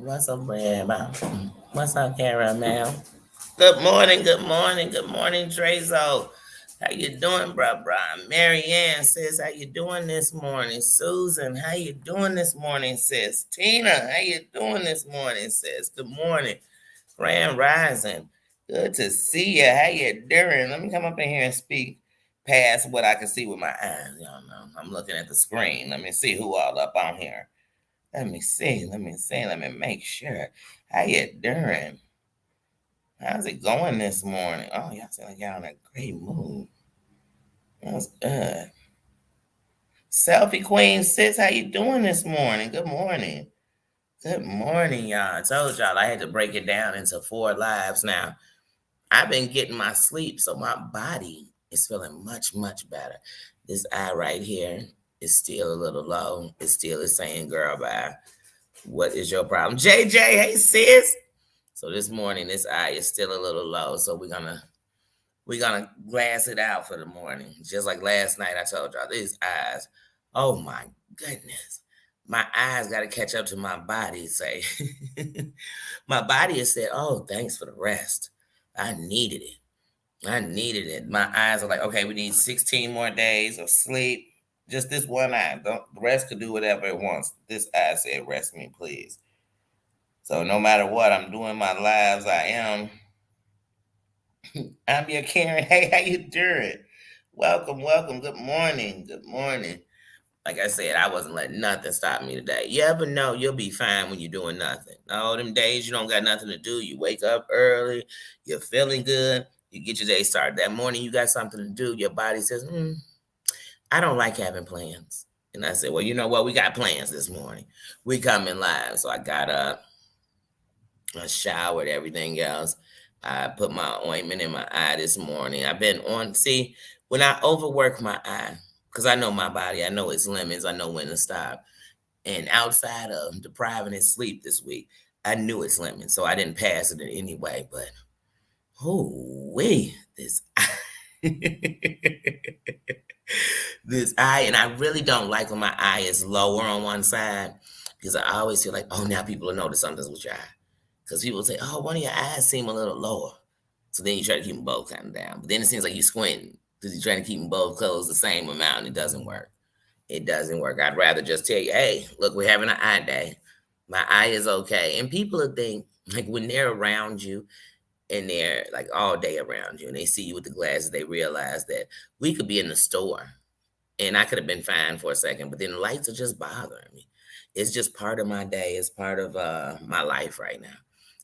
What's up, Brad? What's up, Caramel? Good morning, good morning, good morning, Drezo. How you doing, bruh? Mary Ann says, how you doing this morning? Susan, how you doing this morning, sis? Tina, how you doing this morning, sis? Good morning. Grand Rising. Good to see you. How you doing? Let me come up in here and speak past what I can see with my eyes. Y'all know I'm looking at the screen. Let me see who all up on here. Let me see. Let me make sure. How you doing? How's it going this morning? Oh, y'all sound like y'all in a great mood. That's good. Selfie Queen sis, how you doing this morning? Good morning. Good morning, y'all. I told y'all I had to break it down into 4 lives now. I've been getting my sleep, so my body is feeling much, much better. This eye right here is still a little low. It still is saying, girl, bye. What is your problem? JJ, hey sis. So this morning, this eye is still a little low. So we're gonna glass it out for the morning. Just like last night, I told y'all these eyes. Oh my goodness. My eyes got to catch up to my body. Say, my body has said, "Oh, thanks for the rest. I needed it. I needed it." My eyes are like, "Okay, we need 16 more days of sleep. Just this one eye. Don't the rest could do whatever it wants." This eye said, "Rest me, please." So no matter what, I'm doing my lives. I am. I'm your Karen. Hey, how you doing? Welcome, welcome. Good morning. Good morning. Like I said, I wasn't letting nothing stop me today. You ever know you'll be fine when you're doing nothing? All them days you don't got nothing to do, you wake up early, you're feeling good, you get your day started. That morning you got something to do, your body says, I don't like having plans. And I said, well, you know what? We got plans this morning. We coming live. So I got up, I showered, everything else. I put my ointment in my eye this morning. I've been on, see, when I overwork my eye, because I know my body, I know its limits, I know when to stop. And outside of depriving its sleep this week, I knew its limits, so I didn't pass it in any way. But oh wait, this this eye, and I really don't like when my eye is lower on one side because I always feel like, oh, now people will notice something's with your eye. Because people say, oh, one of your eyes seem a little lower. So then you try to keep them both kind of down. But then it seems like you're squinting because you're trying to keep them both closed the same amount, and it doesn't work. It doesn't work. I'd rather just tell you, hey, look, we're having an eye day. My eye is okay. And people will think, like, when they're around you and they're like all day around you and they see you with the glasses, they realize that we could be in the store and I could have been fine for a second, but then the lights are just bothering me. It's just part of my day. It's part of my life right now.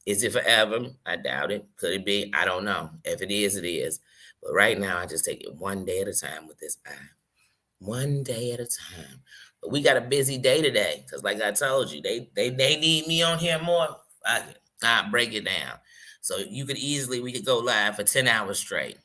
Is it forever? I doubt it. Could it be? I don't know. If it is, it is. But right now, I just take it one day at a time with this eye. One day at a time. But we got a busy day today because, like I told you, they need me on here more. I break it down. So you could easily we could go live for 10 hours straight.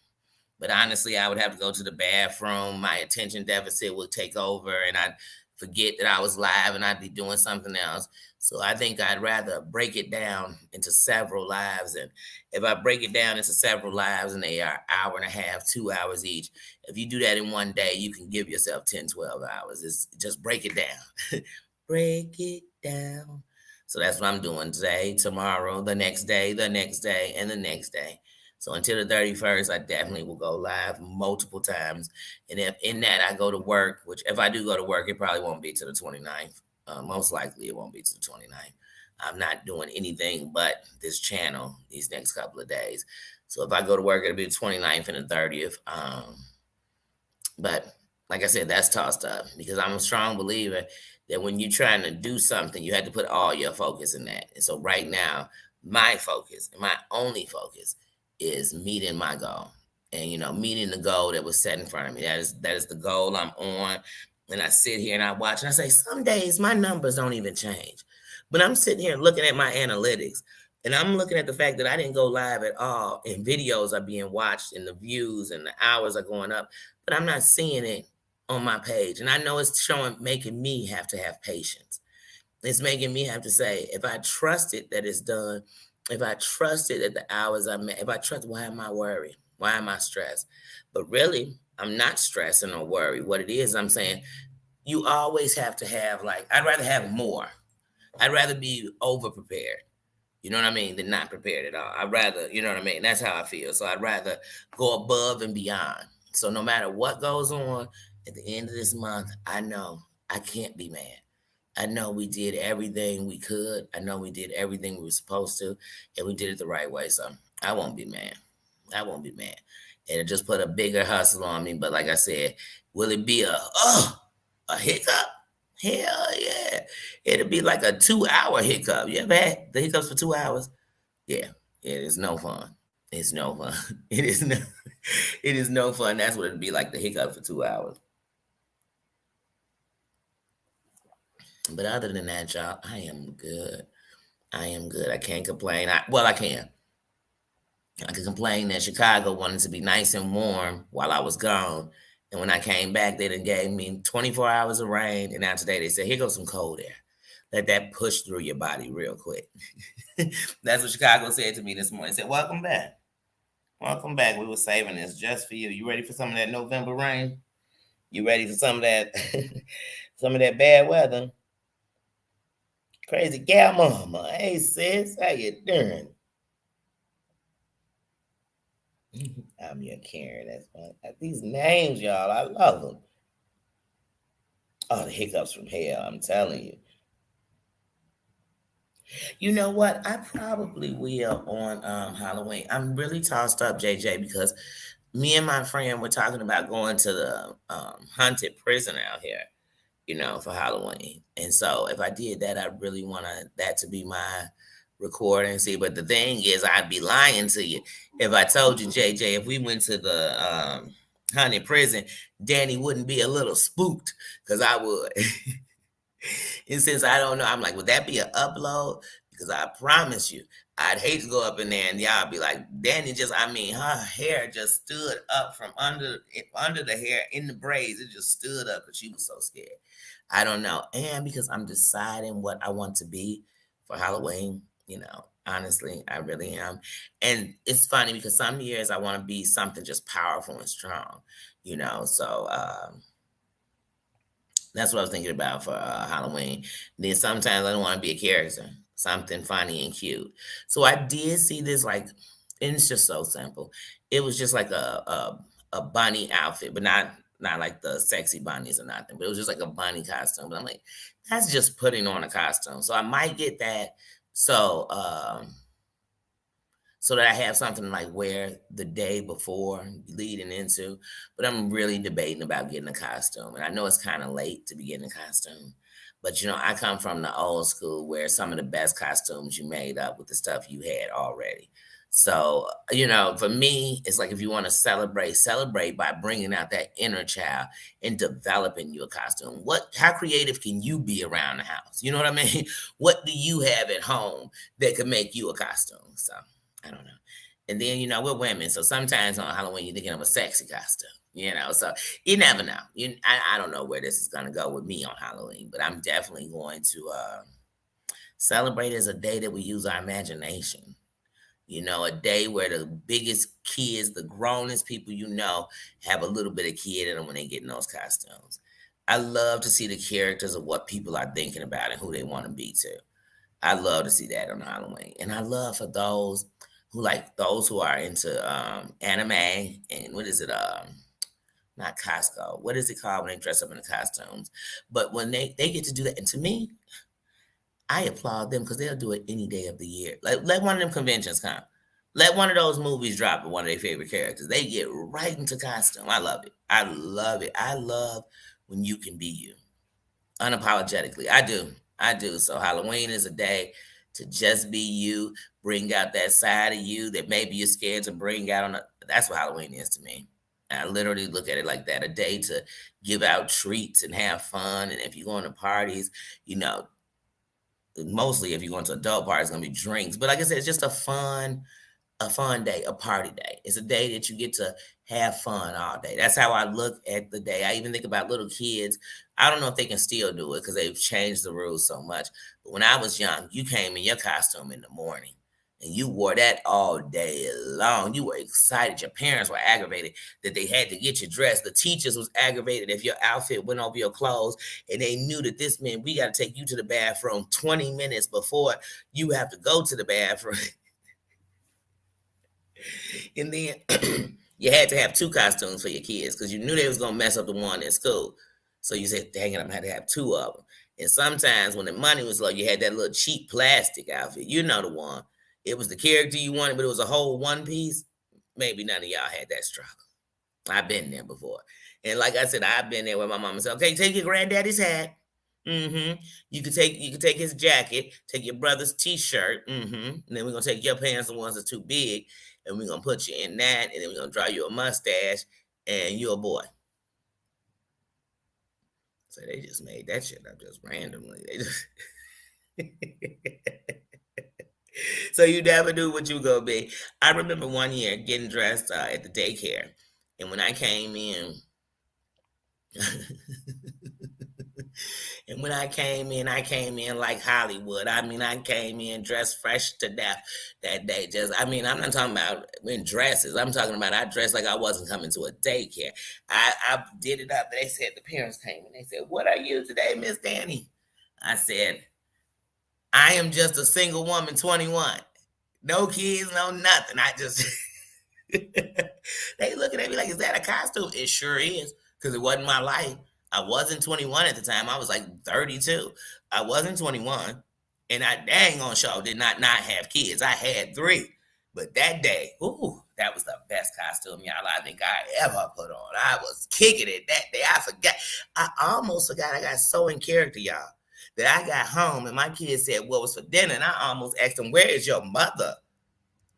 But honestly, I would have to go to the bathroom. My attention deficit would take over, and I'd forget that I was live and I'd be doing something else. So I think I'd rather break it down into several lives. And if I break it down into several lives and they are hour and a half, 2 hours each, if you do that in one day, you can give yourself 10, 12 hours. It's just break it down. Break it down. So that's what I'm doing today, tomorrow, the next day, and the next day. So until the 31st, I definitely will go live multiple times. And if in that I go to work, which if I do go to work, it probably won't be to the 29th. Most likely it won't be to the 29th. I'm not doing anything but this channel these next couple of days. So if I go to work, it'll be the 29th and the 30th. But like I said, that's tossed up because I'm a strong believer that when you're trying to do something, you have to put all your focus in that. And so right now, my focus, my only focus is meeting my goal. And meeting the goal that was set in front of me. That is the goal I'm on. And I sit here and I watch and I say, some days my numbers don't even change. But I'm sitting here looking at my analytics and I'm looking at the fact that I didn't go live at all and videos are being watched and the views and the hours are going up, but I'm not seeing it on my page. And I know it's making me have to have patience. It's making me have to say, if I trust it that it's done, if I trust it that the hours I met, if I trust, why am I worried? Why am I stressed? But really, I'm not stressing or worried. What it is, I'm saying, you always have to have, like, I'd rather have more I'd rather be over prepared. You know what I mean? Than not prepared at all. I'd rather, you know what I mean? That's how I feel. So I'd rather go above and beyond. So no matter what goes on at the end of this month, I know I can't be mad. I know we did everything we could. I know we did everything we were supposed to, and we did it the right way. So I won't be mad. I won't be mad. And it just put a bigger hustle on me. But like I said, will it be a hiccup? Hell yeah. It'll be like a 2 hour hiccup. You ever had the hiccups for 2 hours? Yeah. It is no fun. It's no fun. It is no it is no fun. That's what it'd be like, the hiccup for 2 hours. But other than that, y'all, I am good. I am good. I can't complain. Well, I can. I can complain that Chicago wanted to be nice and warm while I was gone. And when I came back, they done gave me 24 hours of rain. And now today they said, here goes some cold air. Let that push through your body real quick. That's what Chicago said to me this morning. They said, welcome back. Welcome back. We were saving this just for you. You ready for some of that November rain? You ready for some of that some of that bad weather? Crazy gal mama. Hey sis, how you doing? I'm your Karen. That's fine. These names, y'all, I love them. Oh, the hiccups from hell, I'm telling you. You know what? I probably will on Halloween. I'm really tossed up, JJ, because me and my friend were talking about going to the haunted prison out here, for Halloween. And so if I did that, I really want that to be my recording. See, but the thing is, I'd be lying to you if I told you, JJ, if we went to the haunted prison, Danny wouldn't be a little spooked because I would. And since I don't know, I'm like, would that be an upload? Because I promise you, I'd hate to go up in there and y'all be like, Danny her hair just stood up from under the hair in the braids. It just stood up because she was so scared. I don't know. And because I'm deciding what I want to be for Halloween, honestly, I really am. And it's funny because some years I want to be something just powerful and strong, So that's what I was thinking about for Halloween. Then sometimes I don't want to be a character, something funny and cute. So I did see this and it's just so simple. It was just like a bunny outfit, but not like the sexy bunnies or nothing. But it was just like a bunny costume. But I'm like, that's just putting on a costume. So I might get that. So that I have something to wear the day before leading into. But I'm really debating about getting a costume. And I know it's kind of late to be getting a costume. But I come from the old school where some of the best costumes you made up with the stuff you had already. So, for me, it's like if you want to celebrate by bringing out that inner child and developing your costume. How creative can you be around the house? You know what I mean? What do you have at home that could make you a costume? So I don't know. And then, we're women. So sometimes on Halloween, you're thinking of a sexy costume, So you never know. I don't know where this is going to go with me on Halloween, but I'm definitely going to celebrate as a day that we use our imagination. A day where the biggest kids, the grownest people have a little bit of kid in them when they get in those costumes. I love to see the characters of what people are thinking about and who they want to be too. I love to see that on Halloween. And I love for those who are into anime and what is it? Not Costco. What is it called when they dress up in the costumes? But when they get to do that, and to me, I applaud them because they'll do it any day of the year. Like, let one of them conventions come. Let one of those movies drop with one of their favorite characters. They get right into costume. I love it. I love it. I love when you can be you unapologetically. I do. I do. So Halloween is a day to just be you, bring out that side of you that maybe you're scared to bring out that's what Halloween is to me. I literally look at it like that, a day to give out treats and have fun. And if you're going to parties, mostly if you're going to adult parties, it's gonna be drinks. But like I said, it's just a fun day, a party day. It's a day that you get to have fun all day. That's how I look at the day. I even think about little kids. I don't know if they can still do it because they've changed the rules so much. But when I was young, you came in your costume in the morning. And you wore that all day long. You were excited. Your parents were aggravated that they had to get you dressed. The teachers was aggravated if your outfit went over your clothes, and they knew that this meant we got to take you to the bathroom 20 minutes before you have to go to the bathroom. And then you had to have two costumes for your kids because you knew they was gonna mess up the one in school. So you said, dang it, I'm gonna have to have two of them. And sometimes when the money was low, you had that little cheap plastic outfit. You know the one. It was the character you wanted, but it was a whole one piece. Maybe none of y'all had that struggle. I've been there before. And like I said, I've been there where my mama said, okay, take your granddaddy's hat. Mm-hmm. You can take his jacket, take your brother's t-shirt, and then we're gonna take your pants, the ones that's too big, and we're gonna put you in that, and then we're gonna draw you a mustache, and you're a boy. So they just made that shit up just randomly. They just so you never knew what you were gonna be. I remember one year getting dressed at the daycare, and when I came in, and when I came in like Hollywood. I mean, I came in dressed fresh to death that day. I'm not talking about in dresses. I'm talking about I dressed like I wasn't coming to a daycare. I did it up. They said the parents came and they said, "What are you today, Miss Danny?" I said, "I am just a single woman, 21. No kids, no nothing. I just." They looking at me like, "Is that a costume?" It sure is, because it wasn't my life. I wasn't 21 at the time. I was like 32. I wasn't 21, and I dang on sure did not have kids. I had three, but that day, ooh, that was the best costume, y'all, I think I ever put on. I was kicking it that day. I forgot. I almost forgot. I got so in character, y'all, that I got home and my kids said, "What was for dinner?" And I almost asked them, "Where is your mother?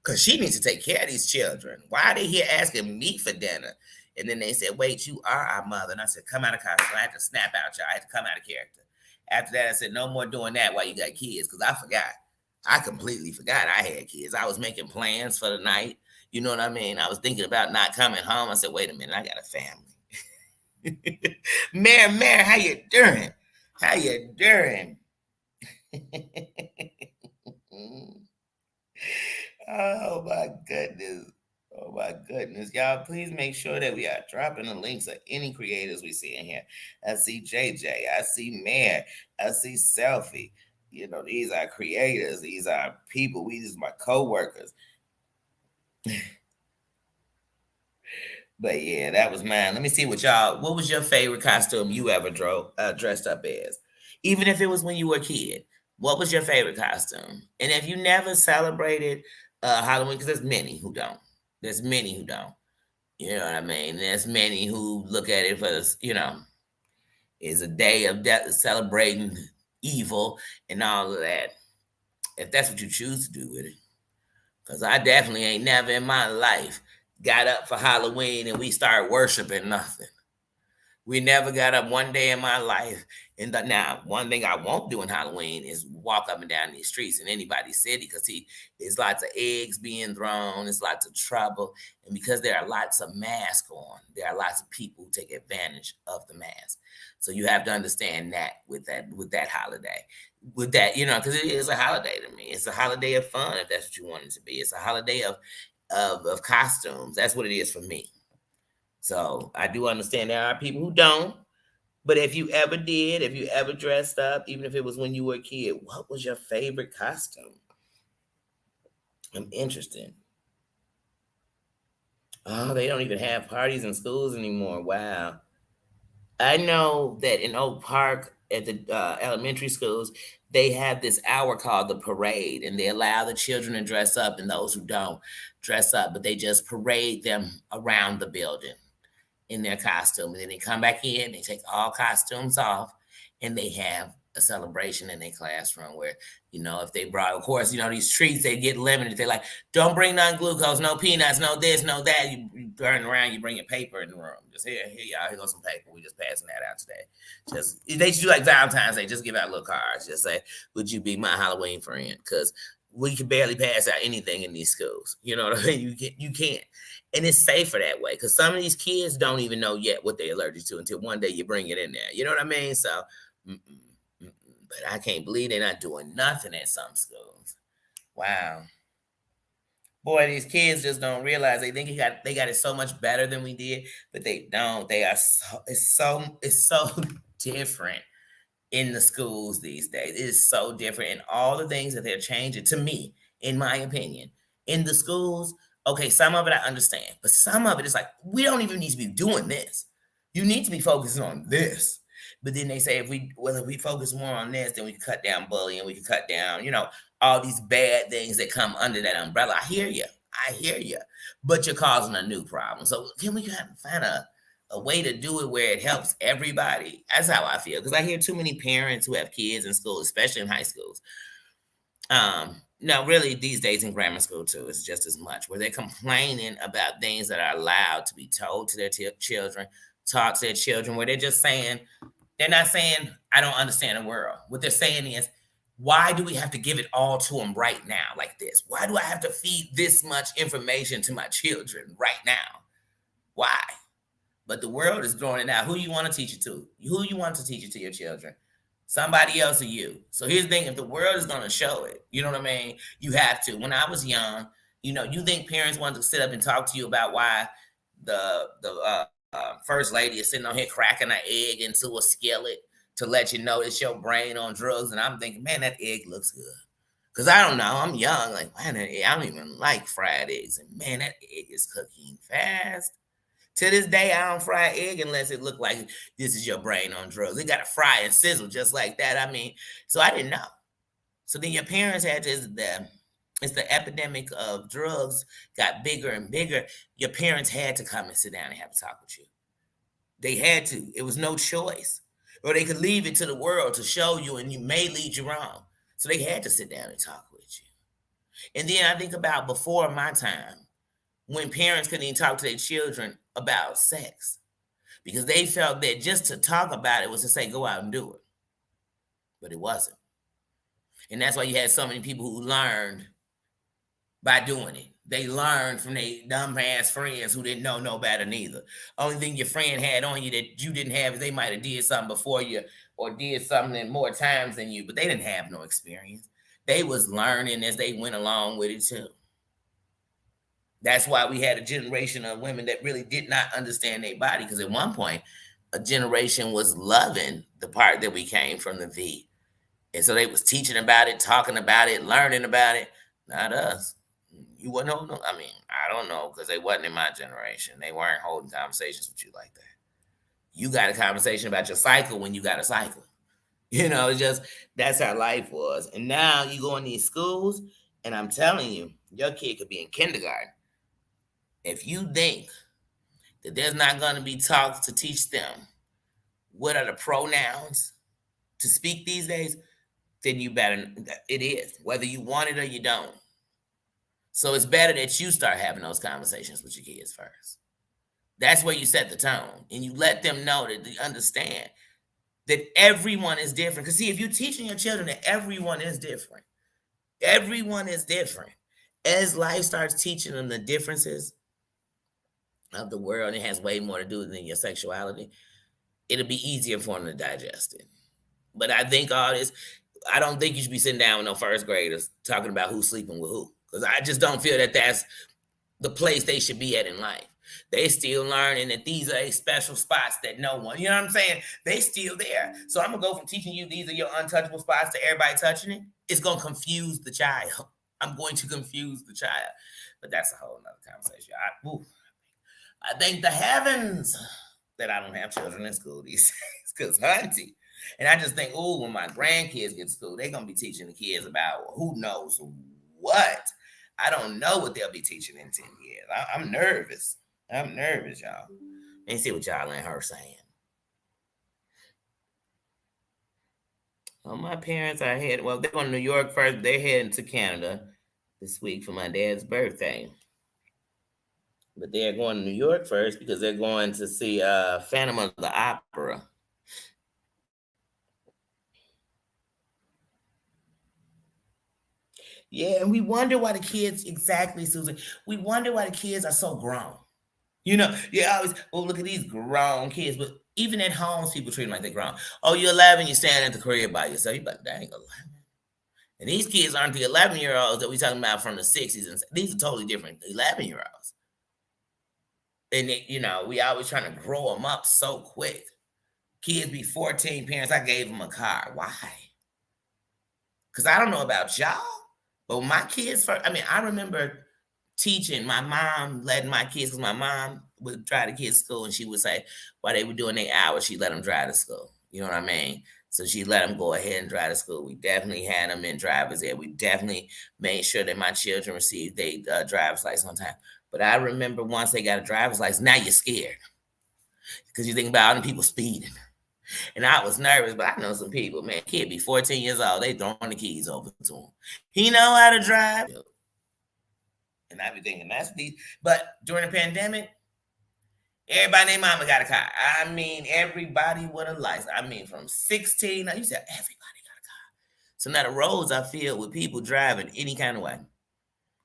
Because she needs to take care of these children. Why are they here asking me for dinner?" And then they said, "Wait, you are our mother." And I said, "Come out of costume." I had to snap out, y'all. I had to come out of character. After that, I said, "No more doing that while you got kids," because I forgot. I completely forgot I had kids. I was making plans for the night. You know what I mean? I was thinking about not coming home. I said, "Wait a minute, I got a family." Mary, how you doing? How you doing? Oh my goodness. Oh my goodness. Y'all, please make sure that we are dropping the links of any creators we see in here. I see JJ. I see Mare. I see Selfie. These are creators. These are people. These are my co-workers. But yeah, that was mine. Let me see what was your favorite costume you ever dressed up as? Even if it was when you were a kid. What was your favorite costume? And if you never celebrated Halloween, because there's many who don't. There's many who don't. You know what I mean? There's many who look at it is a day of death, celebrating evil and all of that. If that's what you choose to do with it. Because I definitely ain't never in my life got up for Halloween and we started worshiping nothing. We never got up one day in my life. And now, one thing I won't do in Halloween is walk up and down these streets in anybody's city because there's lots of eggs being thrown, there's lots of trouble. And because there are lots of masks on, there are lots of people who take advantage of the mask. So you have to understand that with that holiday. With that, because it is a holiday to me. It's a holiday of fun, if that's what you want it to be. It's a holiday of costumes. That's what it is for me. So I do understand there are people who don't. But if you ever did, if you ever dressed up, even if it was when you were a kid, what was your favorite costume? I'm interested. Oh, they don't even have parties in schools anymore. Wow. I know that in Oak Park at the elementary schools, they have this hour called the parade, and they allow the children to dress up and those who don't dress up, but they just parade them around the building in their costume. And then they come back in, they take all costumes off, and they have a celebration in their classroom where, if they brought, of course, these treats, they get limited. They're like, don't bring none glucose, no peanuts, no this, no that. You turn around, you bring your paper in the room. Just here y'all, here goes some paper. We just passing that out today. They should do like Valentine's Day, just give out little cards. Just say, would you be my Halloween friend? Because we can barely pass out anything in these schools. You know what I mean? You can't. And it's safer that way because some of these kids don't even know yet what they're allergic to until one day you bring it in there. You know what I mean? So, but I can't believe they're not doing nothing at some schools. Wow. Boy, these kids just don't realize they think they got it so much better than we did, but they don't. They are it's so different in the schools these days. It is so different, and all the things that they're changing, to me, in my opinion, in the schools. Okay, some of it I understand, but some of it is like we don't even need to be doing this. You need to be focusing on this. But then they say if we focus more on this, then we can cut down bullying, we can cut down, all these bad things that come under that umbrella. I hear you, but you're causing a new problem. So can we kind of find a way to do it where it helps everybody? That's how I feel, because I hear too many parents who have kids in school, especially in high schools. No, really, these days in grammar school too, it's just as much where they're complaining about things that are allowed to be told to their children, taught to their children, where they're just saying, they're not saying, I don't understand the world. What they're saying is, why do we have to give it all to them right now like this? Why do I have to feed this much information to my children right now? Why? But the world is throwing it out. Who you want to teach it to? Who you want to teach it to your children? Somebody else or you. So here's the thing: if the world is going to show it, you know what I mean? You have to. When I was young, you think parents want to sit up and talk to you about why the first lady is sitting on here cracking an egg into a skillet to let you know it's your brain on drugs, and I'm thinking, man, that egg looks good. Cause I don't know, I'm young. Like, man, I don't even like fried eggs, and man, that egg is cooking fast. To this day, I don't fry egg unless it look like this is your brain on drugs. It got to fry and sizzle just like that. I mean, so I didn't know. So then your parents had this, it's the epidemic of drugs got bigger and bigger. Your parents had to come and sit down and have a talk with you. They had to. It was no choice. Or they could leave it to the world to show you, and you may lead you wrong. So they had to sit down and talk with you. And then I think about before my time, when parents couldn't even talk to their children about sex because they felt that just to talk about it was to say, go out and do it. But it wasn't. And that's why you had so many people who learned by doing it. They learned from their dumb ass friends who didn't know no better neither. Only thing your friend had on you that you didn't have is they might have did something before you or did something more times than you, but they didn't have no experience. They was learning as they went along with it too. That's why we had a generation of women that really did not understand their body, because at one point, a generation was loving the part that we came from the V. And so they was teaching about it, talking about it, learning about it. Not us. You wouldn't know. I mean, I don't know, because they wasn't in my generation. They weren't holding conversations with you like that. You got a conversation about your cycle when you got a cycle. It's just that's how life was. And now you go in these schools, and I'm telling you, your kid could be in kindergarten. If you think that there's not going to be talks to teach them what are the pronouns to speak these days, then you better, it is, whether you want it or you don't. So it's better that you start having those conversations with your kids first. That's where you set the tone, and you let them know that they understand that everyone is different. Because see, if you're teaching your children that everyone is different, as life starts teaching them the differences of the world, and it has way more to do than your sexuality, it'll be easier for them to digest it. But I think all this, I don't think you should be sitting down with no first graders talking about who's sleeping with who, because I just don't feel that that's the place they should be at in life. They still learning that these are special spots that no one, you know what I'm saying? They still there. So I'm gonna go from teaching you these are your untouchable spots to everybody touching it. It's gonna confuse the child. I'm going to confuse the child. But that's a whole nother conversation. I thank the heavens that I don't have children in school these days, because hunty. And I just think, oh, when my grandkids get to school, they're going to be teaching the kids about who knows what. I don't know what they'll be teaching in 10 years. I'm nervous. I'm nervous, y'all. Let me see what y'all and her saying. Well, my parents are heading, well, they're going to New York first. They're heading to Canada this week for my dad's birthday. But they're going to New York first because they're going to see Phantom of the Opera. Yeah, and we wonder why the kids, exactly, Susan. We wonder why the kids are so grown. You always, oh, look at these grown kids. But even at home, people treat them like they're grown. Oh, you're 11, you're standing at the crib by yourself. You're like, dang, 11. And these kids aren't the 11-year-olds that we talking about from the 60s. And these are totally different 11-year-olds. And, we always trying to grow them up so quick. Kids be 14, parents, I gave them a car. Why? Because I don't know about y'all, but when my kids first, I remember teaching my mom, letting my kids, because my mom would drive the kids to school, and she would say, while they were doing their hours, she let them drive to school. You know what I mean? So she let them go ahead and drive to school. We definitely had them in driver's ed. We definitely made sure that my children received their driver's license on time. But I remember once they got a driver's license, now you're scared because you think about all the people speeding. And I was nervous, but I know some people, man, kid be 14 years old, they throwing the keys over to him. He know how to drive. And I be thinking but during the pandemic, everybody named mama got a car. Everybody with a license. From 16, now you said everybody got a car. So now the roads are filled with people driving any kind of way.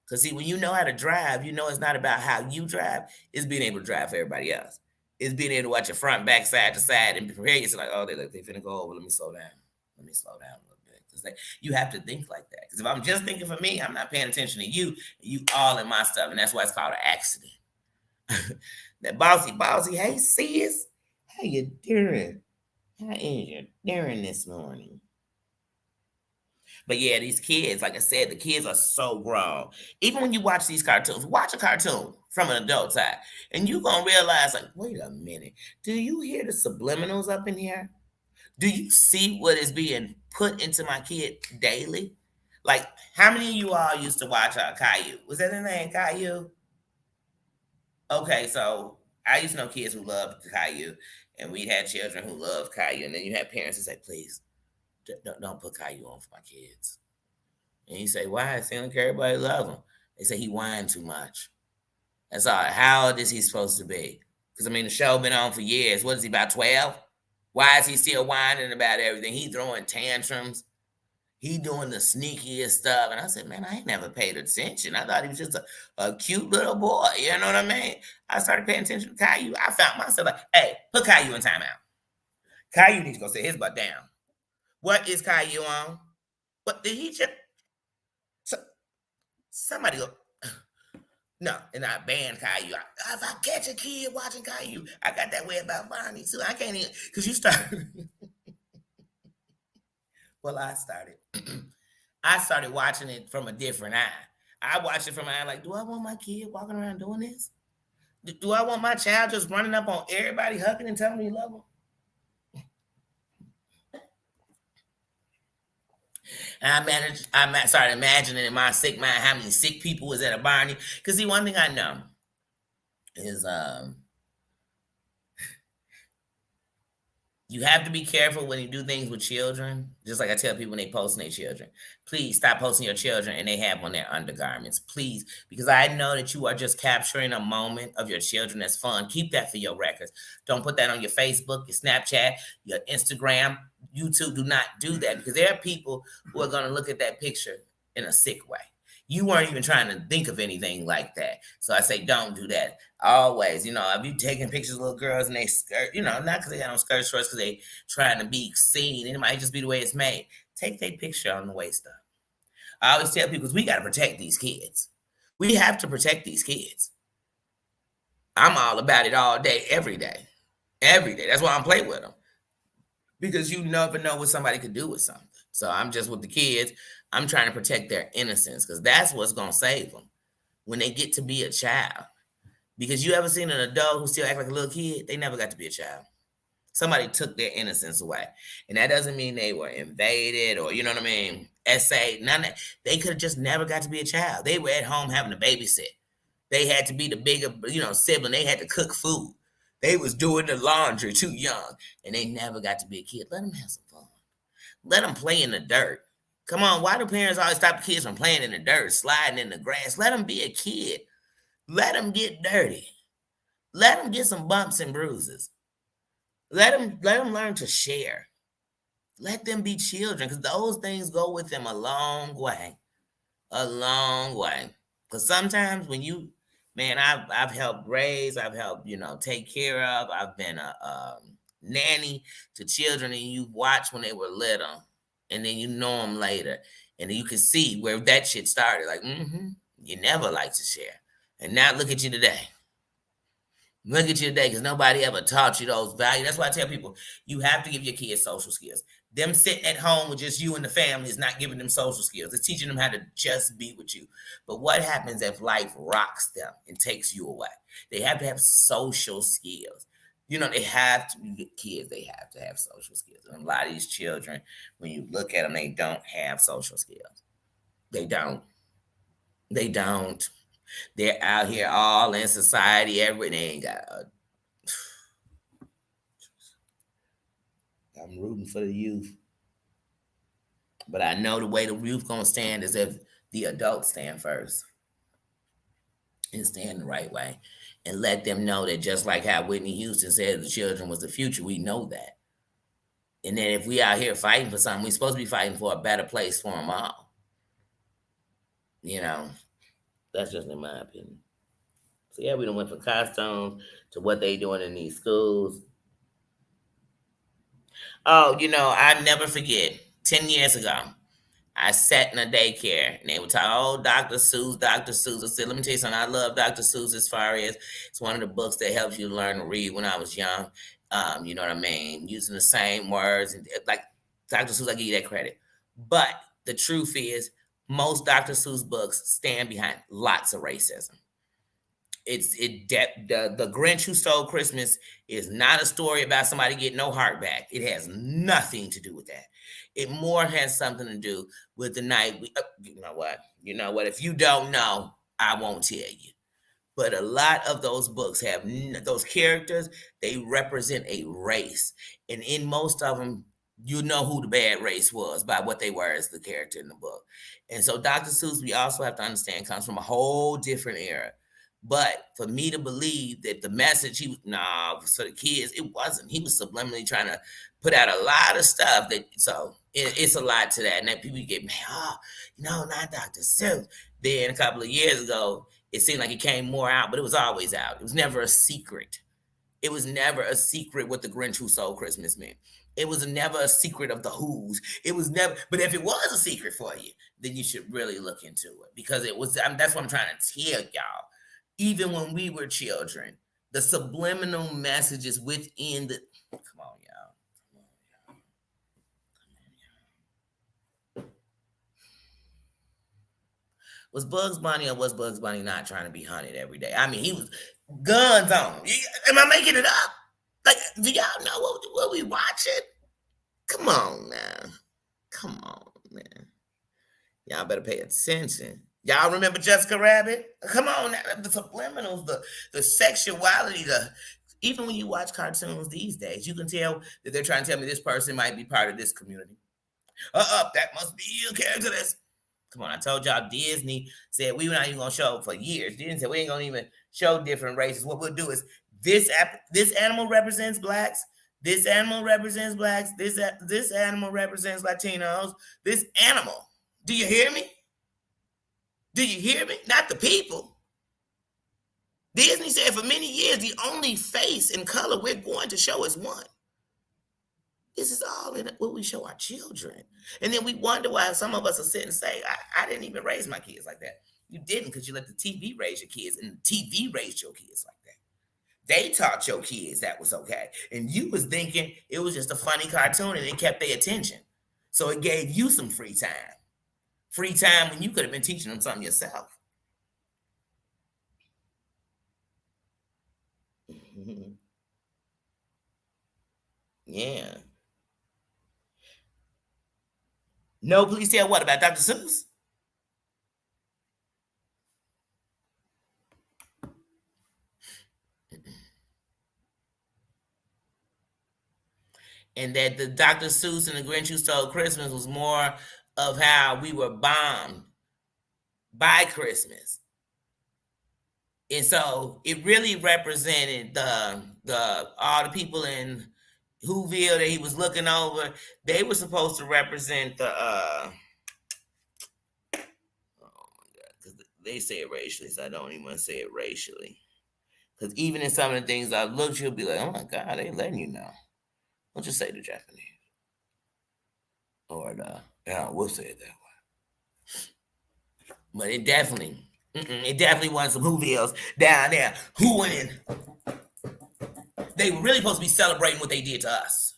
Because see, when you know how to drive, it's not about how you drive, it's being able to drive for everybody else. It's being able to watch your front, back, side to side, and prepare yourself like, oh, they finna go over. Let me slow down. Let me slow down a little bit. Because you have to think like that. Because if I'm just thinking for me, I'm not paying attention to you. You all in my stuff. And that's why it's called an accident. That bossy, hey, sis, how you doing? How is you doing this morning? But yeah, these kids, like I said, the kids are so grown. Even when you watch these cartoons, watch a cartoon from an adult side, and you're going to realize, like, wait a minute. Do you hear the subliminals up in here? Do you see what is being put into my kid daily? Like, how many of you all used to watch Caillou? Was that the name, Caillou? Okay, so I used to know kids who loved Caillou, and we had children who loved Caillou, and then you had parents who say, please, don't put Caillou on for my kids. And you say, why? It seems like everybody love him. They say he whined too much. That's all. How old is he supposed to be? Because, the show been on for years. What is he, about 12? Why is he still whining about everything? He throwing tantrums. He doing the sneakiest stuff. And I said, man, I ain't never paid attention. I thought he was just a cute little boy. You know what I mean? I started paying attention to Caillou. I found myself like, hey, put Caillou in timeout. Caillou needs to go sit his butt down. What is Caillou on? What did he just... Somebody go... No, and I banned Caillou. If I catch a kid watching Caillou, I got that way about Barney too. I can't even... Because you started... Well, I started watching it from a different eye. I watched it from an eye like, do I want my kid walking around doing this? Do I want my child just running up on everybody, hugging and telling me love them? And I started imagining in my sick mind how many sick people was at a Barney. Because see, one thing I know is you have to be careful when you do things with children. Just like I tell people when they post their children, please stop posting your children and they have on their undergarments, please, because I know that you are just capturing a moment of your children that's fun. Keep that for your records. Don't put that on your Facebook, your Snapchat, your Instagram, YouTube. Do not do that because there are people who are going to look at that picture in a sick way. You weren't even trying to think of anything like that. So I say, don't do that. Always, if you taking pictures of little girls and they skirt, not because they got on skirt shorts, because they trying to be seen. It might just be the way it's made. Take that picture on the waist up. I always tell people, we got to protect these kids. We have to protect these kids. I'm all about it all day, every day. Every day. That's why I'm playing with them. Because you never know what somebody could do with something. So I'm just with the kids. I'm trying to protect their innocence because that's what's going to save them when they get to be a child. Because you ever seen an adult who still act like a little kid? They never got to be a child. Somebody took their innocence away. And that doesn't mean they were invaded or, essayed. None of that. They could have just never got to be a child. They were at home having to babysit. They had to be the bigger, sibling. They had to cook food. They was doing the laundry too young. And they never got to be a kid. Let them have some fun. Let them play in the dirt. Come on, why do parents always stop the kids from playing in the dirt, sliding in the grass? Let them be a kid. Let them get dirty. Let them get some bumps and bruises. Let them learn to share. Let them be children because those things go with them a long way. A long way. Because sometimes when I've helped raise, I've helped, take care of, I've been a nanny to children and you watch when they were little and then you know them later. And you can see where that shit started. Like, you never like to share. And now look at you today. Look at you today, because nobody ever taught you those values. That's why I tell people, you have to give your kids social skills. Them sitting at home with just you and the family is not giving them social skills. It's teaching them how to just be with you. But what happens if life rocks them and takes you away? They have to have social skills. They have to be kids. They have to have social skills. And a lot of these children, when you look at them, they don't have social skills. They don't. They don't. They're out here all in society. Everything got. I'm rooting for the youth, but I know the way the youth gonna stand is if the adults stand first and stand the right way, and let them know that, just like how Whitney Houston said the children was the future, we know that. And then if we out here fighting for something, we're supposed to be fighting for a better place for them all. That's just in my opinion. So yeah, we done went from costumes to what they doing in these schools. Oh, I never forget. 10 years ago, I sat in a daycare and they were talking, oh, Dr. Seuss, Dr. Seuss. I said, let me tell you something. I love Dr. Seuss as far as it's one of the books that helps you learn to read when I was young. You know what I mean? Using the same words. And like Dr. Seuss, I give you that credit. But the truth is, most Dr. Seuss books stand behind lots of racism. The Grinch Who Stole Christmas is not a story about somebody getting no heart back. It has nothing to do with that. It more has something to do with the night. You know what? If you don't know, I won't tell you. But a lot of those books have those characters. They represent a race, and in most of them, you know who the bad race was by what they were as the character in the book. And so, Dr. Seuss, we also have to understand, comes from a whole different era. But for me to believe that the message for the kids, it wasn't. He was subliminally trying to put out a lot of stuff it's a lot to that. And that people get mad, not Dr. Seuss. Then a couple of years ago, it seemed like it came more out, but it was always out. It was never a secret. It was never a secret what the Grinch Who Stole Christmas meant. It was never a secret of the Who's. It was never, but if it was a secret for you, then you should really look into it, because it was. That's what I'm trying to tell y'all. Even when we were children, the subliminal messages within the. Come on, y'all. Was Bugs Bunny, or was Bugs Bunny not trying to be hunted every day? I mean, he was guns on him. Am I making it up? Like, do y'all know what we watching? Come on now. Come on, man. Y'all better pay attention. Y'all remember Jessica Rabbit? Come on now. The subliminals, the sexuality, even when you watch cartoons these days, you can tell that they're trying to tell me this person might be part of this community. That must be a character that's. Come on, I told y'all Disney said we were not even gonna show for years. Disney said we ain't gonna even show different races. What we'll do is this animal represents blacks. This animal represents blacks. This animal represents Latinos. This animal. Do you hear me? Do you hear me? Not the people. Disney said for many years the only face and color we're going to show is one. This is all in what we show our children. And then we wonder why some of us are sitting and say, I didn't even raise my kids like that. You didn't, because you let the TV raise your kids, and the TV raised your kids like that. They taught your kids that was okay. And you was thinking it was just a funny cartoon and it kept their attention. So it gave you some free time. Free time when you could have been teaching them something yourself. Yeah. No, please tell what about Dr. Seuss? And that the Dr. Seuss and the Grinch Who Stole Christmas was more of how we were bombed by Christmas. And so it really represented the all the people in Whoville that he was looking over. They were supposed to represent the oh my god, because they say it racially, so I don't even want to say it racially. Because even in some of the things I looked, you'll be like, oh my god, they letting you know. Don't just say the Japanese. Or we'll say it that way. But it definitely wasn't some Whovilles down there who went in. They were really supposed to be celebrating what they did to us.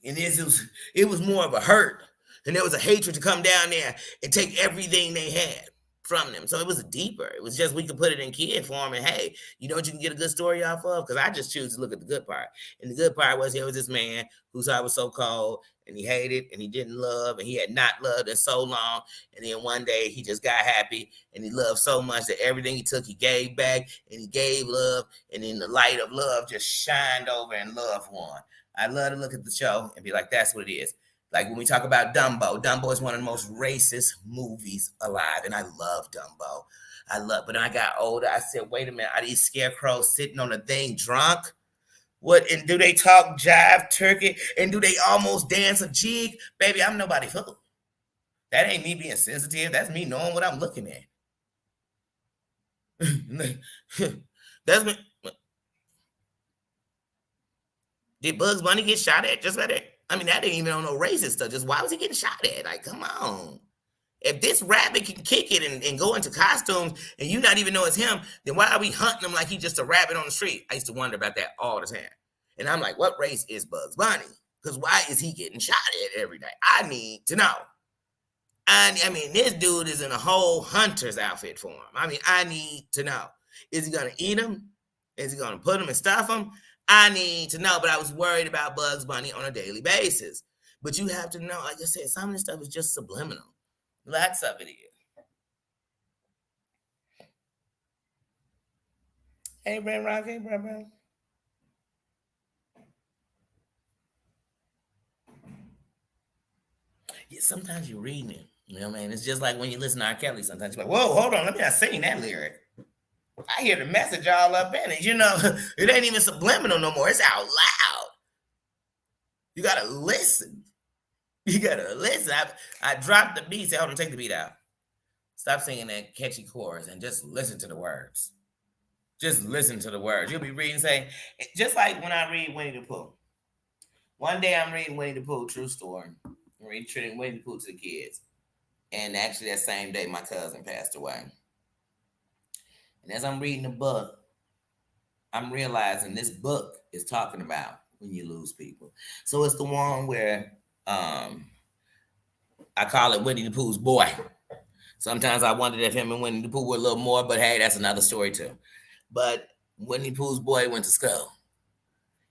And it was more of a hurt. And there was a hatred to come down there and take everything they had from them. So it was deeper. It was just we could put it in kid form and hey, you know what you can get a good story off of? Because I just choose to look at the good part. And the good part was there was this man whose heart was so cold and he hated and he didn't love and he had not loved in so long. And then one day he just got happy and he loved so much that everything he took, he gave back and he gave love. And then the light of love just shined over and love won. I love to look at the show and be like, that's what it is. Like when we talk about Dumbo, Dumbo is one of the most racist movies alive, and I love Dumbo. But when I got older, I said, wait a minute, are these scarecrows sitting on the thing drunk? What, and do they talk jive turkey? And do they almost dance a jig? Baby, I'm nobody fool. That ain't me being sensitive. That's me knowing what I'm looking at. That's me. Did Bugs Bunny get shot at just like that? I mean, that ain't even on no racist stuff. Just why was he getting shot at? Like, come on. If this rabbit can kick it and go into costumes and you not even know it's him, then why are we hunting him like he's just a rabbit on the street? I used to wonder about that all the time. And I'm like, what race is Bugs Bunny? Because why is he getting shot at every day? I need to know. I mean, this dude is in a whole hunter's outfit for him. I mean, I need to know. Is he going to eat him? Is he going to put him and stuff him? I need to know, but I was worried about Bugs Bunny on a daily basis. But you have to know, like I said, some of this stuff is just subliminal. Lots of it is. Hey, Brent Rock. Hey, Brent. Yeah, sometimes you're reading it. You know what I mean? It's just like when you listen to R. Kelly, sometimes you're like, whoa, hold on, let me not sing that lyric. I hear the message all up in it. You know, it ain't even subliminal no more. It's out loud. You gotta listen. You gotta listen. I dropped the beat. Say, hold on, take the beat out. Stop singing that catchy chorus and just listen to the words. Just listen to the words. You'll be reading, saying, just like when I read Winnie the Pooh. One day I'm reading Winnie the Pooh, true story. I'm reading Winnie the Pooh to the kids. And actually that same day my cousin passed away. And as I'm reading the book, I'm realizing this book is talking about when you lose people. So it's the one where I call it Winnie the Pooh's boy. Sometimes I wondered if him and Winnie the Pooh were a little more, but hey, that's another story too. But Winnie the Pooh's boy went to school.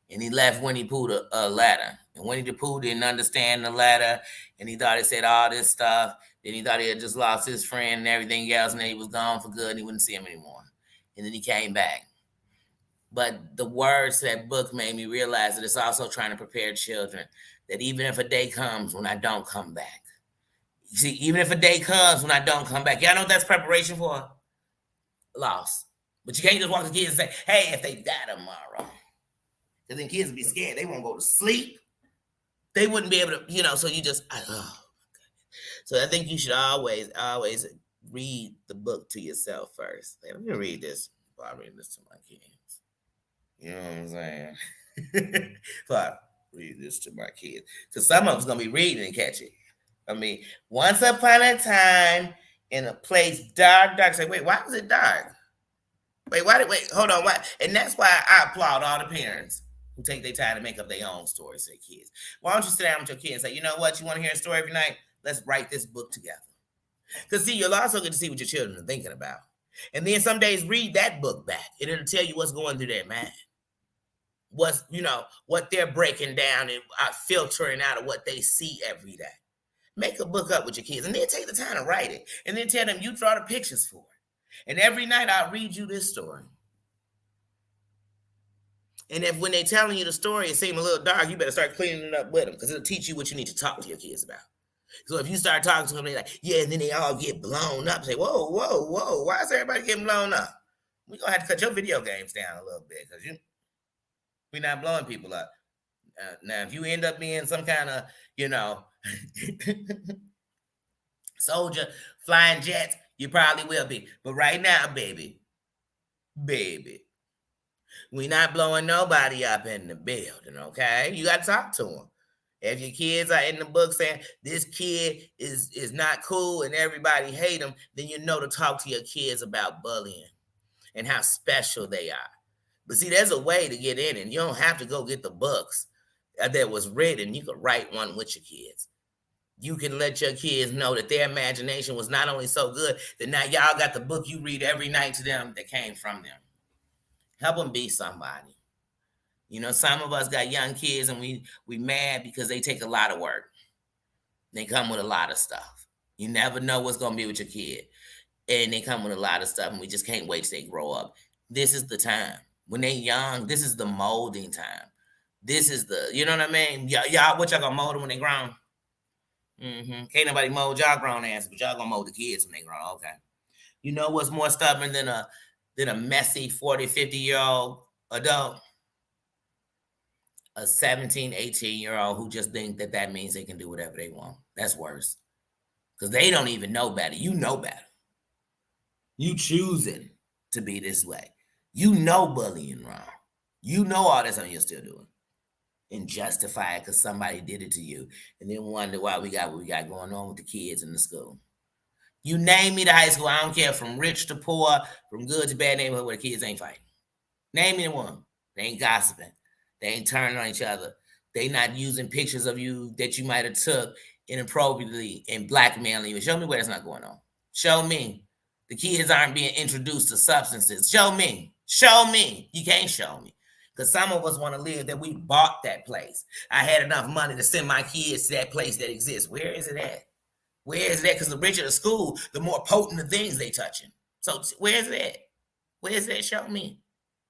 And he left Winnie the Pooh a letter. And Winnie the Pooh didn't understand the letter. And he thought it said all this stuff. Then he thought he had just lost his friend and everything else. And then he was gone for good and he wouldn't see him anymore. And then he came back. But the words to that book made me realize that it's also trying to prepare children that even if a day comes when I don't come back, see, even if a day comes when I don't come back, y'all know what that's preparation for? Loss. But you can't just walk to kids and say, hey, if they die tomorrow. Because then kids would be scared. They won't go to sleep. They wouldn't be able to, so you just, So I think you should always read the book to yourself first. Like, let me read this before I read this to my kids. You know what I'm saying? So I read this to my kids. Because some of them's going to be reading and catch it. I mean, once upon a time in a place dark. Say, wait, why was it dark? Wait, hold on, why? And that's why I applaud all the parents who take their time to make up their own stories for their kids. Why don't you sit down with your kids and say, you know what, you want to hear a story every night? Let's write this book together. Because see, you'll also get to see what your children are thinking about. And then some days read that book back. And it'll tell you what's going through their mind. What's, what they're breaking down and filtering out of what they see every day. Make a book up with your kids and then take the time to write it. And then tell them you draw the pictures for it. And every night I'll read you this story. And if when they're telling you the story, it seems a little dark, you better start cleaning it up with them because it'll teach you what you need to talk to your kids about. So if you start talking to them, they're like, yeah, and then they all get blown up. Say, whoa, why is everybody getting blown up? We're going to have to cut your video games down a little bit because we're not blowing people up. Now, if you end up being some kind of, soldier flying jets, you probably will be. But right now, baby, we're not blowing nobody up in the building, okay? You got to talk to them. If your kids are in the book saying this kid is not cool and everybody hate him, then you know to talk to your kids about bullying and how special they are. But see, there's a way to get in, and you don't have to go get the books that was written. You could write one with your kids. You can let your kids know that their imagination was not only so good that now y'all got the book you read every night to them that came from them. Help them be somebody. Some of us got young kids and we mad because they take a lot of work. They come with a lot of stuff. You never know what's going to be with your kid. And they come with a lot of stuff, and we just can't wait till they grow up. This is the time. When they young, this is the molding time. This is you know what I mean? Y'all, what y'all gonna mold them when they grown? Can't nobody mold y'all grown ass, but y'all gonna mold the kids when they grown. Okay. You know what's more stubborn than a messy 40, 50-year-old adult? A 17, 18-year-old who just think that means they can do whatever they want. That's worse. Because they don't even know better. You know better. You choosing to be this way. You know bullying wrong. You know all this and you're still doing. And justify it because somebody did it to you. And then wonder why we got what we got going on with the kids in the school. You name me the high school, I don't care, from rich to poor, from good to bad neighborhood where the kids ain't fighting. Name me the one. They ain't gossiping. They ain't turning on each other. They not using pictures of you that you might have took inappropriately and blackmailing you. Show me where that's not going on. Show me. The kids aren't being introduced to substances. Show me. Show me. You can't show me. Because some of us want to live that we bought that place. I had enough money to send my kids to that place that exists. Where is it at? Where is it at? Because the richer the school, the more potent the things they touching. So where is it at? Where is it at? Show me.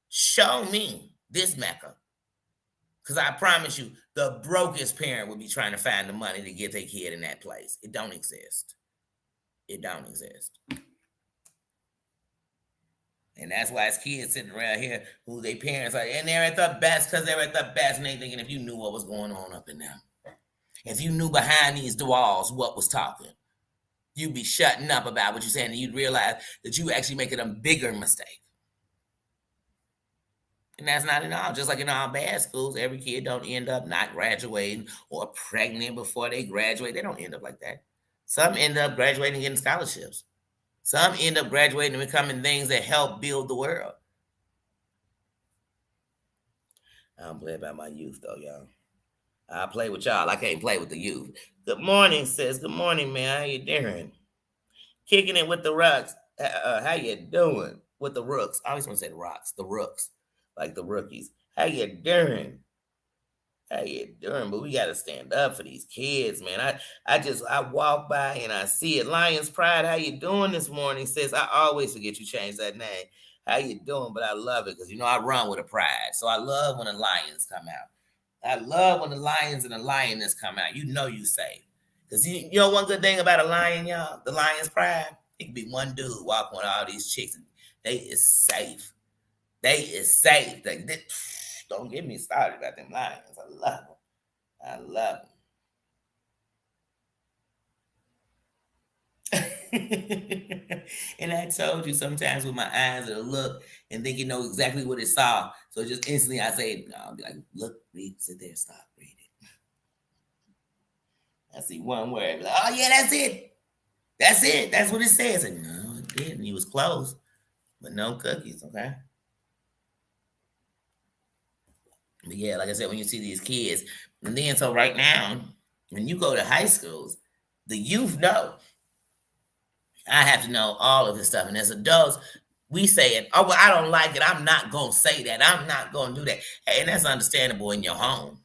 Show me this Mecca. Because I promise you, the brokest parent would be trying to find the money to get their kid in that place. It don't exist. It don't exist. And that's why it's kids sitting around here who their parents are, and they're at the best because they're at the best, and they thinking if you knew what was going on up in them, if you knew behind these walls what was talking, you'd be shutting up about what you're saying, and you'd realize that you actually making a bigger mistake. And that's not at all. Just like in all bad schools, every kid don't end up not graduating or pregnant before they graduate. They don't end up like that. Some end up graduating and getting scholarships. Some end up graduating and becoming things that help build the world. I don't play about my youth, though, y'all. I play with y'all. I can't play with the youth. Good morning, sis. Good morning, man. How you doing? Kicking it with the rocks. How you doing? With the rooks. I always want to say the rocks. The rooks. Like the rookies. How you doing? How you doing? But we got to stand up for these kids, man. I walk by and I see it. Lions Pride, how you doing this morning? Sis, I always forget you changed that name. How you doing? But I love it because, I run with a pride. So I love when the lions come out. I love when the lions and the lioness come out. You know you safe. Because you know one good thing about a lion, y'all? The Lions Pride? It could be one dude walking with all these chicks. They is safe. They is safe. Don't get me started about them lions. I love them. I love them. And I told you sometimes with my eyes it'll look and think you know exactly what it saw. So just instantly I say, no, I'll be like, look, read, sit there, stop, read it. I see one word. Like, oh yeah, that's it. That's it. That's what it says. And no, it didn't. He was close. But no cookies, okay? But yeah, like I said, when you see these kids, and then so right now, when you go to high schools, the youth know. I have to know all of this stuff. And as adults, we say it, oh, well, I don't like it. I'm not going to say that. I'm not going to do that. And that's understandable in your home.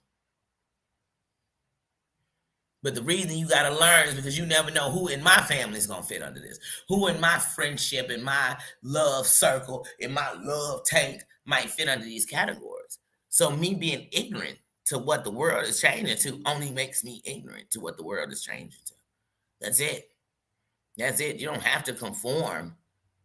But the reason you got to learn is because you never know who in my family is going to fit under this. Who in my friendship, in my love circle, in my love tank might fit under these categories. So me being ignorant to what the world is changing to only makes me ignorant to what the world is changing to. That's it. That's it. You don't have to conform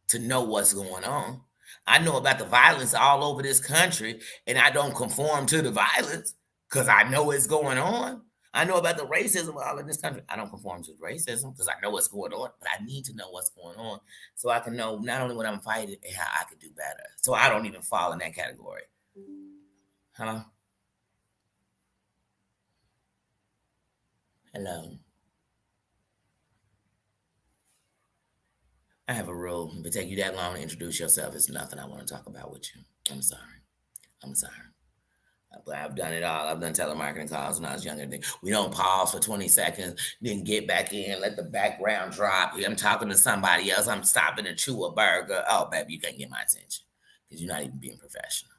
to know what's going on. I know about the violence all over this country, and I don't conform to the violence because I know it's going on. I know about the racism all in this country. I don't conform to racism because I know what's going on, but I need to know what's going on so I can know not only what I'm fighting and how I can do better. So I don't even fall in that category. Huh? Hello. I have a rule. If it take you that long to introduce yourself, it's nothing I want to talk about with you. I'm sorry. I'm sorry. But I've done it all. I've done telemarketing calls when I was younger. We don't pause for 20 seconds, then get back in, let the background drop. I'm talking to somebody else. I'm stopping to chew a burger. Oh, baby, you can't get my attention because you're not even being professional.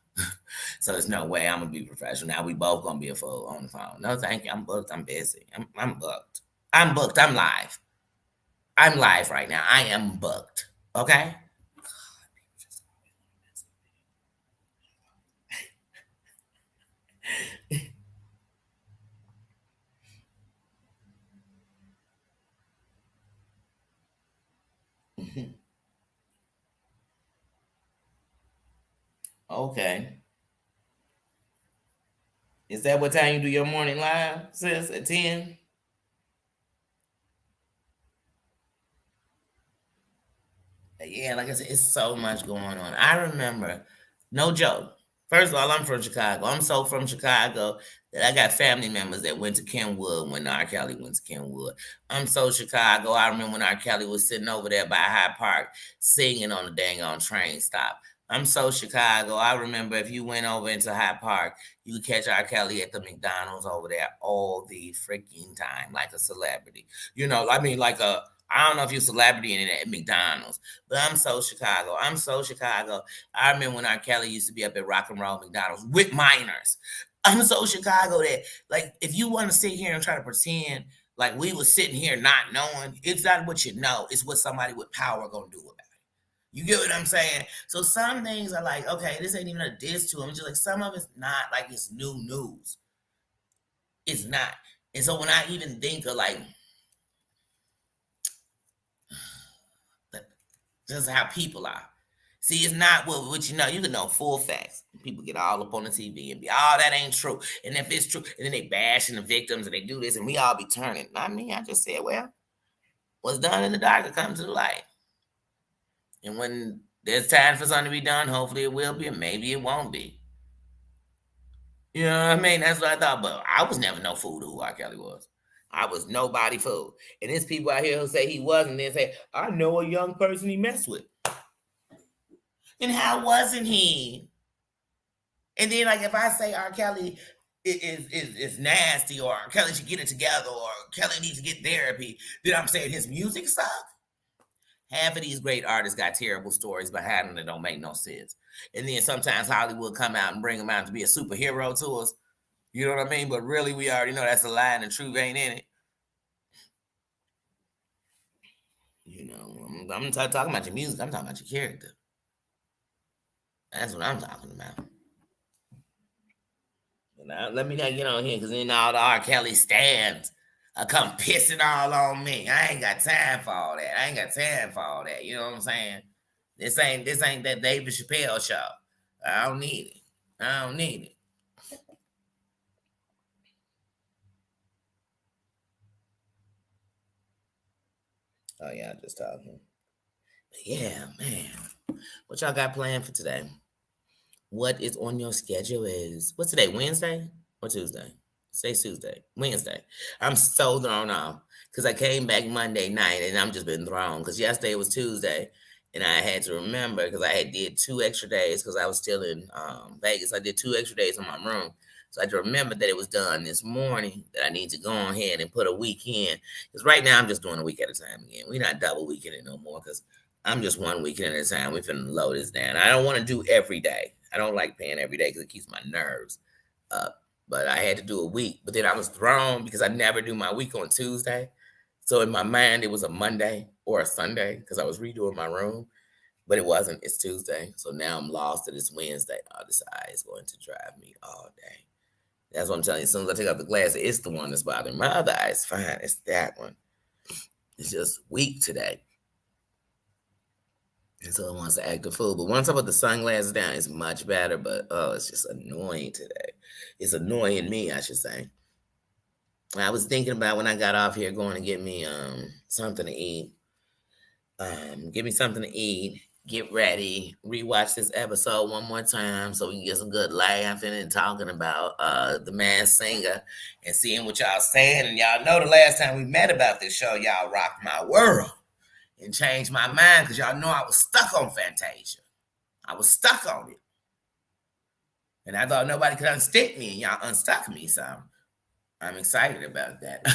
So there's no way I'm going to be professional. Now we both going to be a fool on the phone. No, thank you. I'm booked. I'm busy. I'm booked. I'm booked. I'm live. I'm live right now. I am booked. Okay? Okay. Is that what time you do your morning live, sis? At 10? Yeah, like I said, it's so much going on. I remember, no joke. First of all, I'm from Chicago. I'm so from Chicago that I got family members that went to Kenwood when R. Kelly went to Kenwood. I'm so Chicago. I remember when R. Kelly was sitting over there by Hyde Park singing on the dang on train stop. I'm so Chicago. I remember if you went over into Hyde Park, you could catch R. Kelly at the McDonald's over there all the freaking time, like a celebrity. I mean, I don't know if you're a celebrity in it at McDonald's. But I'm so Chicago. I'm so Chicago. I remember when R. Kelly used to be up at Rock and Roll McDonald's with minors. I'm so Chicago that, like, if you want to sit here and try to pretend like we was sitting here not knowing, it's not what you know, it's what somebody with power gonna do about it. You get what I'm saying? So some things are like, okay, this ain't even a diss to him. It's just like some of it's not like it's new news. It's not. And so when I even think of like just how people are. See, it's not what you know. You can know full facts. People get all up on the TV and be, oh, that ain't true. And if it's true, and then they bashing the victims and they do this, and we all be turning. Not me. I just said, well, what's done in the dark will come to the light. And when there's time for something to be done, hopefully it will be, and maybe it won't be. You know what I mean? That's what I thought. But I was never no fool to who R. Kelly was. I was nobody fool. And there's people out here who say he was, and then say, I know a young person he messed with. And how wasn't he? And then, like, if I say R. Kelly is nasty, or R. Kelly should get it together, or Kelly needs to get therapy, then I'm saying his music sucks. Half of these great artists got terrible stories behind them that don't make no sense. And then sometimes Hollywood come out and bring them out to be a superhero to us. You know what I mean? But really, we already know that's a lie and the truth ain't in it. I'm not talking about your music. I'm talking about your character. That's what I'm talking about. Now, let me not get on here because then all the R. Kelly stands come pissing all on me. I ain't got time for all that. I ain't got time for all that. You know what I'm saying? This ain't that David Chappelle show. I don't need it. I don't need it. Oh yeah, just talking. But yeah, man. What y'all got planned for today? What is on your schedule is what's today? Wednesday or Tuesday? Say Tuesday. Wednesday. I'm so thrown off because I came back Monday night and I'm just been thrown because yesterday was Tuesday and I had to remember because I had did 2 extra days because I was still in Vegas. I did 2 extra days in my room. So I had to remember that it was done this morning that I need to go ahead and put a week in. Because right now I'm just doing a week at a time again. We're not double weekend it no more because I'm just one weekend at a time. We finna load this down. I don't want to do every day. I don't like paying every day because it keeps my nerves up. But I had to do a week. But then I was thrown because I never do my week on Tuesday. So in my mind, it was a Monday or a Sunday because I was redoing my room. But it wasn't. It's Tuesday. So now I'm lost that it's Wednesday. Oh, this eye is going to drive me all day. That's what I'm telling you. As soon as I take out the glasses, it's the one that's bothering my other eye. Is fine. It's that one. It's just weak today. And so it wants to act a fool. But once I put the sunglasses down, it's much better. But oh, it's just annoying today. It's annoying me, I should say. I was thinking about when I got off here going to get me something to eat. Give me something to eat. get ready, rewatch this episode one more time so we can get some good laughing and talking about the Masked Singer and seeing what y'all saying. And y'all know the last time we met about this show, y'all rocked my world and changed my mind because y'all know I was stuck on Fantasia. I was stuck on it. And I thought nobody could unstick me, and y'all unstuck me. So I'm excited about that.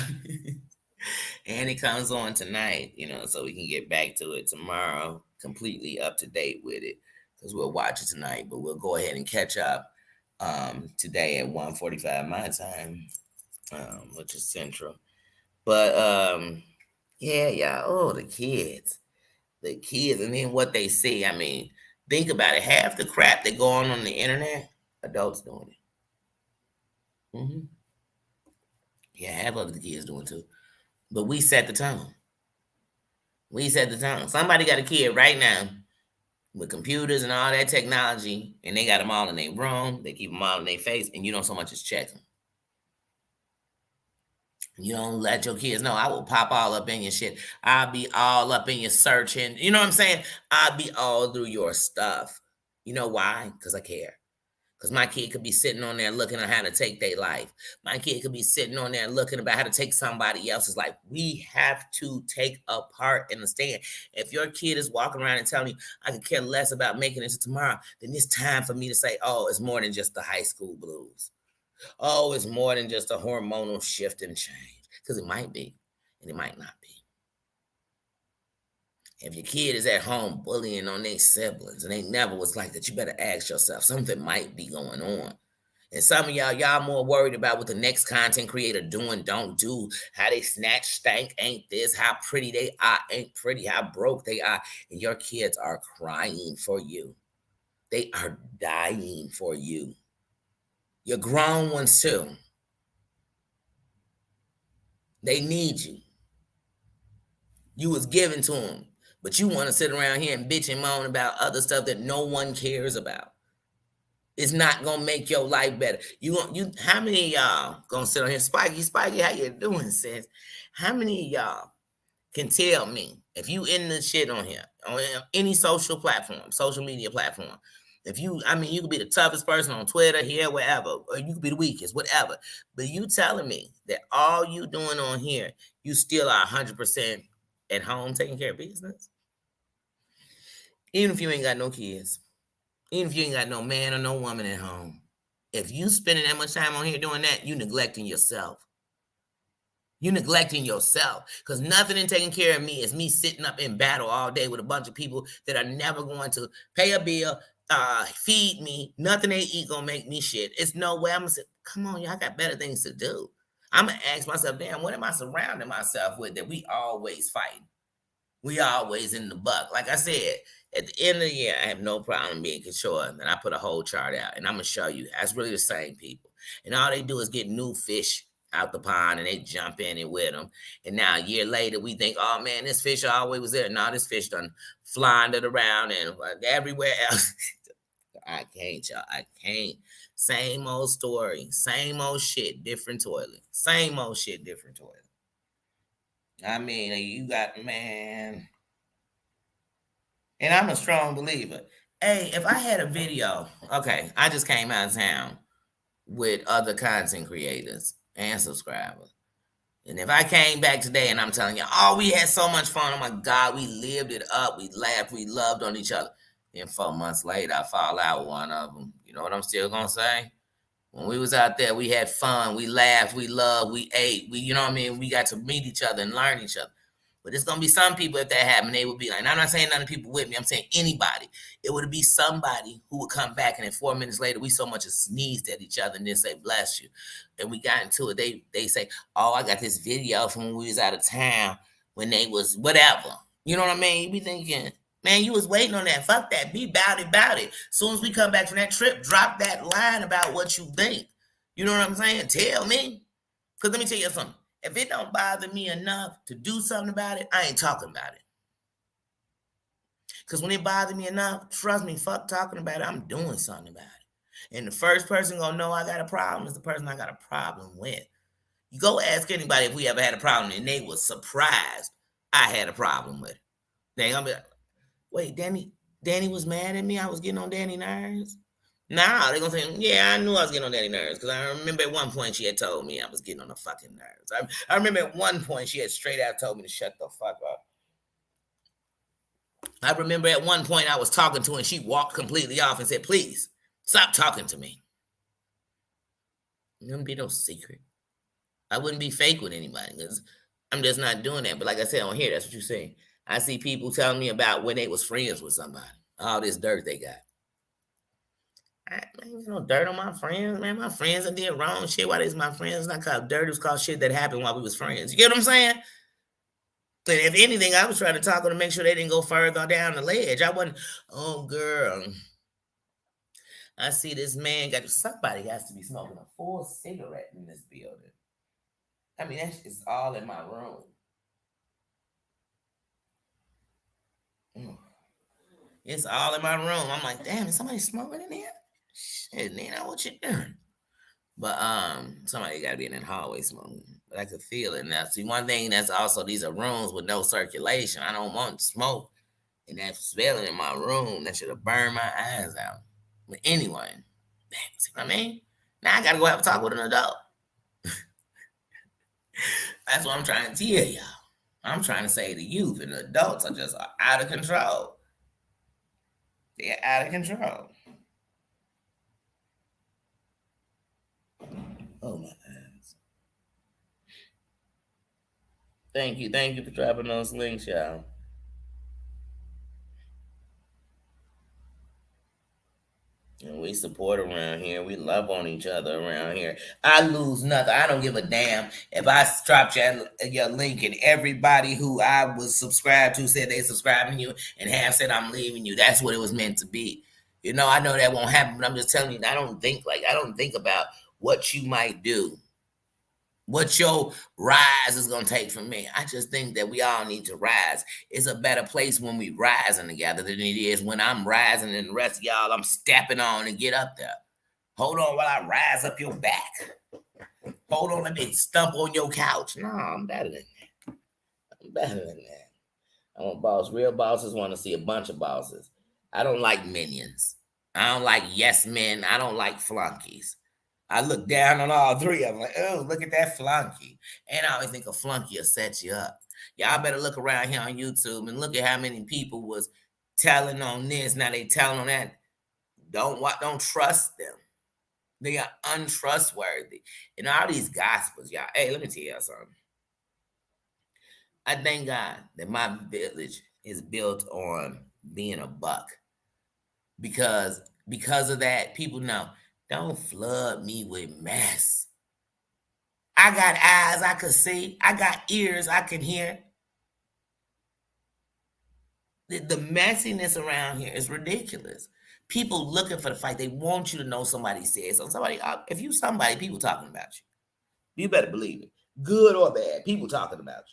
And it comes on tonight, so we can get back to it tomorrow, completely up to date with it, because we'll watch it tonight. But we'll go ahead and catch up today at 1:45 my time, which is Central. But yeah, y'all. Oh, the kids, and then what they see. I mean, think about it. Half the crap that go on the internet, adults doing it. Yeah, half of the kids doing too. But we set the tone. Somebody got a kid right now with computers and all that technology, and they got them all in their room. They keep them all in their face, and you don't so much as check them. You don't let your kids know. I will pop all up in your shit. I'll be all up in your searching. You know what I'm saying? I'll be all through your stuff. You know why? Because I care. Because my kid could be sitting on there looking at how to take their life. My kid could be sitting on there looking about how to take somebody else's life. We have to take a part in the stand. If your kid is walking around and telling you, I could care less about making it to tomorrow, then it's time for me to say, oh, it's more than just the high school blues. Oh, it's more than just a hormonal shift and change. Because it might be, and it might not be. If your kid is at home bullying on their siblings and they never was like that, you better ask yourself, something might be going on. And some of y'all more worried about what the next content creator doing, don't do, how they snatch, stank, ain't this, how pretty they are, ain't pretty, how broke they are. And your kids are crying for you. They are dying for you. Your grown ones too. They need you. You was given to them. But you want to sit around here and bitch and moan about other stuff that no one cares about. It's not gonna make your life better. How many of y'all gonna sit on here? Spiky, how you doing, sis? How many of y'all can tell me if you in the shit on here, on any social media platform? You could be the toughest person on Twitter, here, wherever, or you could be the weakest, whatever. But you telling me that all you doing on here, you still are 100% at home taking care of business? Even if you ain't got no kids, even if you ain't got no man or no woman at home, if you spending that much time on here doing that, you neglecting yourself. You neglecting yourself, because nothing in taking care of me is me sitting up in battle all day with a bunch of people that are never going to pay a bill, feed me. Nothing they eat gonna make me shit. It's no way I'm gonna say, come on, y'all got better things to do. I'm gonna ask myself, damn, what am I surrounding myself with that we always fighting? We always in the buck. Like I said, at the end of the year, I have no problem making sure that I put a whole chart out, and I'm gonna show you that's really the same people. And all they do is get new fish out the pond, and they jump in it with them. And now a year later, we think, oh man, this fish always was there. Now this fish done floundered around and everywhere else. I can't, y'all. I can't. Same old story, same old shit, different toilet. Same old shit, different toilet. I mean, you got, man. And I'm a strong believer. Hey, if I had a video, okay, I just came out of town with other content creators and subscribers. And if I came back today and I'm telling you, oh, we had so much fun. Oh my God, we lived it up. We laughed. We loved on each other. Then 4 months later, I fall out with one of them. You know what I'm still going to say? When we was out there, we had fun. We laughed. We loved. We ate. You know what I mean? We got to meet each other and learn each other. But there's going to be some people, if that happened, they would be like, and I'm not saying none of the people with me. I'm saying anybody. It would be somebody who would come back, and then 4 minutes later, we so much as sneezed at each other and then say, bless you. And we got into it. They say, oh, I got this video from when we was out of town when they was whatever. You know what I mean? You be thinking, man, you was waiting on that. Fuck that. Be about it. Soon as we come back from that trip, drop that line about what you think. You know what I'm saying? Tell me. Because let me tell you something. If it don't bother me enough to do something about it, I ain't talking about it. Because when it bothers me enough, trust me, fuck talking about it, I'm doing something about it. And the first person gonna know I got a problem is the person I got a problem with. You go ask anybody if we ever had a problem, and they was surprised I had a problem with it. They gonna be like, wait, Danny, Danny was mad at me. I was getting on Danny nerves. Nah, they're gonna say, yeah, I knew I was getting on Danny nerves because I remember at one point she had told me I was getting on the fucking nerves. I remember at one point she had straight out told me to shut the fuck up. I remember at one point I was talking to her and she walked completely off and said, please stop talking to me. It wouldn't be no secret. I wouldn't be fake with anybody because I'm just not doing that. But like I said on here, that's what you say. I see people telling me about when they was friends with somebody, all this dirt they got. I ain't no dirt on my friends, man. My friends that did wrong shit. Why is my friends not called dirt? It was called shit that happened while we was friends. You get what I'm saying? But if anything, I was trying to talk to them to make sure they didn't go further down the ledge. I wasn't, oh girl. I see this man got somebody has to be smoking a full cigarette in this building. I mean, that's just all in my room. It's all in my room. I'm like, damn, is somebody smoking in here? Shit, Nina, what you doing? But somebody got to be in that hallway smoking. But I could feel it now. See, one thing that's also these are rooms with no circulation. I don't want smoke, and that smelling in my room that should have burned my eyes out. But anyway, see what I mean? Now I gotta go have a talk with an adult. That's what I'm trying to tell y'all. I'm trying to say the youth and the adults are just out of control. They're out of control. Oh my eyes. Thank you for dropping those links, y'all. And we support around here. We love on each other around here. I lose nothing. I don't give a damn if I dropped your link and everybody who I was subscribed to said they subscribed to you and half said I'm leaving you. That's what it was meant to be. You know, I know that won't happen, but I'm just telling you, I don't think about what you might do, what your rise is going to take from me. I just think that we all need to rise. It's a better place when we rising together than it is when I'm rising and the rest of y'all, I'm stepping on and get up there. Hold on while I rise up your back. Hold on, let me stump on your couch. No, I'm better than that. I'm better than that. I'm a boss. Real bosses want to see a bunch of bosses. I don't like minions. I don't like yes men. I don't like flunkies. I look down on all three of them like, oh, look at that flunky. And I always think a flunky will set you up. Y'all better look around here on YouTube and look at how many people was telling on this. Now they telling on that. Don't trust them. They are untrustworthy. And all these gospels, y'all. Hey, let me tell y'all something. I thank God that my village is built on being a buck. Because of that, people know. Don't flood me with mess. I got eyes I could see. I got ears I can hear. The messiness around here is ridiculous. People looking for the fight. They want you to know somebody said so. Somebody, if you somebody, people talking about you. You better believe it. Good or bad, people talking about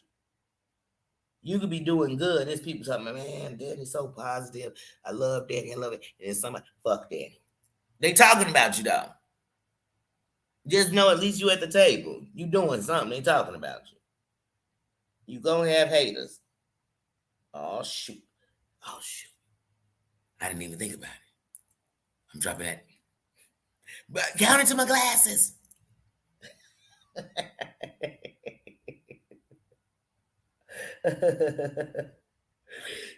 you. You could be doing good. There's people talking about, man, Danny's so positive. I love Danny. I love it. And then somebody, fuck Danny. They talking about you though. Just know at least you at the table. You doing something. They talking about you. You gonna have haters. Oh shoot. Oh shoot. I didn't even think about it. I'm dropping that. But count into my glasses.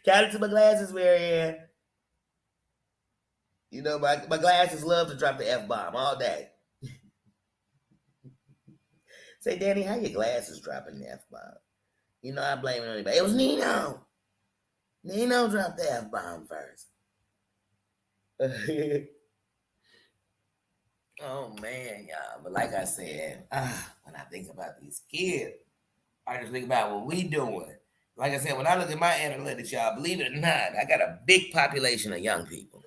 Count into my glasses, Marianne. You know, my glasses love to drop the F-bomb all day. Say, Danny, how your glasses dropping the F-bomb? You know, I blame it on anybody. It was Nino. Nino dropped the F-bomb first. Oh, man, y'all. But like I said, when I think about these kids, I just think about what we doing. Like I said, when I look at my analytics, y'all, believe it or not, I got a big population of young people.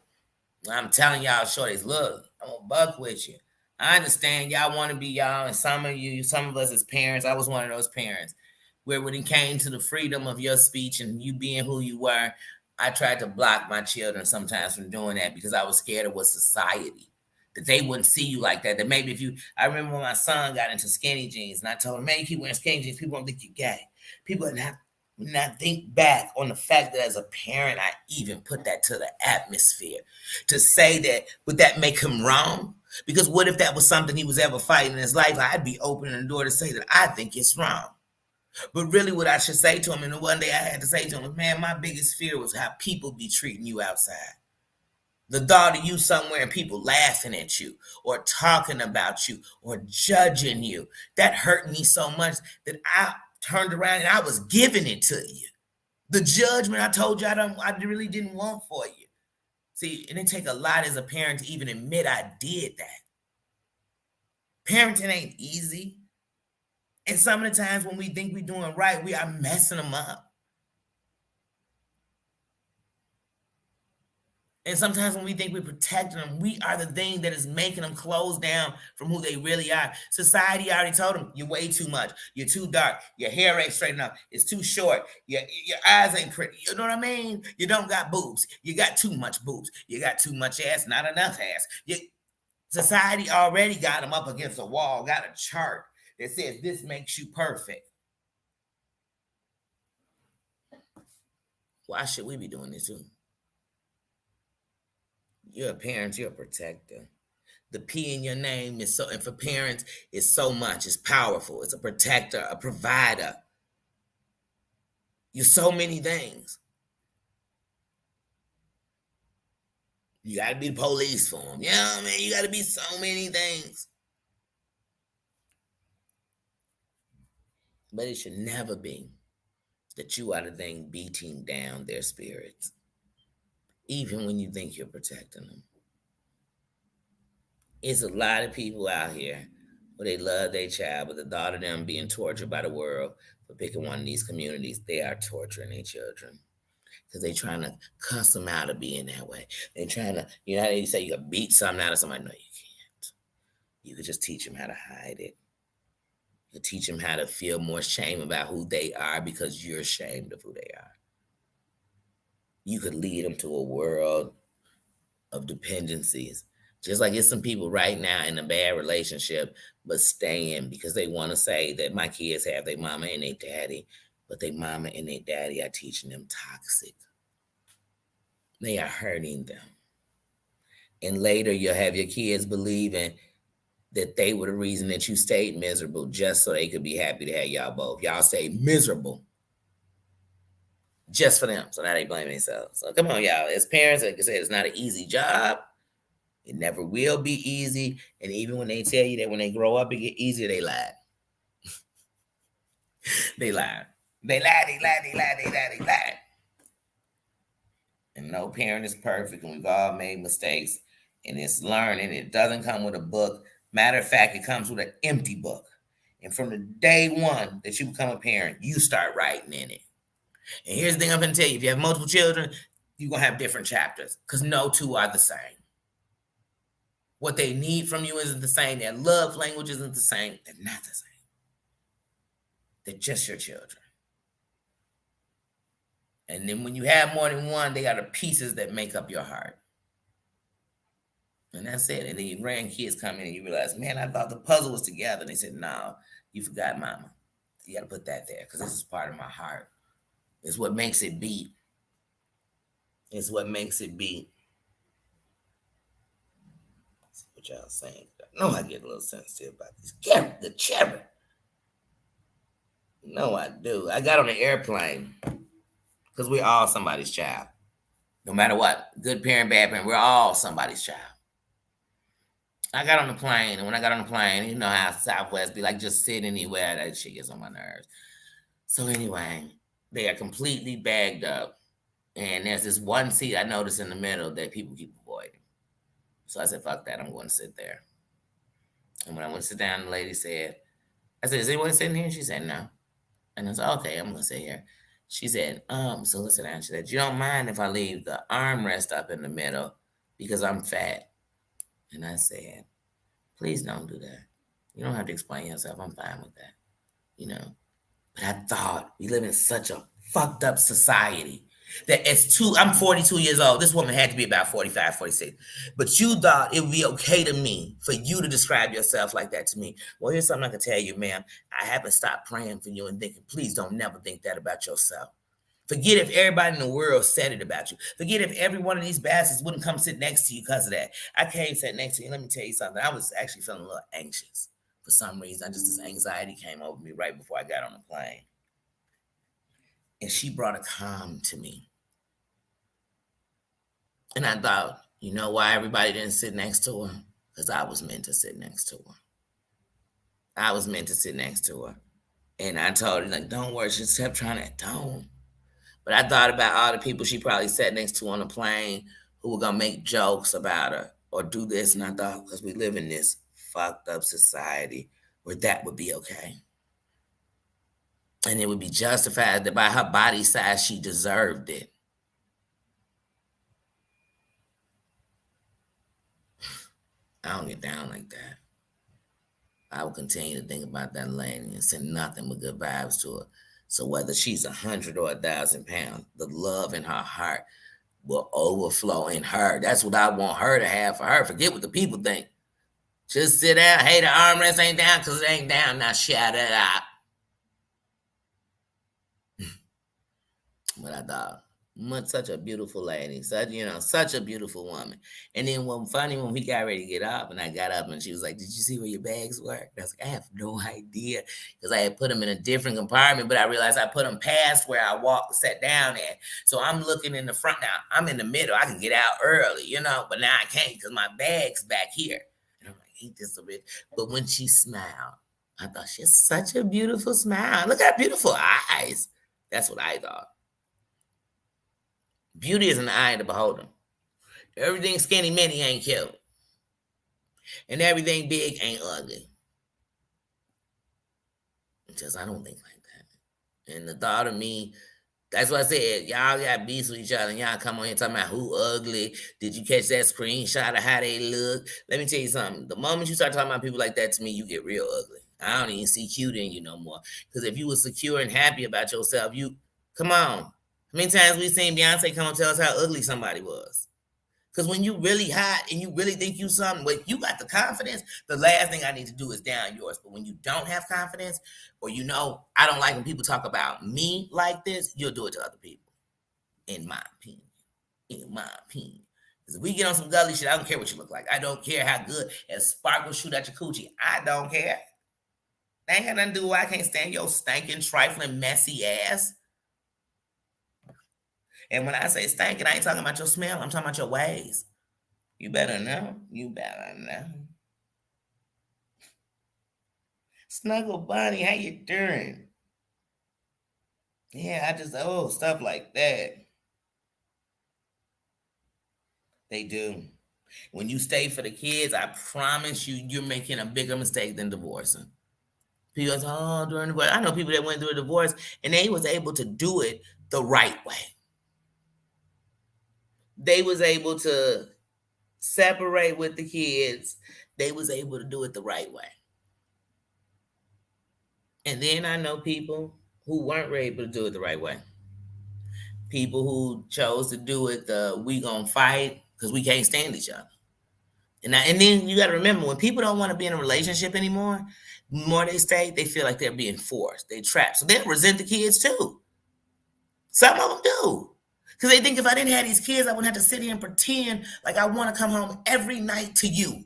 I'm telling y'all, shorties, look, I'm gonna buck with you. I understand y'all want to be y'all, and some of us as parents, I was one of those parents, where when it came to the freedom of your speech and you being who you were, I tried to block my children sometimes from doing that because I was scared of what society, that they wouldn't see you like that. That maybe I remember when my son got into skinny jeans, and I told him, man, you keep wearing skinny jeans, people don't think you're gay. People are not. When I think back on the fact that as a parent, I even put that to the atmosphere to say that, would that make him wrong? Because what if that was something he was ever fighting in his life? I'd be opening the door to say that I think it's wrong. But really, what I should say to him, and the one day I had to say to him, was, man, my biggest fear was how people be treating you outside. The thought of you somewhere and people laughing at you or talking about you or judging you, that hurt me so much that I turned around and I was giving it to you. The judgment I told you I really didn't want for you. See, it didn't take a lot as a parent to even admit I did that. Parenting ain't easy. And some of the times when we think we're doing right, we are messing them up. And sometimes when we think we're protecting them, we are the thing that is making them close down from who they really are. Society already told them, you're way too much. You're too dark. Your hair ain't straight enough. It's too short. Your eyes ain't pretty. You know what I mean? You don't got boobs. You got too much boobs. You got too much ass, not enough ass. Society already got them up against a wall, got a chart that says this makes you perfect. Why should we be doing this too? You're a parent, you're a protector. The P in your name is so, and for parents, it's so much. It's powerful. It's a protector, a provider. You're so many things. You got to be the police for them. You know what I mean? You got to be so many things. But it should never be that you are the thing beating down their spirits, even when you think you're protecting them. It's a lot of people out here where they love their child, but the thought of them being tortured by the world for picking one of these communities, they are torturing their children because they're trying to cuss them out of being that way. They're trying to, you know how they say you can beat something out of somebody? No, you can't. You could just teach them how to hide it. You teach them how to feel more shame about who they are because you're ashamed of who they are. You could lead them to a world of dependencies. Just like it's some people right now in a bad relationship, but staying because they want to say that my kids have their mama and their daddy, but their mama and their daddy are teaching them toxic. They are hurting them. And later you'll have your kids believing that they were the reason that you stayed miserable just so they could be happy to have y'all both. Y'all stayed miserable just for them. So now they blame themselves. So come on, y'all. As parents, like I said, it's not an easy job. It never will be easy. And even when they tell you that when they grow up, it get easier, they lie. They lie. They lie. And no parent is perfect, and we've all made mistakes. And it's learning. It doesn't come with a book. Matter of fact, it comes with an empty book. And from the day one that you become a parent, you start writing in it. And here's the thing I'm going to tell you. If you have multiple children, you're going to have different chapters because no two are the same. What they need from you isn't the same. Their love language isn't the same. They're not the same. They're just your children. And then when you have more than one, they are the pieces that make up your heart. And that's it. And then your grandkids come in and you realize, man, I thought the puzzle was together. And they said, no, you forgot mama. You got to put that there because this is part of my heart. It's what makes it beat. It's what makes it beat. Let's see what y'all saying. I know I get a little sensitive about this. The cherry. No, I do. I got on an airplane because we're all somebody's child. No matter what, good parent, bad parent, we're all somebody's child. I got on the plane, and when I got on the plane, you know how Southwest be like, just sit anywhere. That shit gets on my nerves. So anyway, they are completely bagged up. And there's this one seat I noticed in the middle that people keep avoiding. So I said, fuck that, I'm going to sit there. And when I went to sit down, the lady said, I said, is anyone sitting here? She said, no. And I said, okay, I'm going to sit here. She said, so listen down. She said, you don't mind if I leave the armrest up in the middle because I'm fat? And I said, please don't do that. You don't have to explain yourself. I'm fine with that. You know. But I thought we live in such a fucked up society That it's two, I'm 42 years old. This woman had to be about 45, 46. But you thought it would be okay to me for you to describe yourself like that to me. Well, here's something I can tell you, ma'am. I haven't stopped praying for you and thinking, please don't never think that about yourself. Forget if everybody in the world said it about you. Forget if every one of these bastards wouldn't come sit next to you because of that. I came sit next to you. Let me tell you something. I was actually feeling a little anxious for some reason. This anxiety came over me right before I got on the plane. And she brought a calm to me. And I thought, you know why everybody didn't sit next to her? Because I was meant to sit next to her. I was meant to sit next to her. And I told her, like, don't worry. She just kept trying to, don't. But I thought about all the people she probably sat next to on the plane who were going to make jokes about her or do this. And I thought, because we live in this fucked up society where that would be okay. And it would be justified that by her body size, she deserved it. I don't get down like that. I will continue to think about that lady and send nothing but good vibes to her. So whether she's 100 or 1,000 pounds, the love in her heart will overflow in her. That's what I want her to have for her. Forget what the people think. Just sit down. Hey, the armrest ain't down because it ain't down. Now shut it up. But I thought, such a beautiful lady, such a beautiful woman. And then when we got ready to get up, and I got up, and she was like, "Did you see where your bags were?" And I was like, "I have no idea," because I had put them in a different compartment, but I realized I put them past where I sat down at. So I'm looking in the front now. I'm in the middle. I can get out early, but now I can't because my bag's back here. And I'm like, ain't this a bit? But when she smiled, I thought she has such a beautiful smile. Look at her beautiful eyes. That's what I thought. Beauty is in the eye of the beholder. Everything skinny mini ain't cute. And everything big ain't ugly. Because I don't think like that. And the thought of me, that's what I said. Y'all got beefs with each other and y'all come on here talking about who ugly. Did you catch that screenshot of how they look? Let me tell you something. The moment you start talking about people like that to me, you get real ugly. I don't even see cute in you no more. Because if you were secure and happy about yourself, come on. How many times we seen Beyonce come and tell us how ugly somebody was? Because when you really hot and you really think you something, but you got the confidence, the last thing I need to do is down yours. But when you don't have confidence, or I don't like when people talk about me like this, you'll do it to other people. In my opinion. Because if we get on some gully shit, I don't care what you look like. I don't care how good as sparkles shoot at your coochie. I don't care. That ain't got nothing to do with I can't stand your stinking, trifling, messy ass. And when I say stinking, I ain't talking about your smell. I'm talking about your ways. You better know. Snuggle Bunny, how you doing? Yeah, stuff like that. They do. When you stay for the kids, I promise you're making a bigger mistake than divorcing. People say, during the divorce. I know people that went through a divorce and they was able to do it the right way. They was able to separate with the kids. They was able to do it the right way. And then I know people who weren't able to do it the right way. People who chose to do it we gonna fight because we can't stand each other. And then you got to remember, when people don't want to be in a relationship anymore, the more they stay, they feel like they're being forced. They're trapped. So they resent the kids too. Some of them do. Because they think if I didn't have these kids, I wouldn't have to sit here and pretend like I want to come home every night to you.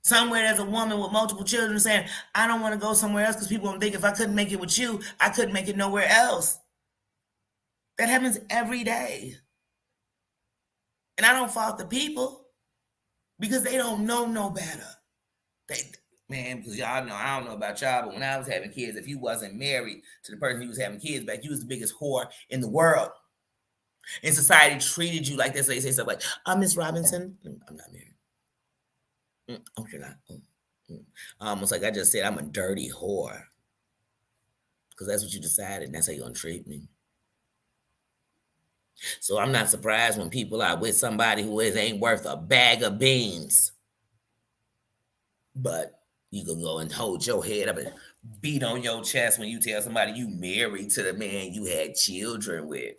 Somewhere there's a woman with multiple children saying, I don't want to go somewhere else because people don't think if I couldn't make it with you, I couldn't make it nowhere else. That happens every day. And I don't fault the people because they don't know no better. Because y'all know, I don't know about y'all, but when I was having kids, if you wasn't married to the person you was having kids back, you was the biggest whore in the world. And society treated you like this. So they say stuff like, Miss Robinson, I'm not married. Oh, you're not. Almost like I just said, I'm a dirty whore. Because that's what you decided, and that's how you're going to treat me. So I'm not surprised when people are with somebody who ain't worth a bag of beans. But you can go and hold your head up and beat on your chest when you tell somebody you married to the man you had children with.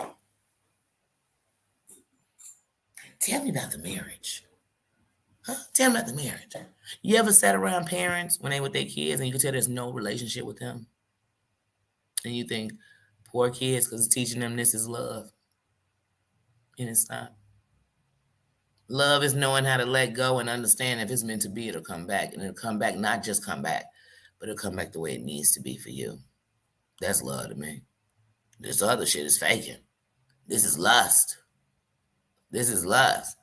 Tell me about the marriage. Huh? Tell me about the marriage. You ever sat around parents when they with their kids and you can tell there's no relationship with them? And you think, poor kids, because it's teaching them this is love. And it's not. Love is knowing how to let go and understand if it's meant to be, it'll come back. And it'll come back, not just come back, but it'll come back the way it needs to be for you. That's love to me. This other shit is faking. This is lust. This is lust.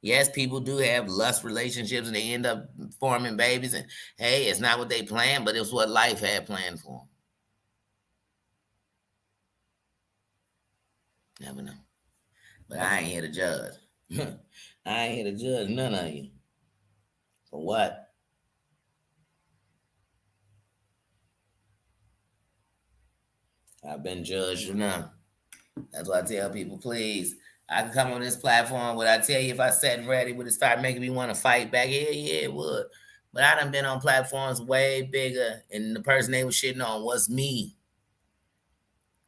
Yes, people do have lust relationships and they end up forming babies. And hey, it's not what they planned, but it's what life had planned for them. Never know. But I ain't here to judge. I ain't here to judge none of you. For what? I've been judged enough. That's why I tell people, please, I can come on this platform. Would I tell you if I sat ready, would it start making me want to fight back? Yeah, it would. But I done been on platforms way bigger, and the person they was shitting on was me.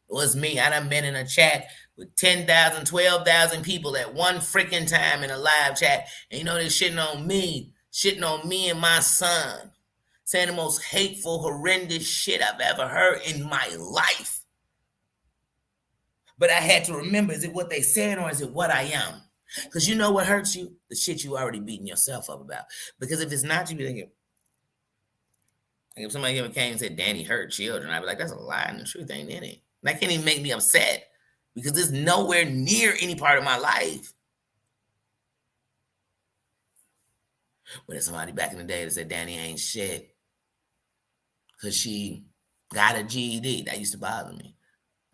It was me. I done been in a chat with 10,000, 12,000 people at one freaking time in a live chat. And you know they shitting on me and my son, saying the most hateful, horrendous shit I've ever heard in my life. But I had to remember, is it what they saying or is it what I am? Because you know what hurts you? The shit you already beating yourself up about. Because if it's not, you be thinking, like if somebody ever came and said Danny hurt children, I'd be like, that's a lie and the truth ain't in it. That can't even make me upset because it's nowhere near any part of my life. But there's somebody back in the day that said Danny ain't shit because she got a GED. That used to bother me.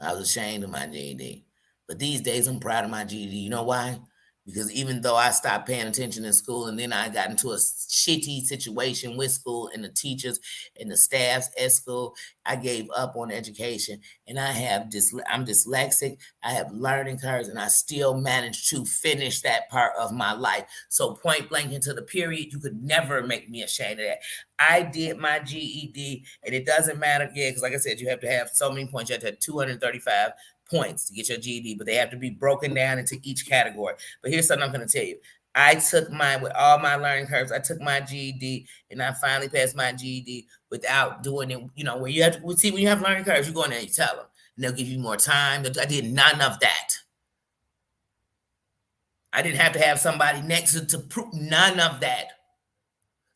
I was ashamed of my GED. But these days, I'm proud of my GED. You know why? Because even though I stopped paying attention in school and then I got into a shitty situation with school and the teachers and the staffs at school, I gave up on education. And I'm dyslexic, I have learning curves, and I still managed to finish that part of my life. So point blank into the period, you could never make me ashamed of that. I did my GED, and it doesn't matter, because like I said, you have to have so many points. You have to have 235 points to get your GED, but they have to be broken down into each category. But here's something I'm going to tell you. I took mine with all my learning curves. I took my GED, and I finally passed my GED without doing it. You know, where you have to see when you have learning curves, you go in there and you tell them, and they'll give you more time. I did none of that. I didn't have to have somebody next to prove none of that.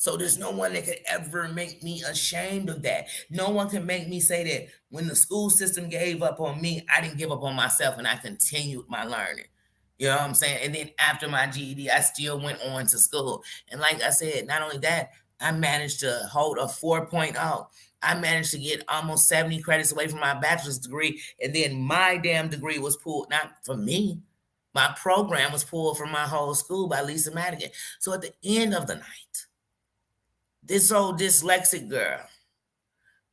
So there's no one that could ever make me ashamed of that. No one can make me say that when the school system gave up on me, I didn't give up on myself and I continued my learning. You know what I'm saying? And then after my GED, I still went on to school. And like I said, not only that, I managed to hold a 4.0. I managed to get almost 70 credits away from my bachelor's degree. And then my damn degree was pulled, not from me. My program was pulled from my whole school by Lisa Madigan. So at the end of the night, this old dyslexic girl,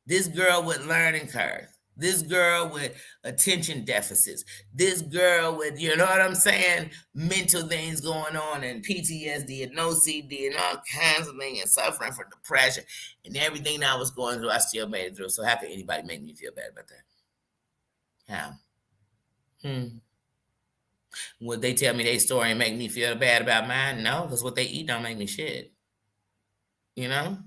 this girl with learning curves, this girl with attention deficits, this girl with, you know what I'm saying, mental things going on and PTSD and OCD and all kinds of things and suffering from depression and everything that I was going through, I still made it through. So how could anybody make me feel bad about that? How? Would they tell me their story and make me feel bad about mine? No, because what they eat don't make me shit. You know?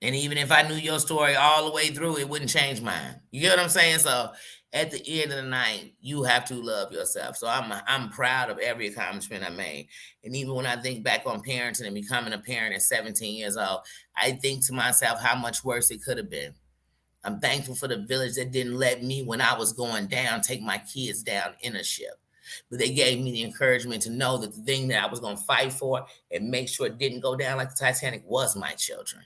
And even if I knew your story all the way through, it wouldn't change mine. You get what I'm saying? So at the end of the night, you have to love yourself. So I'm proud of every accomplishment I made. And even when I think back on parenting and becoming a parent at 17 years old, I think to myself how much worse it could have been. I'm thankful for the village that didn't let me, when I was going down, take my kids down in a ship. But they gave me the encouragement to know that the thing that I was going to fight for and make sure it didn't go down like the Titanic was my children.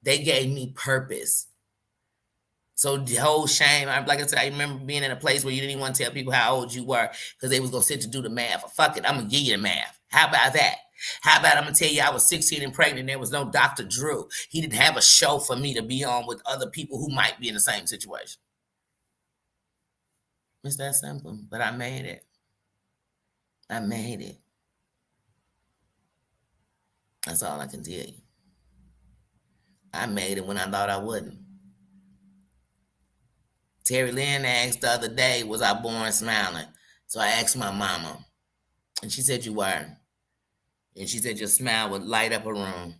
They gave me purpose. So the whole shame, like I said, I remember being in a place where you didn't even want to tell people how old you were because they was going to sit to do the math. Well, fuck it, I'm going to give you the math. How about that? How about I'm going to tell you I was 16 and pregnant and there was no Dr. Drew. He didn't have a show for me to be on with other people who might be in the same situation. It's that simple, but I made it. I made it. That's all I can tell you. I made it when I thought I wouldn't. Terry Lynn asked the other day, was I born smiling? So I asked my mama, and she said you were. And she said your smile would light up a room,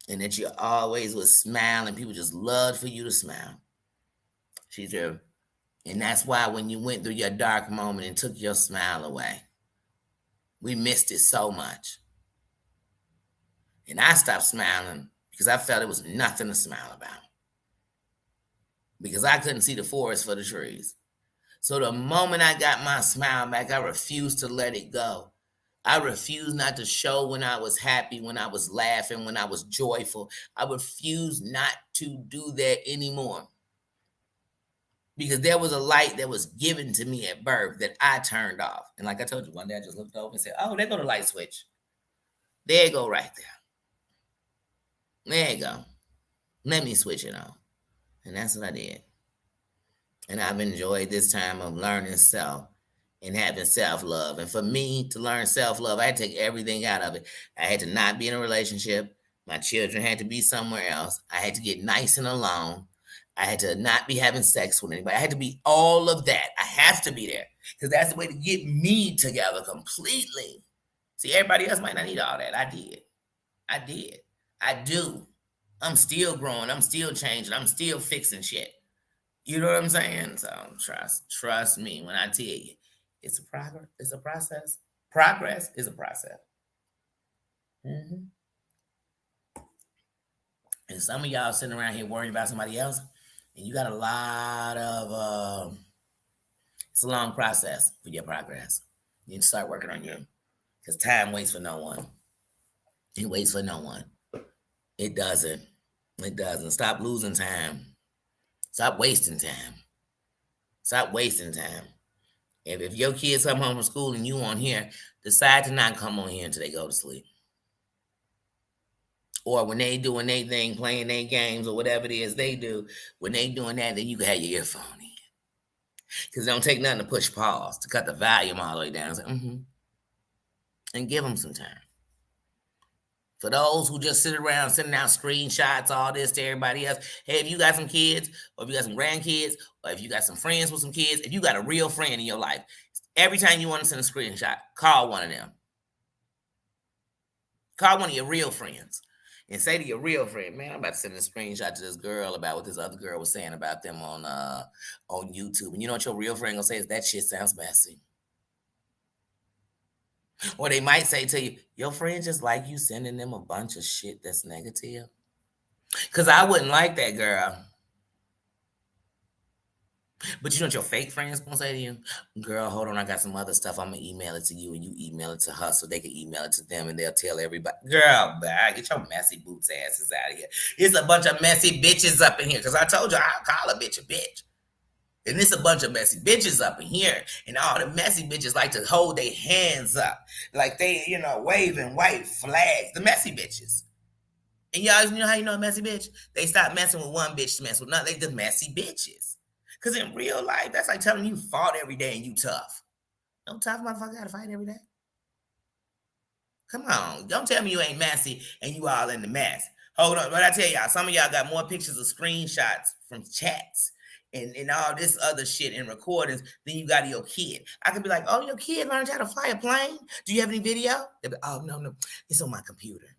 and that you always would smile, and people just loved for you to smile. She said, and that's why when you went through your dark moment and took your smile away, we missed it so much. And I stopped smiling because I felt it was nothing to smile about. Because I couldn't see the forest for the trees. So the moment I got my smile back, I refused to let it go. I refused not to show when I was happy, when I was laughing, when I was joyful. I refused not to do that anymore. Because there was a light that was given to me at birth that I turned off. And like I told you, one day I just looked over and said, oh, there go the light switch. There you go right there. There you go. Let me switch it on. And that's what I did. And I've enjoyed this time of learning self and having self-love. And for me to learn self-love, I had to take everything out of it. I had to not be in a relationship. My children had to be somewhere else. I had to get nice and alone. I had to not be having sex with anybody. I had to be all of that. I have to be there because that's the way to get me together completely. See, everybody else might not need all that. I did. I do. I'm still growing. I'm still changing. I'm still fixing shit. You know what I'm saying? So trust me when I tell you, it's a progress. It's a process. Progress is a process. Mm-hmm. And some of y'all sitting around here worrying about somebody else, and you got a lot of. It's a long process for your progress. You need to start working on you, because time waits for no one. It waits for no one. It doesn't. It doesn't. Stop losing time. Stop wasting time. Stop wasting time. If your kids come home from school and you on here, decide to not come on here until they go to sleep. Or when they doing their thing, playing their games or whatever it is they do, when they doing that, then you can have your earphone in. Because it don't take nothing to push pause, to cut the volume all the way down. And give them some time. For those who just sit around sending out screenshots, all this to everybody else. Hey, if you got some kids, or if you got some grandkids, or if you got some friends with some kids, if you got a real friend in your life, every time you want to send a screenshot, call one of them. Call one of your real friends and say to your real friend, man, I'm about to send a screenshot to this girl about what this other girl was saying about them on YouTube. And you know what your real friend gonna say is, that shit sounds messy. Or they might say to you, your friend just like you sending them a bunch of shit that's negative. Because I wouldn't like that, girl. But you know what your fake friends gonna say to you? Girl, hold on, I got some other stuff. I'm gonna email it to you, and you email it to her so they can email it to them, and they'll tell everybody. Girl, get your messy boots asses out of here. It's a bunch of messy bitches up in here. Because I told you I'll call a bitch a bitch. And it's a bunch of messy bitches up in here. And all the messy bitches like to hold their hands up. Like they, waving white flags. The messy bitches. And y'all, you know how you know a messy bitch? They stop messing with one bitch to mess with another. They the messy bitches. Because in real life, that's like telling you fought every day and you tough. No tough motherfucker gotta fight every day. Come on. Don't tell me you ain't messy and you all in the mess. Hold on. But I tell y'all, some of y'all got more pictures of screenshots from chats and all this other shit and recordings than you got of your kid. I could be like, oh, your kid learned how to fly a plane? Do you have any video? They'll be, oh, no. It's on my computer.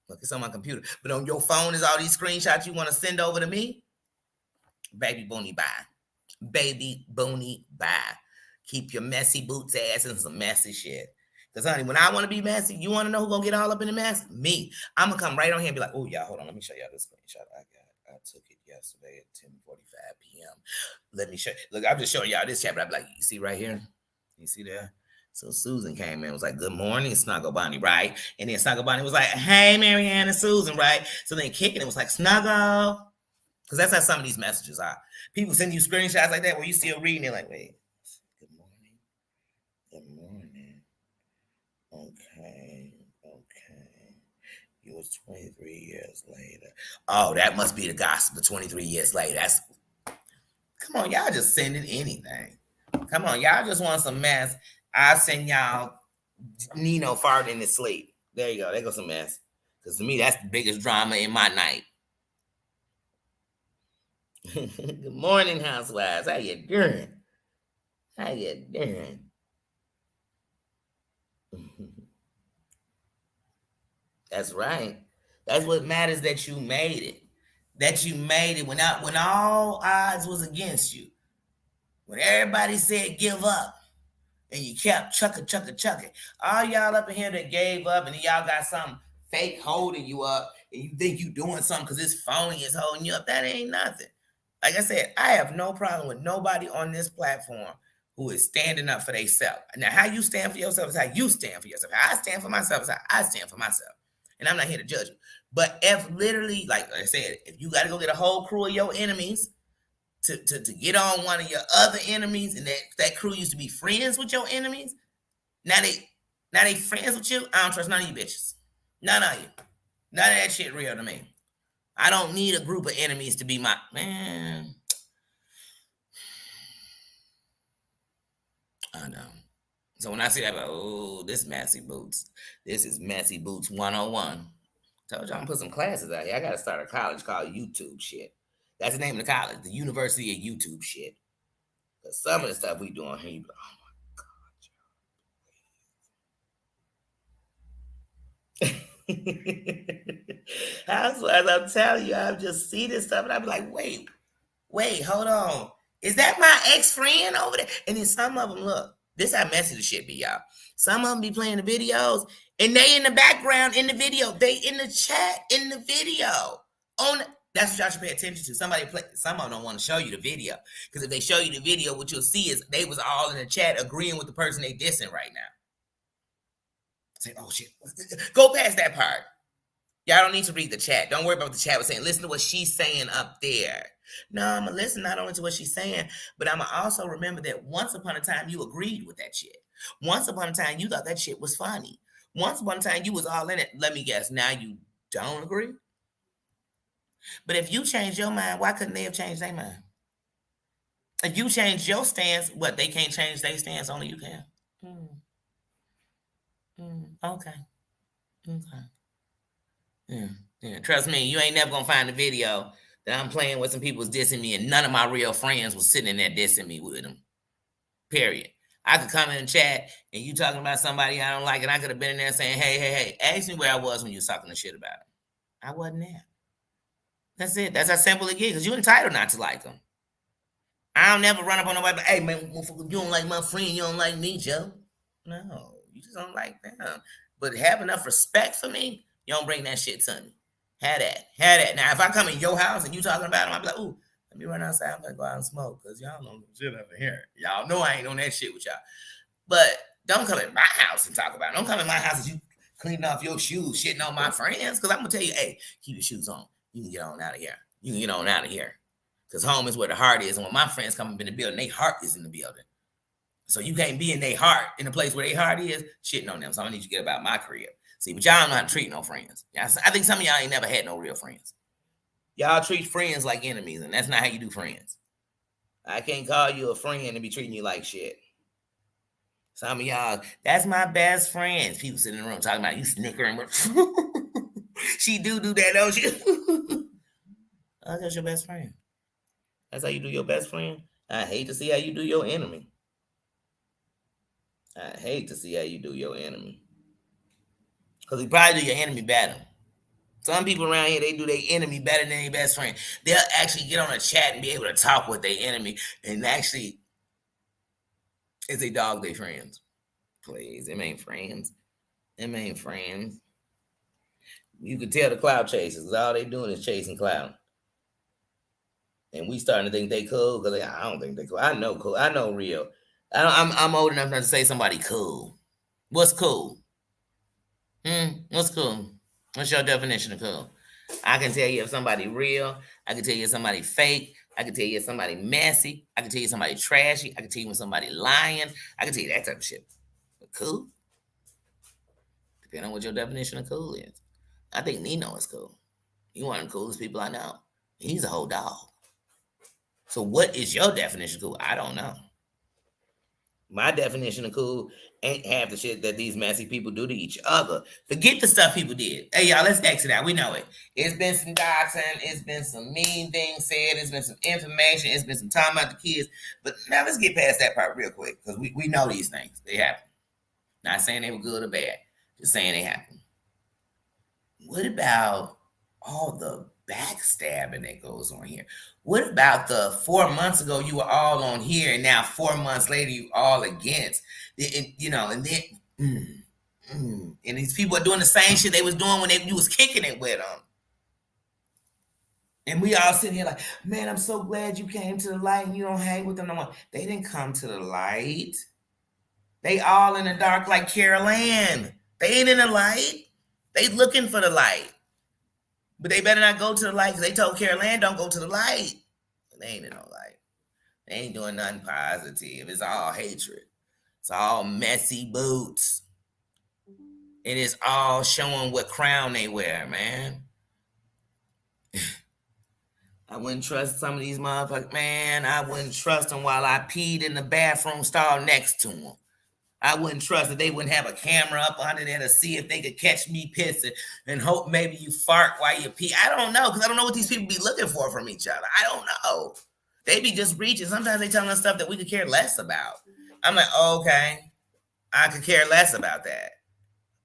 Look, it's on my computer. But on your phone is all these screenshots you want to send over to me? Baby Boonie, bye. Baby Boonie, bye. Keep your messy boots ass and some messy shit. Because, honey, when I want to be messy, you want to know who's going to get all up in the mess? Me. I'm going to come right on here and be like, oh, y'all, hold on. Let me show y'all this screenshot I got. I took it yesterday at 10:45 p.m. Let me show you. Look, I'm just showing y'all this chat, but I'm like, you see right here? You see there? So Susan came in and was like, good morning, Snuggle Bunny, right? And then Snuggle Bunny was like, hey, Marianne and Susan, right? So then Kicking it was like, Snuggle. Because that's how some of these messages are. People send you screenshots like that where you still reading it like, wait, good morning. Good morning. Okay. It was 23 years later. Oh, that must be the gospel, 23 years later. Come on, y'all just sending anything. Come on, y'all just want some mess. I send y'all Nino farting in his sleep. There you go. There goes some mess. Because to me, that's the biggest drama in my night. Good morning, housewives. How you doing? How you doing? That's right. That's what matters, that you made it. That you made it when all odds was against you. When everybody said give up and you kept chucking. All y'all up in here that gave up and y'all got something fake holding you up and you think you doing something because this phony is holding you up. That ain't nothing. Like I said, I have no problem with nobody on this platform who is standing up for themselves. Now, how you stand for yourself is how you stand for yourself. How I stand for myself is how I stand for myself. And I'm not here to judge you. But if literally, like I said, if you got to go get a whole crew of your enemies to get on one of your other enemies, and that crew used to be friends with your enemies, now they friends with you, I don't trust none of you bitches. None of you. None of that shit real to me. I don't need a group of enemies to be my man. I know. So when I see that, I'm like, oh, this messy boots. This is messy boots 101. Told you I'm gonna put some classes out here. I gotta start a college called YouTube shit. That's the name of the college, the University of YouTube shit. Cause some of the stuff we doing here, you be like, oh my god. Housewives, I'm telling you, I just see this stuff and I be like, wait, hold on. Is that my ex-friend over there? And then some of them, look, this how messy the shit be, y'all. Some of them be playing the videos and they in the background in the video. They in the chat in the video. That's what y'all should pay attention to. Some of them don't want to show you the video. Because if they show you the video, what you'll see is they was all in the chat agreeing with the person they dissing right now. Say, oh shit. Go past that part. Y'all don't need to read the chat. Don't worry about what the chat was saying. Listen to what she's saying up there. No, I'm going to listen not only to what she's saying, but I'm going to also remember that once upon a time you agreed with that shit. Once upon a time you thought that shit was funny. Once upon a time you was all in it. Let me guess, now you don't agree? But if you changed your mind, why couldn't they have changed their mind? If you change your stance, what, they can't change their stance, only you can? Okay. Yeah. Trust me, you ain't never gonna find a video that I'm playing with some people was dissing me and none of my real friends was sitting in there dissing me with them. Period. I could come in the chat and you talking about somebody I don't like, and I could have been in there saying, hey, ask me where I was when you was talking the shit about him. I wasn't there. That's it. That's how simple it gets, because you're entitled not to like them. I don't never run up on nobody, but hey, man, you don't like my friend, you don't like me, Joe. No, you just don't like them. But have enough respect for me, you don't bring that shit to me. Have that. Now, if I come in your house and you talking about them, I'll be like, ooh, let me run outside. I'm gonna go out and smoke, because y'all know shit over here. Y'all know I ain't on that shit with y'all. But don't come in my house and talk about it. Don't come in my house and you cleaning off your shoes, shitting on my friends, because I'm gonna tell you, hey, keep your shoes on. You can get on out of here. Because home is where the heart is. And when my friends come up in the building, their heart is in the building. So you can't be in their heart, in the place where their heart is, shitting on them. So I need you to get about my crib. See, but y'all don't know how to treat no friends. I think some of y'all ain't never had no real friends. Y'all treat friends like enemies, and that's not how you do friends. I can't call you a friend and be treating you like shit. Some of y'all, that's my best friends. People sitting in the room talking about you snickering with. She do that, don't she? Oh, that's your best friend. That's how you do your best friend. I hate to see how you do your enemy. Because you probably do your enemy better. Some people around here, they do their enemy better than their best friend. They'll actually get on a chat and be able to talk with their enemy, and actually, it's a dog their friends. Please, them ain't friends. You can tell the cloud chasers, because all they doing is chasing cloud. And we starting to think they cool, because I don't think they cool. I know cool. I know real. I'm old enough not to say somebody cool. What's cool? What's cool? What's your definition of cool? I can tell you if somebody real. I can tell you if somebody fake. I can tell you if somebody messy. I can tell you if somebody trashy. I can tell you when somebody lying. I can tell you that type of shit. But cool? Depending on what your definition of cool is. I think Nino is cool. He's one of the coolest people I know. He's a whole dog. So what is your definition of cool? I don't know. My definition of cool ain't half the shit that these messy people do to each other. Forget the stuff people did. Hey, y'all, let's exit out. We know it. It's been some doxing. It's been some mean things said. It's been some information. It's been some time about the kids. But now let's get past that part real quick because we know these things. They happen. Not saying they were good or bad. Just saying they happen. What about all the backstabbing that goes on here? What about the 4 months ago you were all on here and now 4 months later you all against? And then and these people are doing the same shit they was doing when you was kicking it with them. And we all sitting here like, man, I'm so glad you came to the light and you don't hang with them no more. They didn't come to the light. They all in the dark like Carol Ann. They ain't in the light. They looking for the light. But they better not go to the light because they told Carol Ann don't go to the light. They ain't in no light. They ain't doing nothing positive. It's all hatred. It's all messy boots. It is all showing what crown they wear, man. I wouldn't trust some of these motherfuckers. Man, I wouldn't trust them while I peed in the bathroom stall next to them. I wouldn't trust that they wouldn't have a camera up under there to see if they could catch me pissing and hope maybe you fart while you pee. I don't know, because I don't know what these people be looking for from each other. I don't know. They be just reaching. Sometimes they telling us stuff that we could care less about. I'm like, okay, I could care less about that.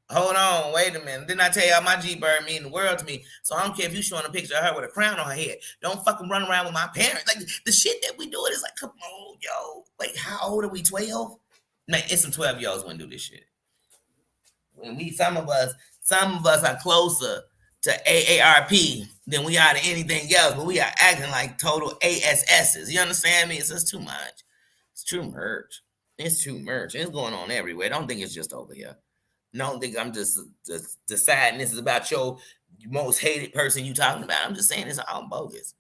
Hold on, wait a minute. Didn't I tell y'all my G-Bird mean the world to me? So I don't care if you showing a picture of her with a crown on her head. Don't fucking run around with my parents. Like, the shit that we do, it is like, come on, yo. Like, how old are we, 12? Man, it's some 12-year-olds wouldn't do this shit. When some of us are closer to AARP than we are to anything else, but we are acting like total ASSs. You understand me? It's just too much. It's too much. It's too much. It's going on everywhere. Don't think it's just over here. Don't think I'm just deciding this is about your most hated person you talking about. I'm just saying it's all bogus.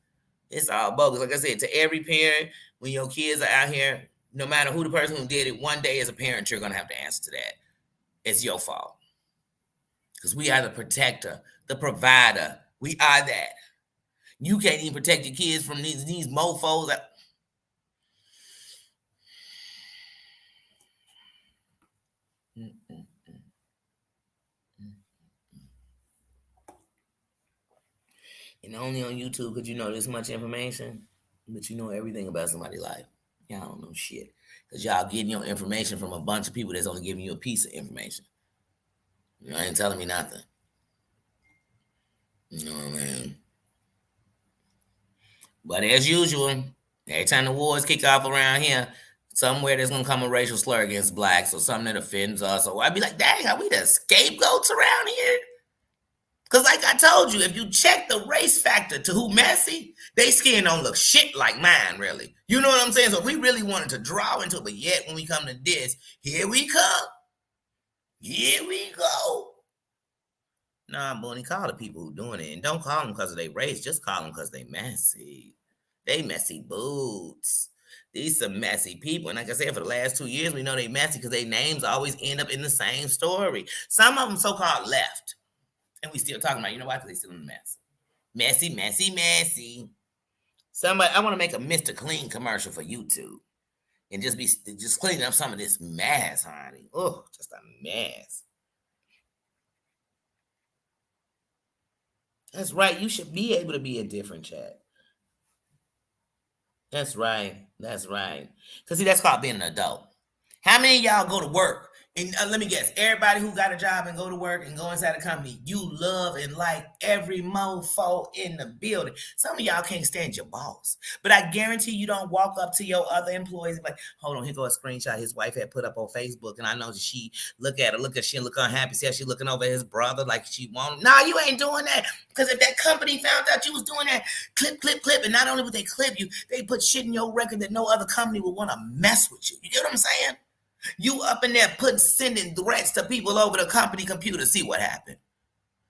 It's all bogus. Like I said, to every parent, when your kids are out here, no matter who the person who did it, one day as a parent, you're going to have to answer to that. It's your fault. Because we are the protector, the provider. We are that. You can't even protect your kids from these mofos. And only on YouTube could you know this much information, but you know everything about somebody's life. Y'all don't know shit. Because y'all getting your information from a bunch of people that's only giving you a piece of information. You ain't telling me nothing. You know what I mean? But as usual, every time the wars kick off around here, somewhere there's gonna come a racial slur against blacks or something that offends us. Or I'd be like, dang, are we the scapegoats around here? Because like I told you, if you check the race factor to who messy, they skin don't look shit like mine, really. You know what I'm saying? So we really wanted to draw into it, but yet when we come to this, here we come. Here we go. Nah, Booney, call the people who doing it. And don't call them because of their race. Just call them because they messy. They messy boots. These some messy people. And like I said, for the last 2 years, we know they messy because their names always end up in the same story. Some of them so-called left. And we still talking about, you know why? Because they still in the mess. Messy, messy, messy. Somebody, I want to make a Mr. Clean commercial for YouTube. And just cleaning up some of this mess, honey. Oh, just a mess. That's right. You should be able to be a different chat. That's right. That's right. Because see, that's called being an adult. How many of y'all go to work? And let me guess, everybody who got a job and go to work and go inside a company, you love and like every mofo in the building. Some of y'all can't stand your boss. But I guarantee you don't walk up to your other employees and be like, hold on, here go a screenshot his wife had put up on Facebook. And I know that she look unhappy. See how she looking over at his brother like she want him. Nah, you ain't doing that. Because if that company found out you was doing that, clip. And not only would they clip you, they put shit in your record that no other company would want to mess with you. You get what I'm saying? You up in there sending threats to people over the company computer. See what happened.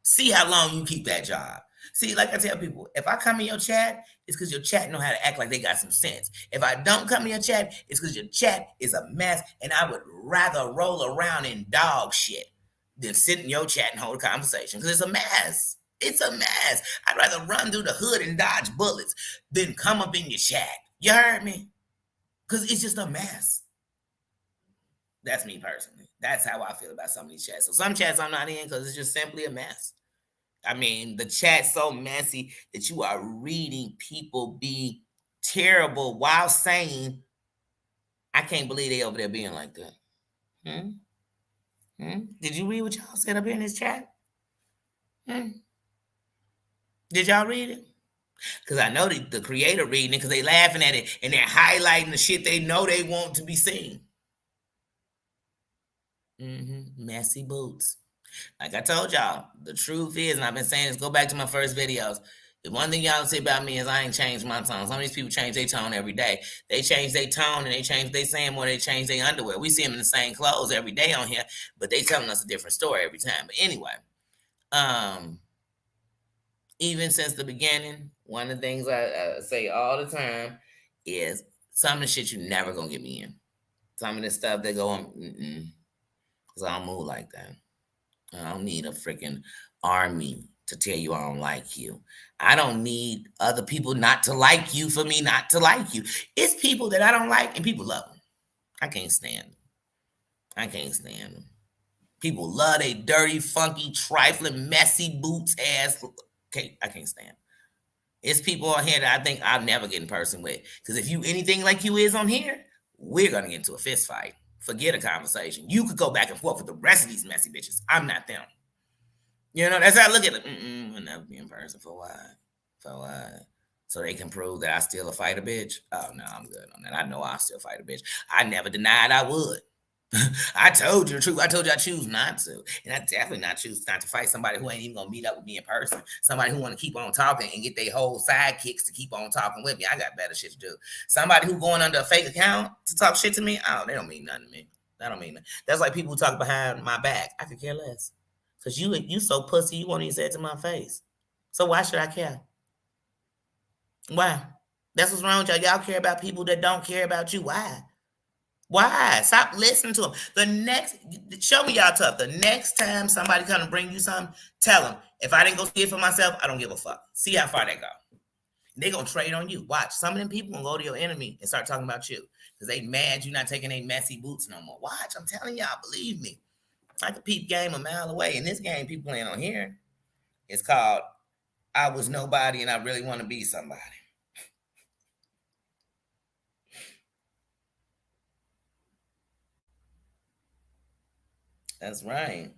See how long you keep that job. See, like I tell people, if I come in your chat, it's because your chat know how to act like they got some sense. If I don't come in your chat, it's because your chat is a mess, and I would rather roll around in dog shit than sit in your chat and hold a conversation because it's a mess. It's a mess. I'd rather run through the hood and dodge bullets than come up in your chat. You heard me? Because it's just a mess. That's me personally. That's how I feel about some of these chats. So some chats I'm not in because it's just simply a mess. I mean, the chat's so messy that you are reading people be terrible while saying, I can't believe they over there being like that. Hmm? Hmm? Did you read what y'all said up here in this chat? Hmm? Did y'all read it? Because I know the creator reading it because they laughing at it and they're highlighting the shit they know they want to be seen. Messy boots. Like I told y'all, the truth is, and I've been saying this, go back to my first videos. The one thing y'all say about me is I ain't changed my tone. Some of these people change their tone every day. They change their tone and they change they saying more, they change their underwear. We see them in the same clothes every day on here, but they telling us a different story every time. But anyway, even since the beginning, one of the things I say all the time is some of the shit you never gonna get me in. Some of the stuff they go on, because I don't move like that. I don't need a freaking army to tell you I don't like you. I don't need other people not to like you for me not to like you. It's people that I don't like and people love them. I can't stand them. I can't stand them. People love they dirty, funky, trifling, messy boots ass. Okay, I can't stand them. It's people on here that I think I'll never get in person with. Because if you anything like you is on here, we're gonna get into a fist fight. Forget a conversation. You could go back and forth with the rest of these messy bitches. I'm not them. You know, that's how I look at it. We'll never be in person for what? For what? So they can prove that I still a fighter bitch? Oh, no, I'm good on that. I know I still fight a bitch. I never denied I would. I told you the truth. I told you I choose not to. And I definitely not choose not to fight somebody who ain't even going to meet up with me in person. Somebody who want to keep on talking and get their whole sidekicks to keep on talking with me. I got better shit to do. Somebody who going under a fake account to talk shit to me, oh, they don't mean nothing to me. That don't mean nothing. That's like people who talk behind my back. I could care less. Because you so pussy, you won't even say it to my face. So why should I care? Why? That's what's wrong with y'all. Y'all care about people that don't care about you. Why? Why? Stop listening to them. Show me y'all tough. The next time somebody come to bring you something, tell them, if I didn't go see it for myself, I don't give a fuck. See how far they go. They gonna trade on you. Watch. Some of them people gonna go to your enemy and start talking about you. Because they mad you not taking their messy boots no more. Watch. I'm telling y'all, believe me. I can peep game a mile away. In this game people playing on here, it's called I Was Nobody and I Really Want to Be Somebody. That's right.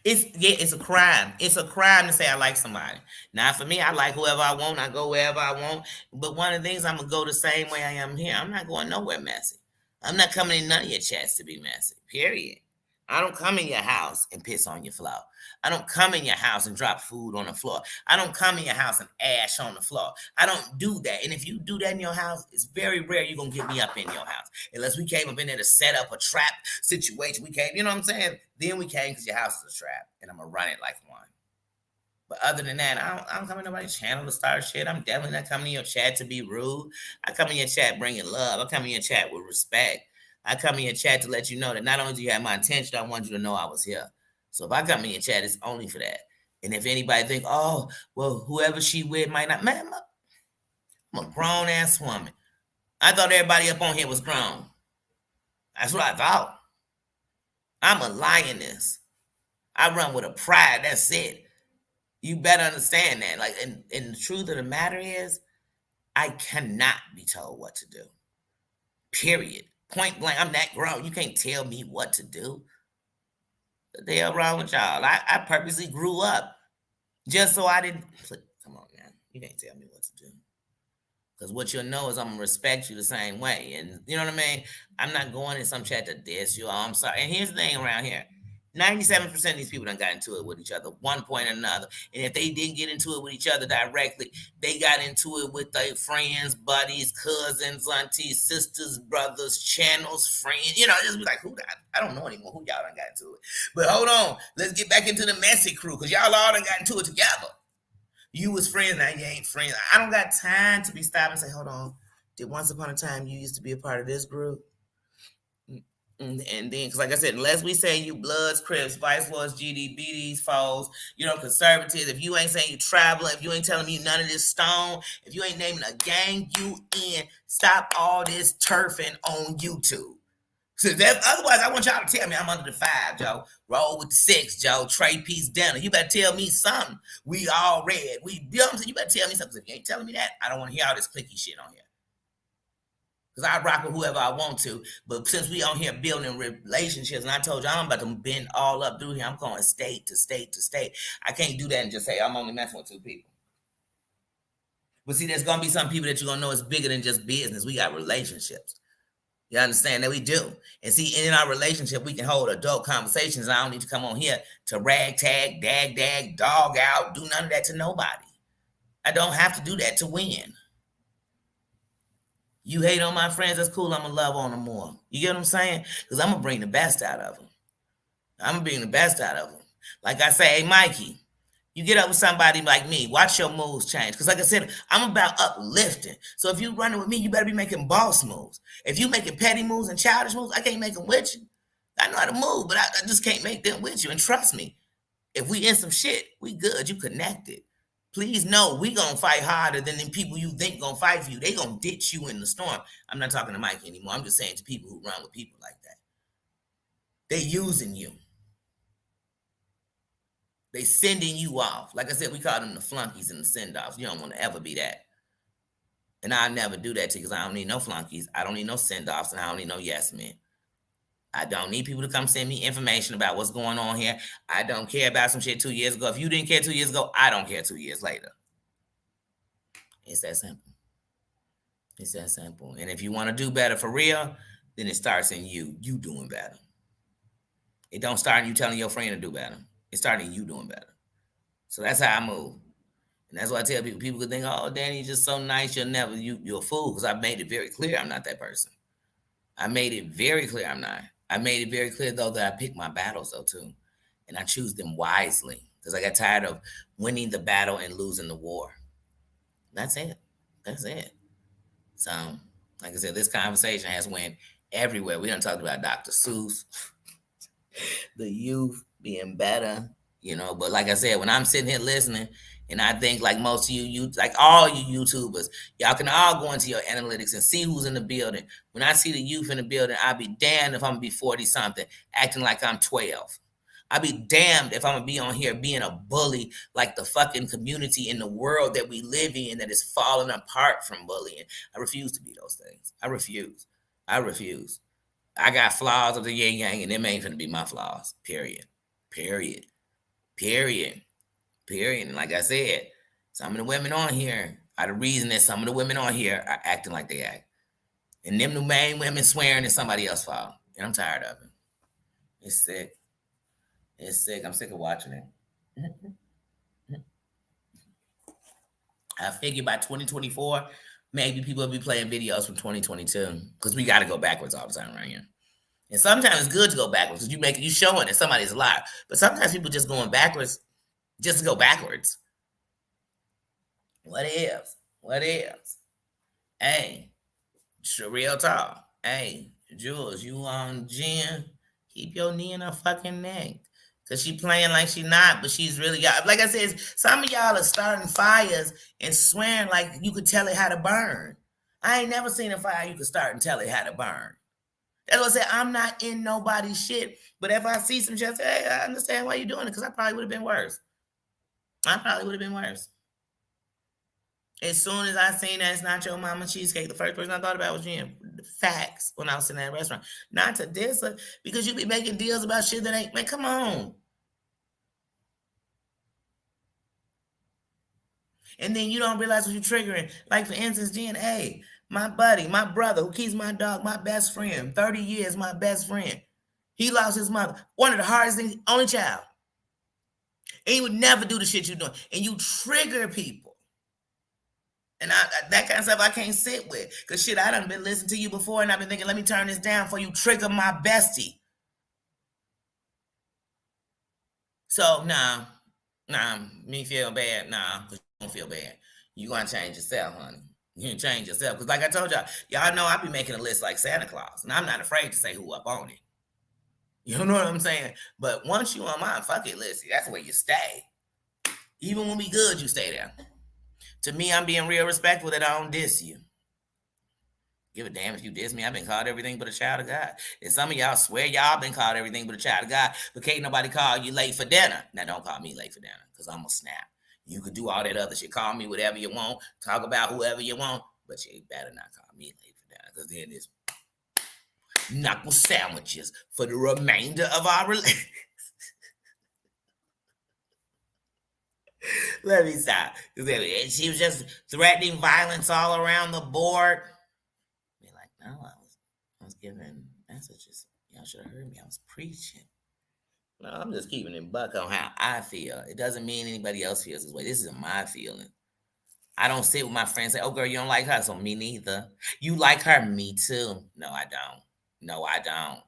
It's a crime. It's a crime to say I like somebody. Now for me, I like whoever I want. I go wherever I want. But one of the things I'm gonna go the same way I am here. I'm not going nowhere messy. I'm not coming in none of your chats to be messy. Period. I don't come in your house and piss on your floor. I don't come in your house and drop food on the floor. I don't come in your house and ash on the floor. I don't do that. And if you do that in your house, it's very rare you're gonna get me up in your house. Unless we came up in there to set up a trap situation. We came, you know what I'm saying? Then we came because your house is a trap. And I'm gonna run it like one. But other than that, I don't come in nobody's channel to start shit. I'm definitely not coming in your chat to be rude. I come in your chat bringing love. I come in your chat with respect. I come in your chat to let you know that not only do you have my attention, I want you to know I was here. So if I come in your chat, it's only for that. And if anybody think, oh, well, whoever she with might not, man, I'm a grown ass woman. I thought everybody up on here was grown. That's what I thought. I'm a lioness. I run with a pride. That's it. You better understand that. Like, and the truth of the matter is, I cannot be told what to do. Period. Point blank. I'm that grown. You can't tell me what to do. What the hell wrong with y'all? I purposely grew up just so I didn't. Come on, man. You can't tell me what to do. Because what you'll know is I'm going to respect you the same way. And you know what I mean? I'm not going in some chat to diss you. Oh, I'm sorry. And here's the thing around here. 97% of these people done got into it with each other, one point or another. And if they didn't get into it with each other directly, they got into it with their friends, buddies, cousins, aunties, sisters, brothers, channels, friends. You know, just be like, who that? I don't know anymore who y'all done got into it. But hold on. Let's get back into the messy crew because y'all all done got into it together. You was friends, now you ain't friends. I don't got time to be stopping and say, hold on. Did once upon a time you used to be a part of this group? And then, because like I said, unless we say you Bloods, Crips, Vice Lords, GDBDs, foes, conservatives, if you ain't saying you traveling, if you ain't telling me none of this stone, if you ain't naming a gang you in, stop all this turfing on YouTube. So otherwise, I want y'all to tell me I'm under the 5, Joe. Roll with the 6, Joe. Trey Peace Dinner. You better tell me something. We all red. You know what I'm saying? You better tell me something. If you ain't telling me that, I don't want to hear all this clicky shit on here. Because I rock with whoever I want to. But since we on here building relationships, and I told you I'm about to bend all up through here, I'm going state to state to state. I can't do that and just say I'm only messing with 2 people. But see, there's going to be some people that you're going to know is bigger than just business. We got relationships. You understand that we do. And see, in our relationship, we can hold adult conversations. I don't need to come on here to rag, tag, dag, dog out, do none of that to nobody. I don't have to do that to win. You hate on my friends, that's cool. I'm going to love on them more. You get what I'm saying? Because I'm going to bring the best out of them. I'm going to bring the best out of them. Like I say, hey, Mikey, you get up with somebody like me, watch your moves change. Because like I said, I'm about uplifting. So if you running with me, you better be making boss moves. If you making petty moves and childish moves, I can't make them with you. I know how to move, but I just can't make them with you. And trust me, if we in some shit, we good. You connected. Please know we gonna fight harder than the people you think gonna fight for you. They gonna ditch you in the storm. I'm not talking to Mike anymore. I'm just saying to people who run with people like that. They using you. They sending you off. Like I said, we call them the flunkies and the send-offs. You don't want to ever be that. And I'll never do that to you because I don't need no flunkies. I don't need no send-offs, and I don't need no yes men. I don't need people to come send me information about what's going on here. I don't care about some shit 2 years ago. If you didn't care 2 years ago, I don't care 2 years later. It's that simple. It's that simple. And if you want to do better for real, then it starts in you. You doing better. It don't start in you telling your friend to do better. It started in you doing better. So that's how I move. And that's why I tell people, people could think, oh, Danny's just so nice. You're a fool. Because I've made it very clear I'm not that person. I made it very clear I'm not. I made it very clear, though, that I pick my battles, though, too. And I choose them wisely. Because I got tired of winning the battle and losing the war. That's it. That's it. So, like I said, this conversation has went everywhere. We done talked about Dr. Seuss, the youth being better, But like I said, when I'm sitting here listening, and I think like most of you, like all you YouTubers, y'all can all go into your analytics and see who's in the building. When I see the youth in the building, I'll be damned if I'm going to be 40-something, acting like I'm 12. I'll be damned if I'm going to be on here being a bully like the fucking community in the world that we live in that is falling apart from bullying. I refuse to be those things. I refuse. I got flaws of the yin yang, and them ain't going to be my flaws, period. And like I said, some of the women on here are the reason that some of the women on here are acting like they act. And them the main women swearing it's somebody else's fault. And I'm tired of it. It's sick. I'm sick of watching it. I figure by 2024, maybe people will be playing videos from 2022. Because we got to go backwards all the time right here. And sometimes it's good to go backwards because you showing that somebody's alive. But sometimes people just going backwards just to go backwards. What else? Hey, real talk. Hey, Jules, you on Jen? Keep your knee in her fucking neck. Because she playing like she not, but she's really got. Like I said, some of y'all are starting fires and swearing like you could tell it how to burn. I ain't never seen a fire you could start and tell it how to burn. That's what I said. I'm not in nobody's shit. But if I see some shit, I say, hey, I understand why you're doing it because I probably would have been worse. As soon as I seen that it's not your mama cheesecake, the first person I thought about was Jim. Facts when I was in that restaurant. Not to diss her, because you be making deals about shit that ain't, man, come on. And then you don't realize what you're triggering. Like, for instance, Jen, hey, my buddy, my brother who keeps my dog, my best friend, 30 years, my best friend. He lost his mother. One of the hardest things, only child. And he would never do the shit you're doing. And you trigger people. And that kind of stuff I can't sit with. Because shit, I done been listening to you before and I've been thinking, let me turn this down for you trigger my bestie. So, nah, me feel bad. Nah, because you don't feel bad. You going to change yourself, honey. You can change yourself. Because like I told y'all know I be making a list like Santa Claus. And I'm not afraid to say who up on it. You know what I'm saying? But once you on my fuck it list, that's where you stay. Even when we good, you stay there. To me, I'm being real respectful that I don't diss you. Give a damn if you diss me. I've been called everything but a child of God. And some of y'all swear y'all been called everything but a child of God, but can't nobody call you late for dinner. Now, don't call me late for dinner, because I'm going to snap. You could do all that other shit. Call me whatever you want. Talk about whoever you want. But you better not call me late for dinner, because then it's knuckle sandwiches for the remainder of our relationship. Let me stop. She was just threatening violence all around the board. Be like, no, I was giving messages. Y'all should have heard me. I was preaching. No, I'm just keeping it buck on how I feel. It doesn't mean anybody else feels this way. This is my feeling. I don't sit with my friends and say, oh, girl, you don't like her. So me neither. You like her? Me too. No, I don't. No, I don't.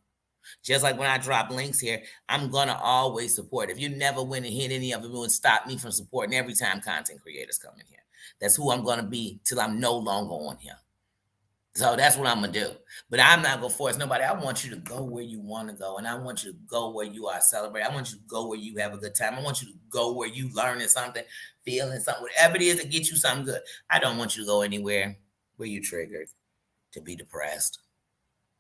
Just like when I drop links here, I'm going to always support. If you never went and hit any of them, it would stop me from supporting every time content creators come in here. That's who I'm going to be till I'm no longer on here. So that's what I'm going to do. But I'm not going to force nobody. I want you to go where you want to go. And I want you to go where you are celebrating. I want you to go where you have a good time. I want you to go where you learning something, feeling something, whatever it is that gets you something good. I don't want you to go anywhere where you triggered, to be depressed,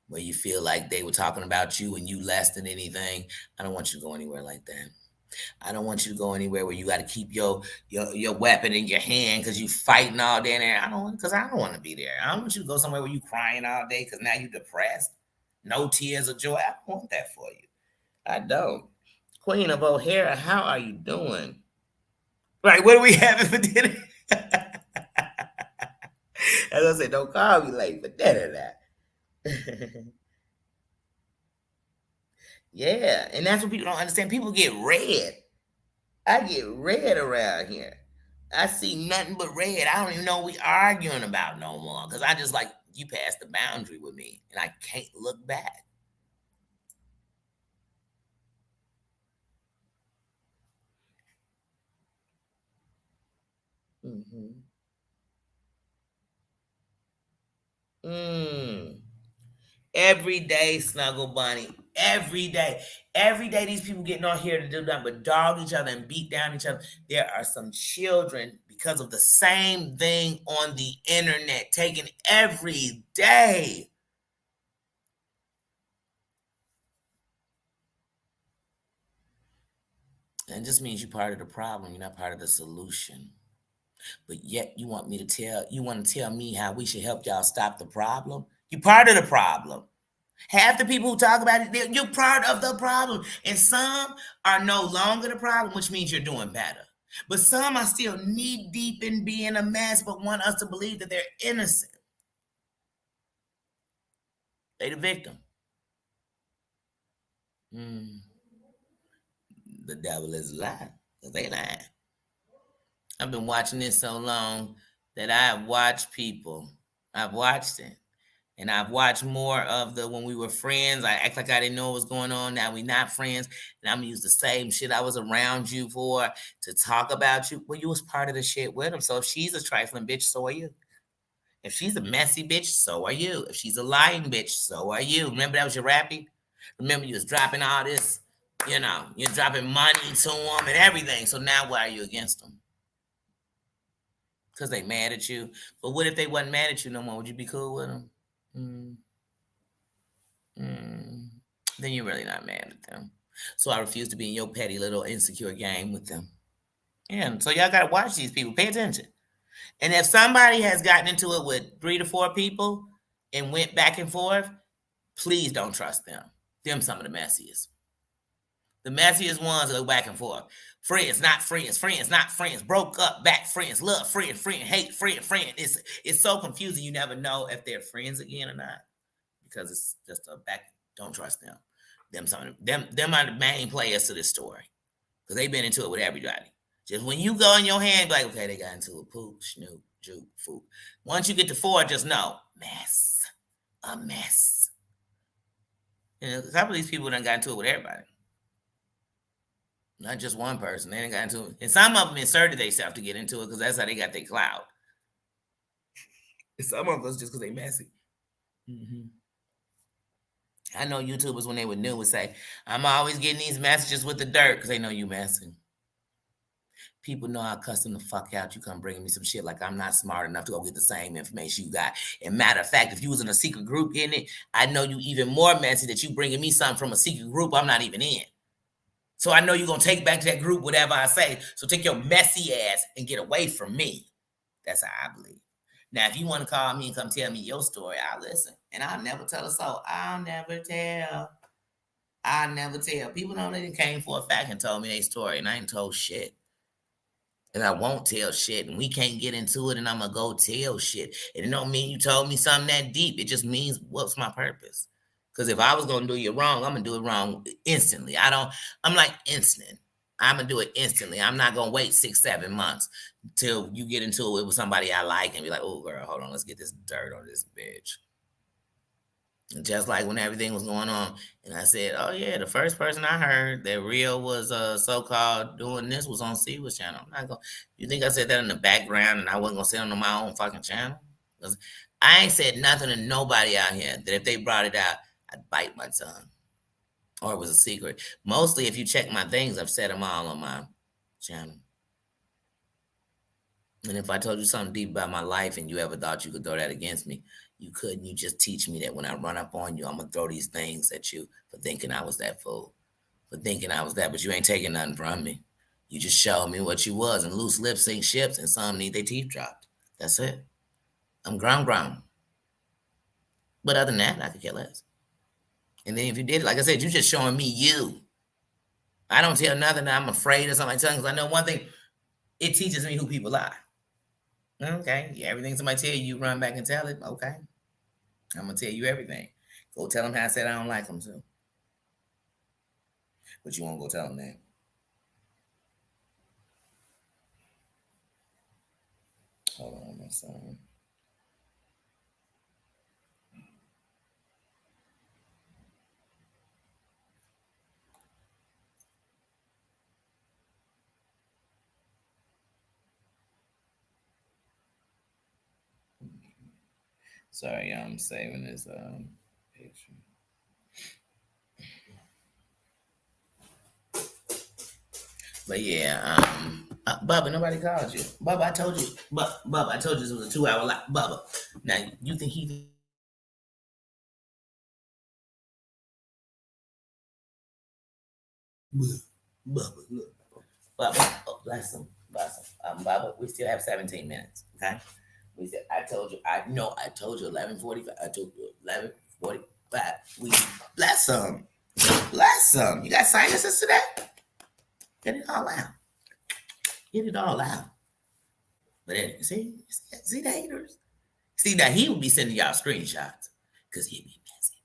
where you feel like they were talking about you and you less than anything. I don't want you to go anywhere like that. I don't want you to go anywhere where you got to keep your weapon in your hand because you fighting all day there. I don't want to be there. I don't want you to go somewhere where you crying all day because now you depressed. No tears of joy. I don't want that for you. I don't. Queen of O'Hara, how are you doing? Right, what are we having for dinner? As I said, don't call me late for dinner now. Yeah, and that's what people don't understand. People get red. I get red around here. I see nothing but red. I don't even know what we arguing about no more. Because I just like, you passed the boundary with me. And I can't look back. Mm-hmm. Mm. Every day, Snuggle Bunny. Every day. Every day, these people getting on here to do nothing but dog each other and beat down each other. There are some children, because of the same thing on the internet, taken every day. And it just means you're part of the problem. You're not part of the solution. But yet you want to tell me how we should help y'all stop the problem? You're part of the problem. Half the people who talk about it, you're part of the problem. And some are no longer the problem, which means you're doing better. But some are still knee deep in being a mess, but want us to believe that they're innocent. They the victim. Mm, the devil is a lie. They lying. I've been watching this so long that I've watched people. I've watched it. And I've watched more of the when we were friends. I act like I didn't know what was going on. Now we not friends. And I'm gonna use the same shit I was around you for to talk about you. Well, you was part of the shit with them. So if she's a trifling bitch, so are you. If she's a messy bitch, so are you. If she's a lying bitch, so are you. Remember that was your rapping? Remember you was dropping all this, you're dropping money to them and everything. So now why are you against them? Because they mad at you. But what if they wasn't mad at you no more? Would you be cool with them? Mm, mm. Then you're really not mad at them. So I refuse to be in your petty little insecure game with them. Yeah, so y'all gotta watch these people. Pay attention. And if somebody has gotten into it with 3 to 4 people and went back and forth, please don't trust them. Them some of the messiest. The messiest ones go back and forth. Friends, not friends. Friends, not friends. Broke up, back friends. Love, friend, friend. Hate, friend, friend. It's so confusing. You never know if they're friends again or not, because it's just a back. Don't trust them. Them are the main players to this story, because they've been into it with everybody. Just when you go in your hand, be like, okay, they got into a poop, snoop, juke, food. Once you get to 4, just know, mess, a mess. A couple of these people done got into it with everybody. Not just one person. They done got into it. And some of them inserted themselves to get into it because that's how they got their clout. And some of us just because they messy. Mm-hmm. I know YouTubers when they were new would say, I'm always getting these messages with the dirt because they know you messing. People know I cuss them the fuck out. You come bringing me some shit like I'm not smart enough to go get the same information you got. And matter of fact, if you was in a secret group getting it, I know you even more messy that you bringing me something from a secret group I'm not even in. So I know you're going to take back to that group whatever I say. So take your messy ass and get away from me. That's how I believe. Now, if you want to call me and come tell me your story, I'll listen. And I'll never tell a soul. I'll never tell. I never tell. People know they came for a fact and told me their story, and I ain't told shit. And I won't tell shit, and we can't get into it, and I'm gonna go tell shit. And it don't mean you told me something that deep. It just means what's my purpose? Because if I was gonna do you wrong, I'm gonna do it wrong instantly. I'm like instant. I'm gonna do it instantly. I'm not gonna wait 6-7 months till you get into it with somebody I like and be like, oh girl, hold on, let's get this dirt on this bitch. Just like when everything was going on, and I said, "Oh yeah, the first person I heard that real was so-called doing this was on Seawa's channel." I'm not gonna. You think I said that in the background, and I wasn't gonna sit on my own fucking channel? 'Cause I ain't said nothing to nobody out here that if they brought it out, I'd bite my tongue, or it was a secret. Mostly, if you check my things, I've said them all on my channel. And if I told you something deep about my life and you ever thought you could throw that against me, you couldn't. You just teach me that when I run up on you, I'm going to throw these things at you for thinking I was that fool, for thinking I was that, but you ain't taking nothing from me. You just showed me what you was, and loose lips sink ships, and some need their teeth dropped. That's it. I'm ground. But other than that, I could care less. And then if you did, like I said, you just showing me you. I don't tell nothing that I'm afraid or something like that, because I know one thing, it teaches me who people are. Okay, yeah, everything somebody tell you, you run back and tell it. Okay, I'm gonna tell you everything. Go tell them how I said I don't like them too. But you won't go tell them that. Hold on, my son. Sorry, I'm saving this picture. But yeah, Bubba, nobody called you. Bubba, I told you. Bubba, I told you this was a 2-hour live. Bubba, now you think he? Bubba, look. Bubba, oh, bless him, bless him. Bubba, we still have 17 minutes. Okay. We said, I told you. I know. I told you 11:45. I told you 11:45. We bless him. Bless him. You got sinuses today? Get it all out. Get it all out. But anyway, see the haters. See that he would be sending y'all screenshots because he'd be messy,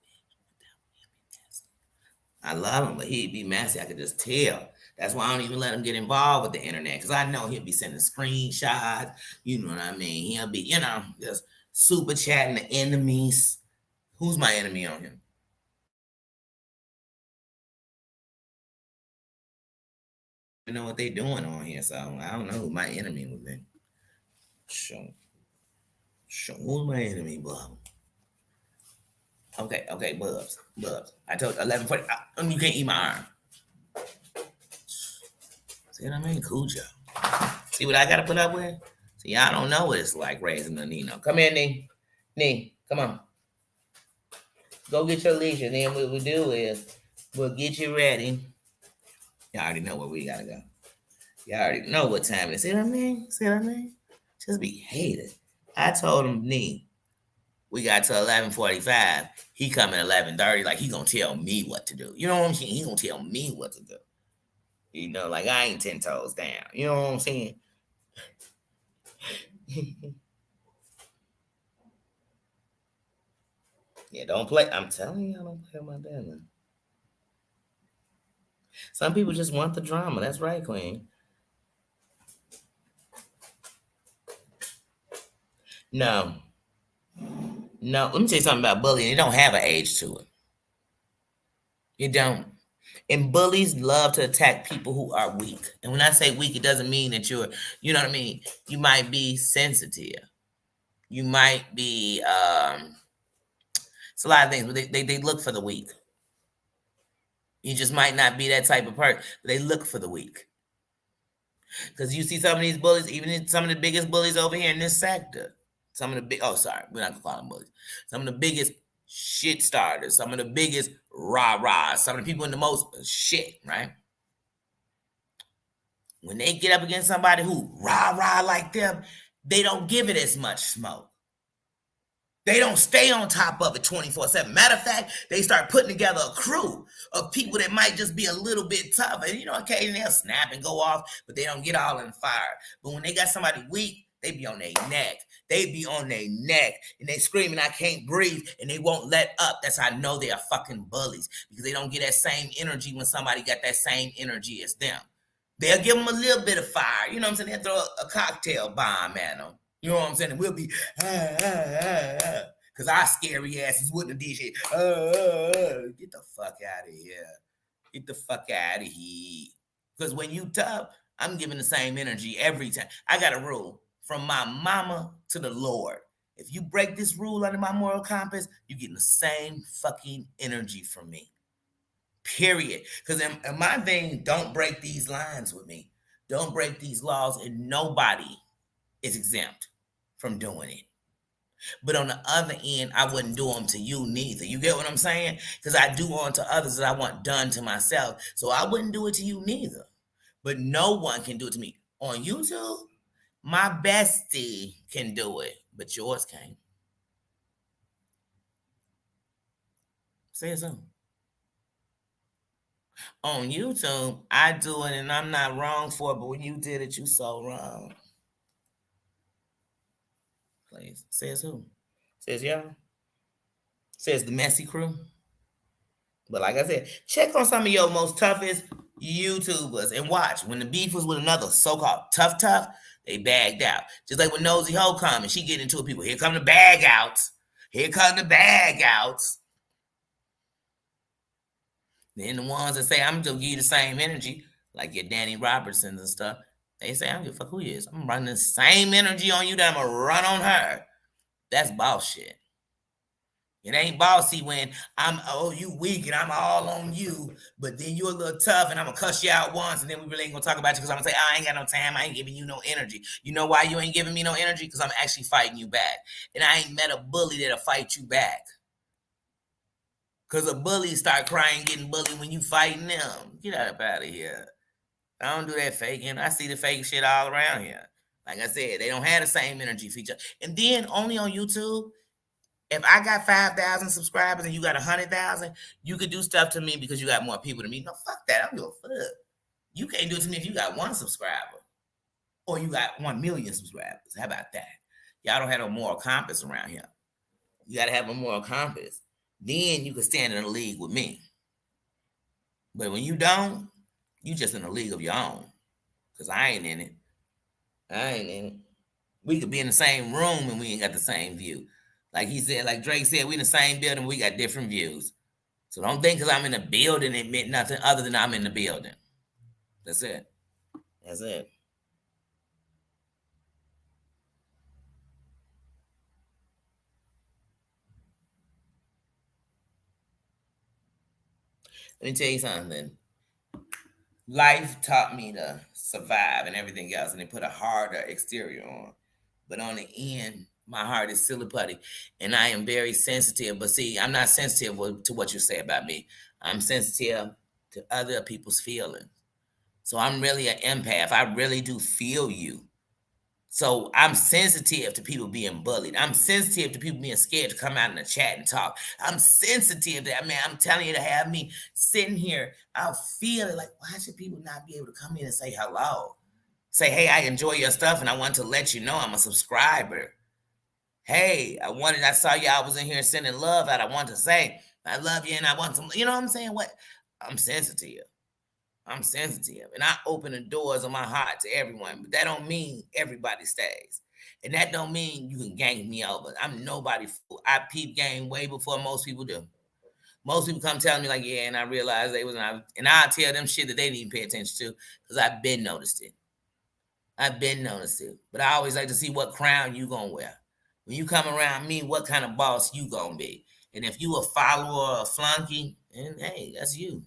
man. I love him, but he'd be messy. I could just tell. That's why I don't even let him get involved with the internet because I know he'll be sending screenshots. You know what I mean? He'll be, just super chatting the enemies. Who's my enemy on him? I know what they doing on here, so I don't know who my enemy would be. Show who's my enemy, Bob. Okay, Bubs. I told 11:40. You can't eat my arm. See what I mean? Cujo. See what I got to put up with? See, I don't know what it's like raising a Nino. Come here, Nee. Nee, come on. Go get your leash, and then what we'll do is we'll get you ready. Y'all already know where we got to go. Y'all already know what time it is. See what I mean? Just be hated. I told him, Nee, we got to 11:45. He come at 11:30, like he gonna tell me what to do. You know what I'm saying? He gonna tell me what to do. Like I ain't 10 toes down. You know what I'm saying? Yeah, don't play. I'm telling you, I don't play my business. Some people just want the drama. That's right, Queen. No. Let me tell you something about bullying. It don't have an age to it. It don't. And bullies love to attack people who are weak. And when I say weak, it doesn't mean that you know what I mean? You might be sensitive. You might be, it's a lot of things, but they look for the weak. You just might not be that type of person. But they look for the weak. Because you see some of these bullies, even some of the biggest bullies over here in this sector. Some of the big, oh, sorry, we're not going to call them bullies. Some of the biggest shit starters, some of the biggest rah-rahs, some of the people in the most shit, right? When they get up against somebody who rah-rah like them, they don't give it as much smoke. They don't stay on top of it 24/7. Matter of fact, they start putting together a crew of people that might just be a little bit tough. And, occasionally they'll snap and go off, but they don't get all in the fire. But when they got somebody weak, they be on their neck. They be on their neck. And they screaming, I can't breathe. And they won't let up. That's how I know they are fucking bullies. Because they don't get that same energy when somebody got that same energy as them. They'll give them a little bit of fire. You know what I'm saying? They'll throw a cocktail bomb at them. You know what I'm saying? And we'll be, because our scary asses wouldn't have did shit. Get the fuck out of here. Get the fuck out of here. Because when you tough, I'm giving the same energy every time. I got a rule from my mama to the Lord. If you break this rule under my moral compass, you're getting the same fucking energy from me. Period. Because in my thing, don't break these lines with me. Don't break these laws, and nobody is exempt from doing it. But on the other end, I wouldn't do them to you neither. You get what I'm saying? Because I do unto others that I want done to myself. So I wouldn't do it to you neither. But no one can do it to me. On YouTube, my bestie can do it, but yours can't. Say something. On YouTube, I do it and I'm not wrong for it, but when you did it, you so wrong. Please. Says who? Says y'all. Says the messy crew. But like I said, check on some of your most toughest YouTubers and watch. When the beef was with another so-called tough, they bagged out. Just like when Nosy Ho come and she get into it, people, here come the bag outs. Here come the bag outs. Then the ones that say, I'm going to give you the same energy, like your Danny Robertsons and stuff, they say, I don't give a fuck who he is. I'm running the same energy on you that I'm going to run on her. That's bullshit. It ain't bossy when you weak and I'm all on you, but then you're a little tough and I'm going to cuss you out once and then we really ain't going to talk about you because I'm going to say, I ain't got no time. I ain't giving you no energy. You know why you ain't giving me no energy? Because I'm actually fighting you back. And I ain't met a bully that'll fight you back. Because a bully start crying, getting bullied when you fighting them. Get out of here. I don't do that faking. I see the fake shit all around here. Like I said, they don't have the same energy feature. And then only on YouTube, if I got 5,000 subscribers and you got 100,000, you could do stuff to me because you got more people than me. No, fuck that. I don't give a fuck. You can't do it to me if you got 1 subscriber or you got 1 million subscribers. How about that? Y'all don't have no moral compass around here. You got to have a moral compass. Then you can stand in a league with me. But when you don't, you just in a league of your own. Because I ain't in it. We could be in the same room and we ain't got the same view. Like he said, like Drake said, we in the same building, we got different views. So don't think because I'm in the building it meant nothing other than I'm in the building. That's it. That's it. Let me tell you something. Life taught me to survive and everything else, and they put a harder exterior on. But on the end, my heart is silly putty, and I am very sensitive. But see, I'm not sensitive to what you say about me. I'm sensitive to other people's feelings. So I'm really an empath. I really do feel you. So I'm sensitive to people being bullied. I'm sensitive to people being scared to come out in the chat and talk. I'm sensitive to that, man. I'm telling you, to have me sitting here, I'll feel it like, why should people not be able to come in and say hello? Say, hey, I enjoy your stuff and I want to let you know I'm a subscriber. Hey, I saw you, I was in here sending love out. I want to say, I love you and I want some, you know what I'm saying? What? I'm sensitive. I'm sensitive and I open the doors of my heart to everyone, but that don't mean everybody stays. And that don't mean you can gang me over. I'm nobody fool. I peep game way before most people do. Most people come telling me like, yeah, and I realize they was, and I'll tell them shit that they didn't pay attention to because I've been noticed it. But I always like to see what crown you gonna wear. When you come around me, what kind of boss you gonna be? And if you a follower or a flunky, and hey, that's you.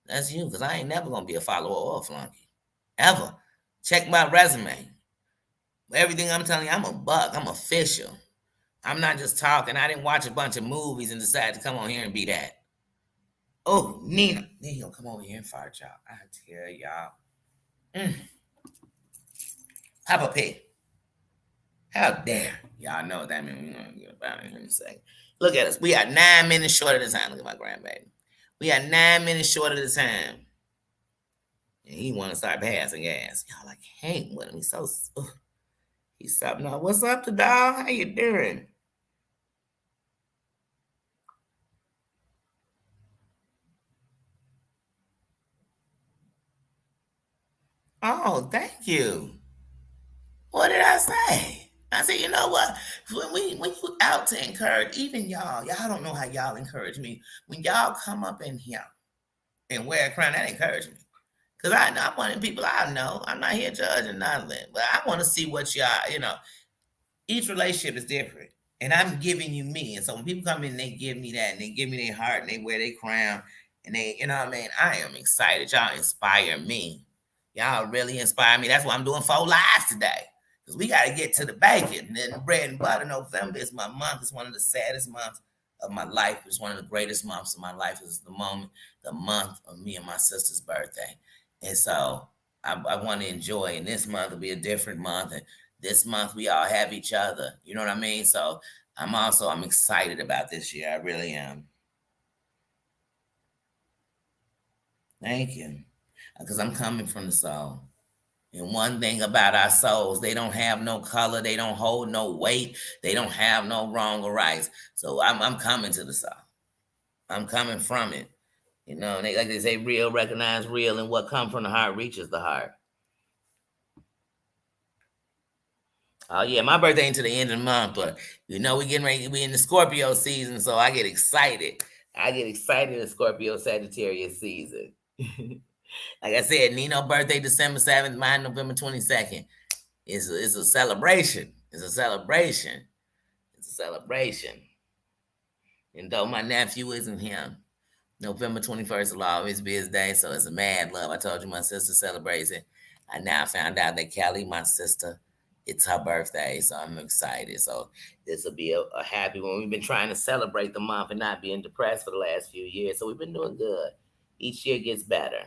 That's you, because I ain't never gonna be a follower or a flunky. Ever. Check my resume. Everything I'm telling you, I'm a buck. I'm official. I'm not just talking. I didn't watch a bunch of movies and decide to come on here and be that. Oh, Nina. Then he'll come over here and fart y'all. I tell y'all. Papa Pig. How dare. Y'all know what that means. We're going to get about it in a second. Look at us. We are 9 minutes short of the time. Look at my grandbaby. We are 9 minutes short of the time. And he want to start passing gas. Y'all, I can't with him. He's so... He's something up. What's up, the dog? How you doing? Oh, thank you. What did I say? I said, you know what? When you out to encourage, even y'all don't know how y'all encourage me. When y'all come up in here and wear a crown, that encourage me. Because I'm one of the people I know. I'm not here judging nothing. But I want to see what y'all, each relationship is different. And I'm giving you me. And so when people come in, they give me that, and they give me their heart, and they wear their crown, and they, you know what I mean? I am excited. Y'all inspire me. Y'all really inspire me. That's why I'm doing 4 lives today. Because we got to get to the bacon. And then the bread and butter. November is my month. It's one of the saddest months of my life. It's one of the greatest months of my life. It's the month of me and my sister's birthday. And so I want to enjoy. And this month will be a different month. And this month we all have each other. You know what I mean? So I'm excited about this year. I really am. Thank you. Because I'm coming from the soul. And one thing about our souls, they don't have no color, they don't hold no weight, they don't have no wrong or rights. So I'm coming to the soul. I'm coming from it. They, like they say, real recognize real, and what comes from the heart reaches the heart. Oh yeah, my birthday ain't to the end of the month, but we getting ready. We in the Scorpio season, so I get excited. I get excited in Scorpio Sagittarius season. Like I said, Nino birthday December 7th, mine November 22nd. It's a celebration. It's a celebration. It's a celebration. And though my nephew isn't here, November 21st will always be his day, so it's a mad love. I told you my sister celebrates it. I now found out that Kelly, my sister, it's her birthday, so I'm excited. So this will be a happy one. We've been trying to celebrate the month and not being depressed for the last few years, so we've been doing good. Each year gets better.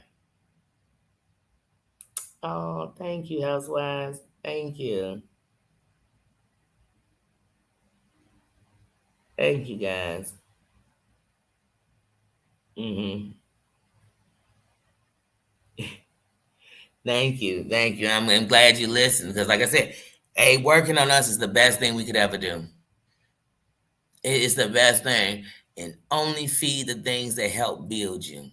Oh, thank you, Housewives. Thank you. Thank you, guys. Hmm. Thank you. Thank you. I'm glad you listened because, like I said, hey, working on us is the best thing we could ever do. It's the best thing. And only feed the things that help build you.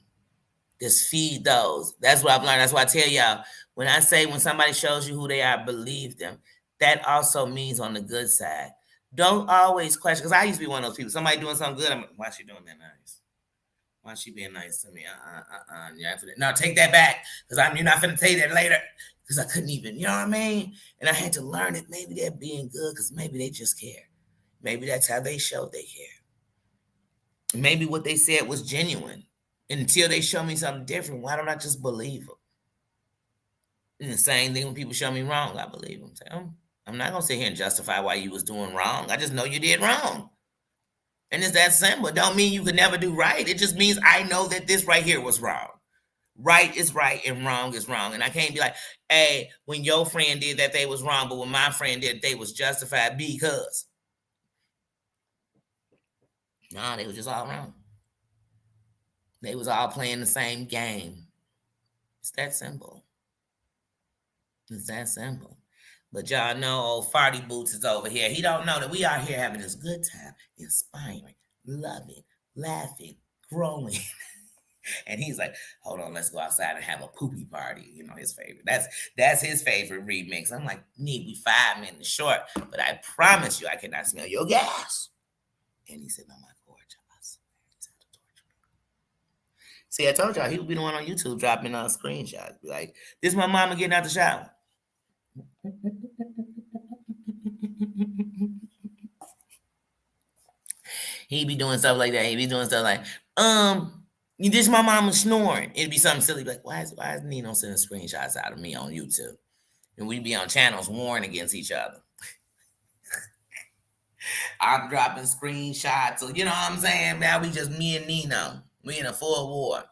Just feed those. That's what I've learned. That's why I tell y'all when somebody shows you who they are, believe them. That also means on the good side. Don't always question, because I used to be one of those people. Somebody doing something good, I'm like, why is she doing that nice? Why is she being nice to me? Yeah, no, take that back, because you're not going to tell you that later, because I couldn't even, you know what I mean? And I had to learn it. Maybe they're being good because maybe they just care. Maybe that's how they showed they care. Maybe what they said was genuine. Until they show me something different, why don't I just believe them? And the same thing when people show me wrong, I believe them. Say, I'm not gonna sit here and justify why you was doing wrong. I just know you did wrong. And it's that simple. It don't mean you could never do right. It just means I know that this right here was wrong. Right is right and wrong is wrong. And I can't be like, hey, when your friend did that, they was wrong, but when my friend did, they was justified because. No, they was just all wrong. They was all playing the same game. It's that simple. It's that simple. But y'all know old Farty Boots is over here. He don't know that we are here having this good time, inspiring, loving, laughing, growing. And he's like, hold on, let's go outside and have a poopy party. His favorite. That's his favorite remix. I'm like, we 5 minutes short, but I promise you I cannot smell your gas. And he said, no, my porch. See, I told y'all he would be the one on YouTube dropping screenshots. Be like, this is my mama getting out the shower. He be doing stuff like that. He be doing stuff like, You just my mama snoring. It'd be something silly like, why is Nino sending screenshots out of me on YouTube? And we'd be on channels warring against each other. I'm dropping screenshots, or you know what I'm saying? Now we just me and Nino. We in a full war.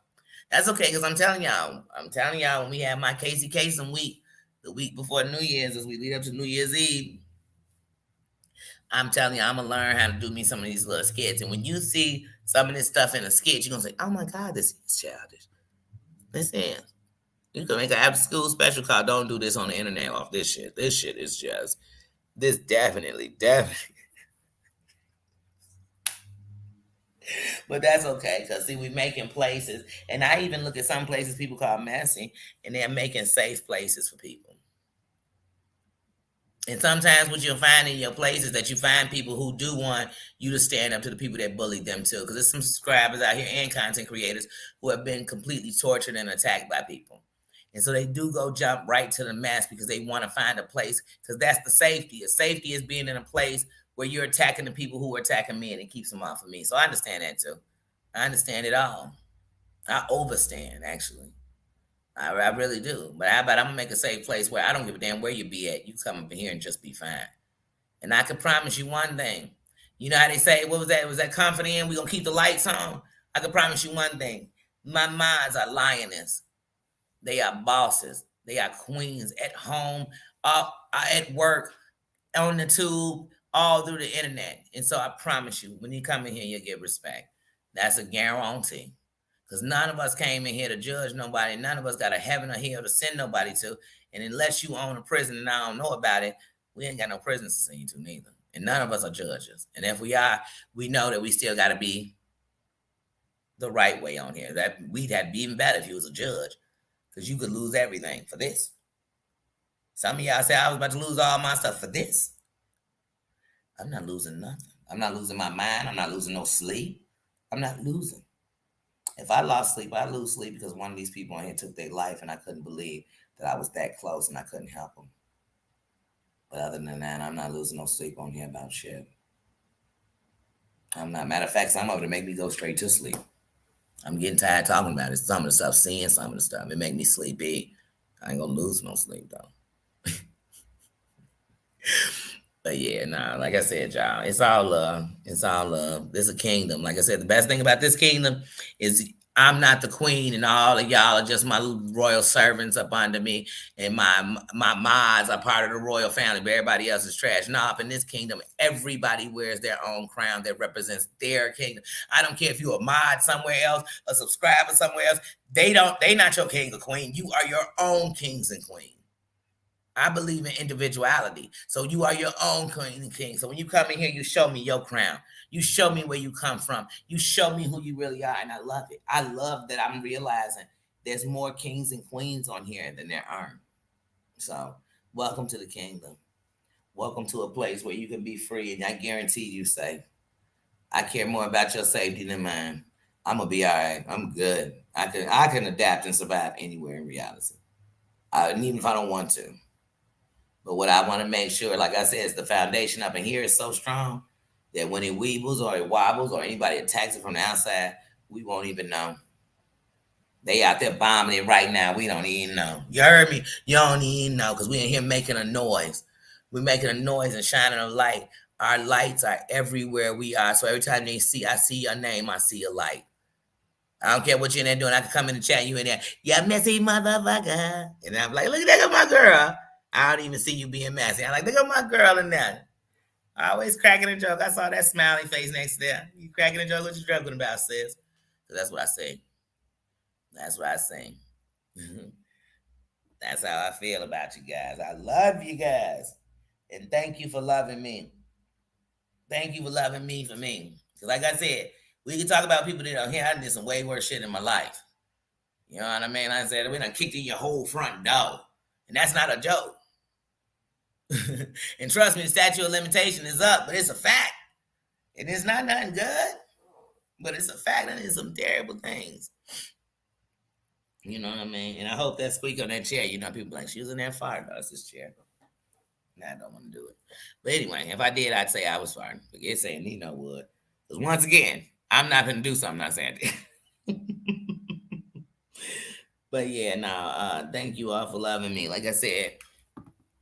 That's okay, because I'm telling y'all, when we have my Casey Kasem week, the week before New Year's, as we lead up to New Year's Eve, I'm telling you, I'm gonna learn how to do me some of these little skits. And when you see some of this stuff in a skit, you're gonna say, "Oh my God, this is childish." Listen, you can make an after school special call. Don't do this on the internet off this shit. This shit is just this definitely. But that's okay, because see, we making places, and I even look at some places people call messy, and they're making safe places for people. And sometimes what you'll find in your place is that you find people who do want you to stand up to the people that bullied them too. Because there's some subscribers out here and content creators who have been completely tortured and attacked by people. And so they do go jump right to the mess because they want to find a place, because that's the safety. The safety is being in a place where you're attacking the people who are attacking me, and it keeps them off of me. So I understand that too. I understand it all. I overstand, actually. I really do. But how about I'm gonna make a safe place where I don't give a damn where you be at. You come up in here and just be fine. And I can promise you one thing. You know how they say, what was that? Was that confident? We gonna keep the lights on? I can promise you one thing. My minds are lioness. They are bosses. They are queens at home, at work, on the tube, all through the internet. And so I promise you, when you come in here, you'll get respect. That's a guarantee. Because none of us came in here to judge nobody. None of us got a heaven or hell to send nobody to. And unless you own a prison and I don't know about it, we ain't got no prisons to send you to neither. And none of us are judges. And if we are, we know that we still got to be the right way on here. That we'd have to be even better if you was a judge, because you could lose everything for this. Some of y'all say I was about to lose all my stuff for this. I'm not losing nothing. I'm not losing my mind. I'm not losing no sleep. I'm not losing. If I lost sleep, I lose sleep because one of these people on here took their life, and I couldn't believe that I was that close and I couldn't help them. But other than that, I'm not losing no sleep on here about shit. I'm not. Matter of fact, some of it make me go straight to sleep. I'm getting tired talking about it. Some of the stuff, seeing some of the stuff, it make me sleepy. I ain't gonna lose no sleep though. But yeah, nah, like I said, y'all, it's all love. It's all love. This is a kingdom. Like I said, the best thing about this kingdom is I'm not the queen, and all of y'all are just my royal servants up under me, and my mods are part of the royal family, but everybody else is trash. Nah, up in this kingdom, everybody wears their own crown that represents their kingdom. I don't care if you're a mod somewhere else, a subscriber somewhere else. They not your king or queen. You are your own kings and queens. I believe in individuality. So you are your own queen and king. So when you come in here, you show me your crown. You show me where you come from. You show me who you really are. And I love it. I love that I'm realizing there's more kings and queens on here than there are. So welcome to the kingdom. Welcome to a place where you can be free, and I guarantee you safe. I care more about your safety than mine. I'm gonna be all right. I'm good. I can adapt and survive anywhere in reality. And even if I don't want to. But what I want to make sure, like I said, is the foundation up in here is so strong that when it weebles or it wobbles or anybody attacks it from the outside, we won't even know. They out there bombing it right now. We don't even know. You heard me? You don't even know, because we in here making a noise. We're making a noise and shining a light. Our lights are everywhere we are. So every time I see your name, I see a light. I don't care what you're in there doing. I can come in the chat. You in there, yeah, messy motherfucker. And I'm like, look at that, my girl. I don't even see you being messy. I'm like, look at my girl in there. Always cracking a joke. I saw that smiley face next there. You cracking a joke? What you joking about, sis? So that's what I say. That's what I say. That's how I feel about you guys. I love you guys. And thank you for loving me. Thank you for loving me for me. Because like I said, we can talk about people that are here. I did some way worse shit in my life. You know what I mean? I said, we done kicked in your whole front door. And that's not a joke. And trust me, the statute of limitation is up, but it's a fact. And it's not nothing good, but it's a fact, and it's some terrible things. You know what I mean? And I hope that squeak on that chair, you know, people like, she was in that fire. No, it's this chair. Nah, I don't want to do it. But anyway, if I did, I'd say I was fired. Forget saying Nino would. Because once again, I'm not going to do something I'm not saying. But yeah, no, thank you all for loving me. Like I said,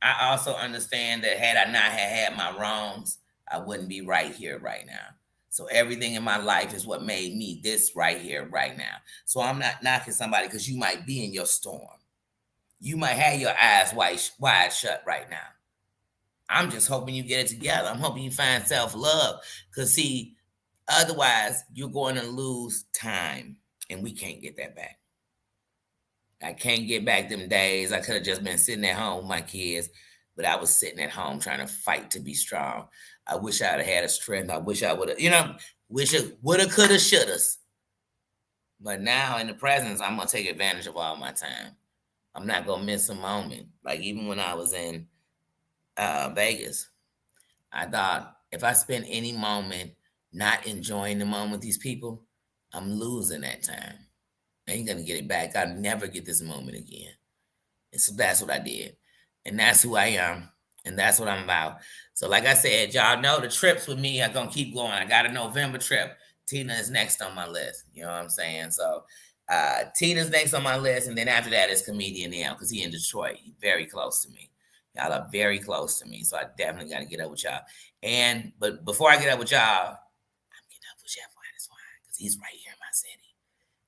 I also understand that had I not had my wrongs, I wouldn't be right here right now. So everything in my life is what made me this right here right now. So I'm not knocking somebody because you might be in your storm. You might have your eyes wide shut right now. I'm just hoping you get it together. I'm hoping you find self love. Because, see, otherwise, you're going to lose time. And we can't get that back. I can't get back them days. I could have just been sitting at home with my kids, but I was sitting at home trying to fight to be strong. I wish I'd have had a strength. I wish I would have, wish it woulda, coulda, shoulda. But now in the presence, I'm gonna take advantage of all my time. I'm not gonna miss a moment. Like even when I was in Vegas, I thought if I spend any moment not enjoying the moment with these people, I'm losing that time. I ain't gonna get it back. I'll never get this moment again. And so that's what I did. And that's who I am. And that's what I'm about. So, like I said, y'all know the trips with me are gonna keep going. I got a November trip. Tina is next on my list. You know what I'm saying? So Tina's next on my list, and then after that is Comedian Now, because he in Detroit. He very close to me. Y'all are very close to me. So I definitely gotta get up with y'all. But before I get up with y'all, I'm getting up with Chef Wine Wine, because he's right here in my city.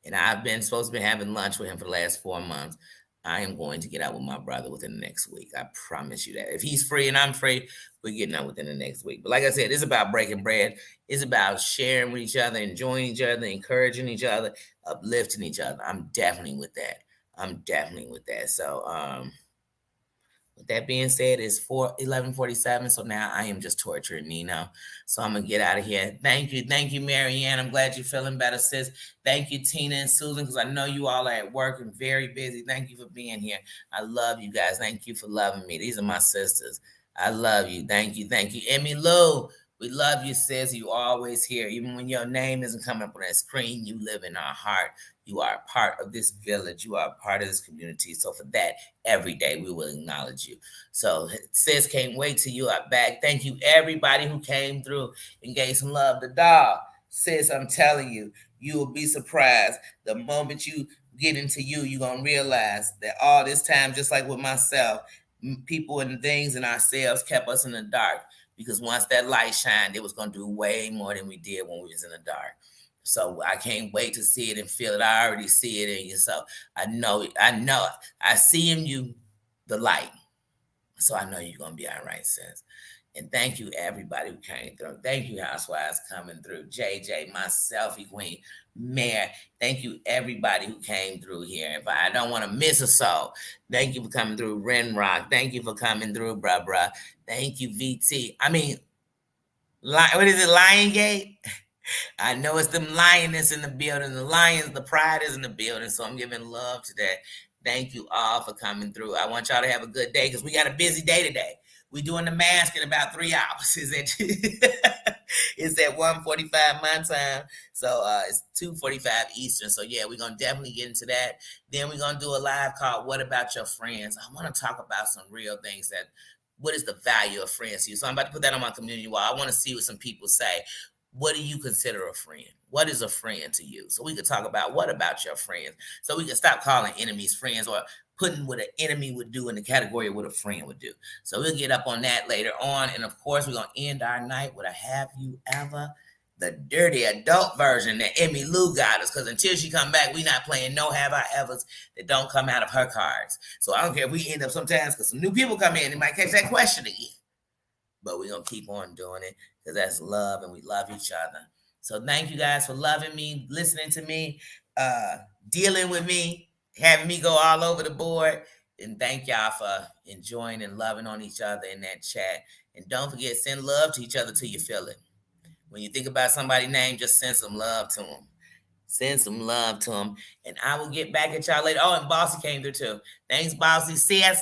And I've been supposed to be having lunch with him for the last 4 months. I am going to get out with my brother within the next week. I promise you that. If he's free and I'm free, we're getting out within the next week. But like I said, it's about breaking bread. It's about sharing with each other, enjoying each other, encouraging each other, uplifting each other. I'm definitely with that. So with that being said, it's 11:47. So now I am just torturing Nino. So I'm gonna get out of here. Thank you, Marianne. I'm glad you're feeling better, sis. Thank you, Tina and Susan, because I know you all are at work and very busy. Thank you for being here. I love you guys. Thank you for loving me. These are my sisters. I love you. Thank you. Emmy Lou, we love you, sis. You always here. Even when your name isn't coming up on that screen, you live in our heart. You are a part of this village. You are a part of this community. So for that, every day we will acknowledge you. So sis, can't wait till you are back. Thank you everybody who came through and gave some love to Dog. Sis, I'm telling you, you will be surprised. The moment you get into you're going to realize that all this time, just like with myself, people and things and ourselves kept us in the dark. Because once that light shined, it was going to do way more than we did when we was in the dark. So I can't wait to see it and feel it. I already see it in you. So I know it. I see in you the light. So I know you're going to be all right, sis. And thank you, everybody who came through. Thank you, Housewives, coming through. JJ, my selfie queen, Mayor. Thank you, everybody who came through here. If I don't want to miss a soul, thank you for coming through. Ren Rock, thank you for coming through, bruh. Thank you, VT. What is it, Lion Gate? I know it's them lioness in the building. The lions, the pride is in the building. So I'm giving love to that. Thank you all for coming through. I want y'all to have a good day because we got a busy day today. We doing the mask in about 3 hours. It's at 1:45 my time. So it's 2:45 Eastern. So yeah, we're gonna definitely get into that. Then we're gonna do a live call. What about your friends? I want to talk about some real things that what is the value of friends to you? So I'm about to put that on my community wall. I want to see what some people say. What do you consider a friend? What is a friend to you? So we could talk about what about your friends. So we can stop calling enemies friends or putting what an enemy would do in the category of what a friend would do. So we'll get up on that later on. And of course, we're going to end our night with a Have You Ever? The dirty adult version that Emmy Lou got us. Because until she come back, we not playing no Have I Evers that don't come out of her cards. So I don't care if we end up sometimes because some new people come in and might catch that question again. But we're going to keep on doing it because that's love and we love each other. So thank you guys for loving me, listening to me, dealing with me, having me go all over the board. And thank y'all for enjoying and loving on each other in that chat. And don't forget, send love to each other till you feel it. When you think about somebody's name, just send some love to them. Send some love to them. And I will get back at y'all later. Oh, and Bossy came through too. Thanks, Bossy. Sis,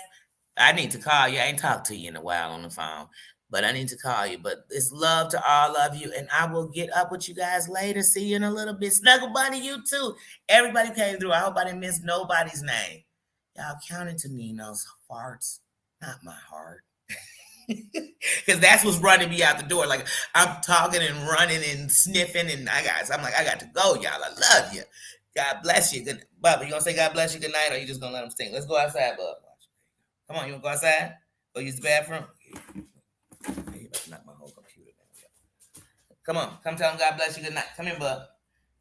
I need to call you. I ain't talked to you in a while on the phone. But I need to call you. But it's love to all of you. And I will get up with you guys later. See you in a little bit. Snuggle Bunny, you too. Everybody came through. I hope I didn't miss nobody's name. Y'all counted to Nino's farts, not my heart. Because that's what's running me out the door. Like I'm talking and running and sniffing. And I got to go, y'all. I love you. God bless you. Good, Bubba, you gonna say God bless you good night, or you just gonna let him sing? Let's go outside, Bub. Come on, you wanna go outside? Go use the bathroom? You about to knock my whole computer down. Come on, come tell him God bless you good night. Come here, Bub.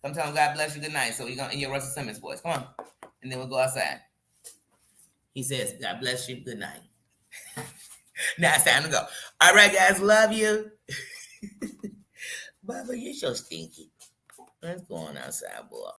Come tell him God bless you good night. So you're gonna in your Russell Simmons voice. Come on. And then we'll go outside. He says, God bless you, good night. Now it's time to go. All right, guys, love you. Bubba, you're so stinky. Let's go on outside, boy.